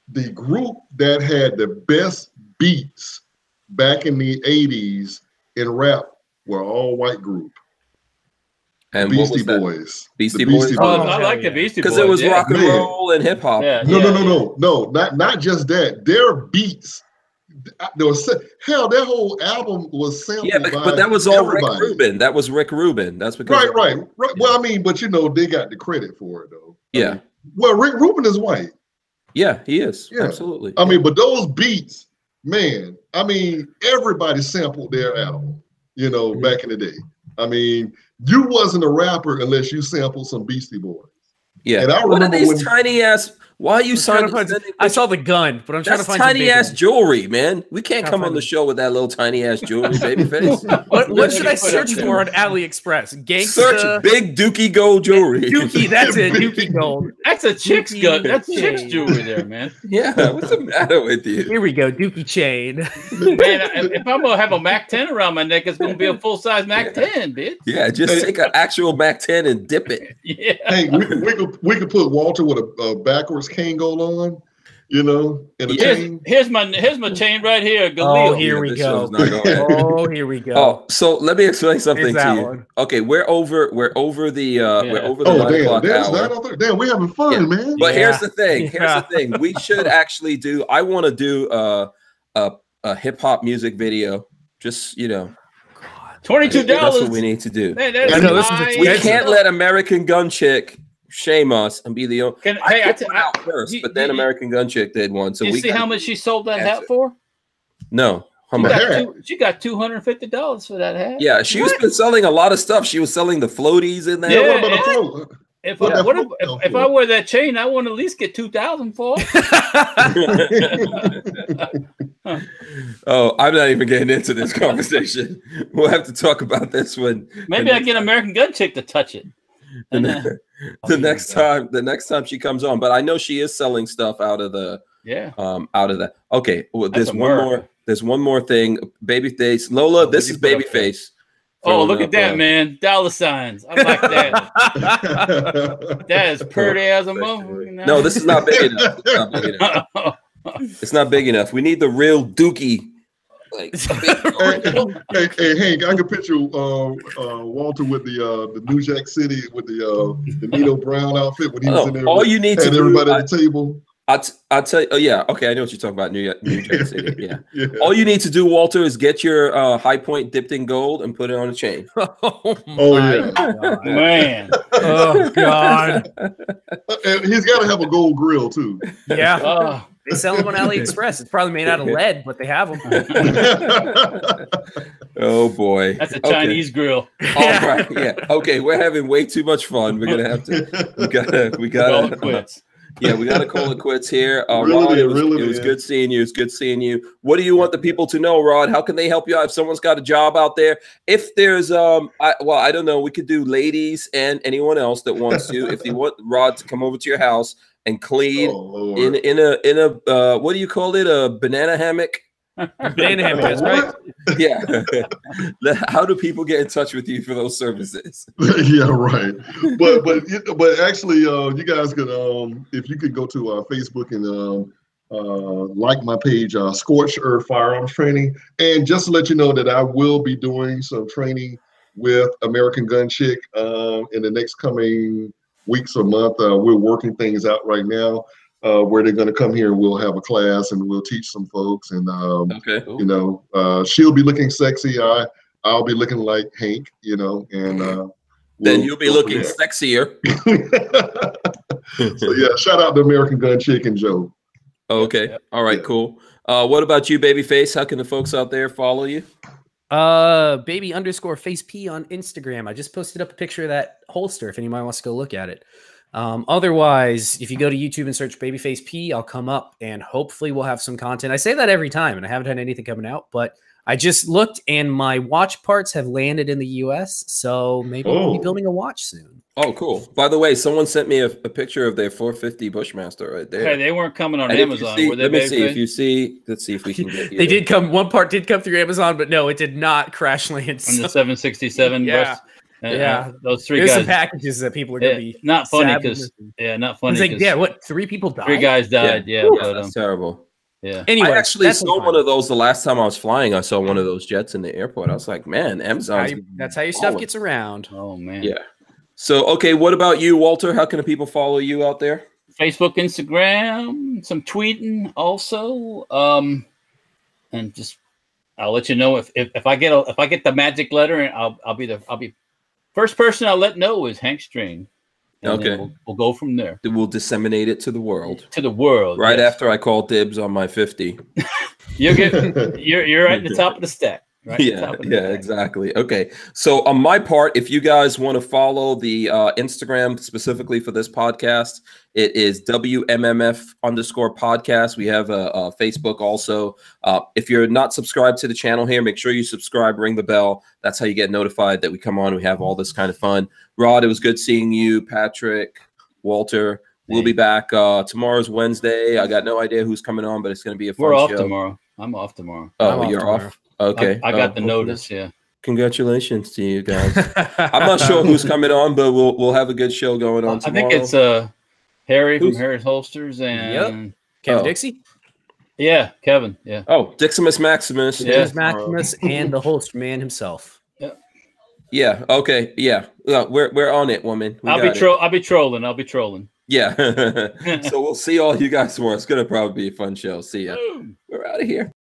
the group that had the best beats back in the 80s in rap were all white group. And Beastie Boys. Beastie Boys. Oh, I like the Beastie Boys because it was rock and roll and hip hop. Yeah, No, not just that. Their beats. There was hell. That whole album was sampled. Yeah, but that was all everybody. Rick Rubin. That was Rick Rubin. That's because Right. Well, I mean, but they got the credit for it though. Yeah. Well, Rick Rubin is white. Yeah, he is. Yeah. Absolutely. I mean, but those beats, man. I mean, everybody sampled their album. Back in the day. I mean, you wasn't a rapper unless you sampled some Beastie Boys. Yeah. And I what are remember these tiny ass? Why are you signing? I saw the gun, but I'm trying to find tiny ass some jewelry, man. We can't come on the show with that little tiny ass jewelry, baby face. What should I search for on AliExpress? Gangsta. Search big Dookie gold jewelry. Dookie, that's it. Dookie gold. That's a chick's gun. That's chick's jewelry there, man. Yeah, what's the matter with you? Here we go, Dookie chain. Man, if I'm gonna have a Mac 10 around my neck, it's gonna be a full size Mac 10, bitch. Yeah, just take an actual Mac 10 and dip it. Yeah. Hey, we could put Walter with a backwards cane gold on, and a chain. Here's my chain right here. Oh, Galil. here we go. Oh, here we go. Oh, so let me explain something Here's to that you. one. Okay, we're over the 9 o'clock Damn, hour. damn, we're having fun, man. But Yeah. here's the thing. We should actually do. I want to do a hip hop music video. Just $22. That's what we need to do. Man, I know, this is nice. We can't let American Gun Chick shame us and be the only. I put one out first, but then American Gun Chick did one. So you see how much she sold that hat for? No. How much? She got $250 for that hat. Yeah, she was been selling a lot of stuff. She was selling the floaties in there. Yeah, what about the float? If I wear that chain, I want to at least get 2,000 for it. Oh, I'm not even getting into this conversation. We'll have to talk about this one. Maybe I get American Gun Chick to touch it. The next time she comes on, but I know she is selling stuff out of the out of that. Okay, well, there's one more thing. Babyface Lola, this is Babyface. Oh, look at that, man. Dollar signs. I like that. That is pretty as a motherfucker. No, this is not big enough. It's not big enough. It's not big enough. We need the real dookie. Like, hey, Hank, I can picture Walter with the New Jack City with the Nino Brown outfit when he was in there. All you need to do, everybody at the table. I'll tell you. Oh yeah, okay. I know what you're talking about. New Jack City. Yeah. All you need to do, Walter, is get your high point dipped in gold and put it on a chain. God. Man. Oh God. And he's got to have a gold grill too. Yeah. They sell them on AliExpress. It's probably made out of lead, but they have them. Oh boy, that's a Chinese grill. All right. Yeah. Okay, we're having way too much fun. We're gonna have to. We gotta quits. Yeah, we got to call it quits here. Rod, it was good seeing you. It's good seeing you. What do you want the people to know, Rod? How can they help you out if someone's got a job out there? If there's, I don't know. We could do ladies and anyone else that wants to. If you want Rod to come over to your house and clean in a what do you call it? A banana hammock. Banana hammock, that's right. Yeah. How do people get in touch with you for those services? Yeah, right. But actually, you guys could if you could go to Facebook and like my page, Scorched Earth Firearms Training, and just to let you know that I will be doing some training with American Gun Chick in the next coming weeks or month. We're working things out right now. Where they're going to come here and we'll have a class and we'll teach some folks and you know, she'll be looking sexy. I'll be looking like Hank, you know, and then you'll be looking sexier. So yeah, shout out to American Gun Chick and Joe. Okay, all right, cool. What about you, Babyface? How can the folks out there follow you? Baby_face P on Instagram. I just posted up a picture of that holster if anybody wants to go look at it. Otherwise, if you go to YouTube and search Babyface P, I'll come up and hopefully we'll have some content. I say that every time and I haven't had anything coming out, but I just looked and my watch parts have landed in the US. So maybe we'll be building a watch soon. Oh, cool. By the way, someone sent me a picture of their 450 Bushmaster right there. Hey, they weren't coming on Amazon. Were they? Let me see if you see. Let's see if we can get They did come. One part did come through Amazon, but no, it did not crash land. On the 767. Yeah. Those three There's guys. some packages that people are going to be not funny because not funny. It's like, what? 3 people died. 3 guys died. Yeah, but, that's terrible. Yeah. Anyway, I actually saw one of those the last time I was flying. I saw one of those jets in the airport. I was like, man, Amazon. That's how your stuff gets around. Oh man. Yeah. So okay, what about you, Walter? How can the people follow you out there? Facebook, Instagram, some tweeting also. And just I'll let you know if I get the magic letter, and I'll be first person I'll let know is Hank String. Okay, we'll go from there. We'll disseminate it to the world. Right after I call dibs on my 50. You're right at the top of the stack. Right? Yeah, exactly. Okay. So on my part, if you guys want to follow the Instagram specifically for this podcast, it is WMMF_podcast. We have a Facebook also. If you're not subscribed to the channel here, make sure you subscribe, ring the bell. That's how you get notified that we come on. We have all this kind of fun. Rod, it was good seeing you. Patrick, Walter, we'll be back. Tomorrow's Wednesday. I got no idea who's coming on, but it's going to be a fun show. We're off tomorrow. I'm off tomorrow. Oh, you're off? Okay. I got the notice, yeah. Congratulations to you guys. I'm not sure who's coming on, but we'll have a good show going on tomorrow. I think it's Harry from Harry's Holsters and Kevin Dixie. Yeah, Kevin. Yeah. Oh, Diximus Maximus. Diximus Maximus and the holster man himself. Yeah. Yeah. Okay. Yeah. We're on it, woman. I'll be trolling. Yeah. So we'll see all you guys tomorrow. It's gonna probably be a fun show. See ya. We're out of here.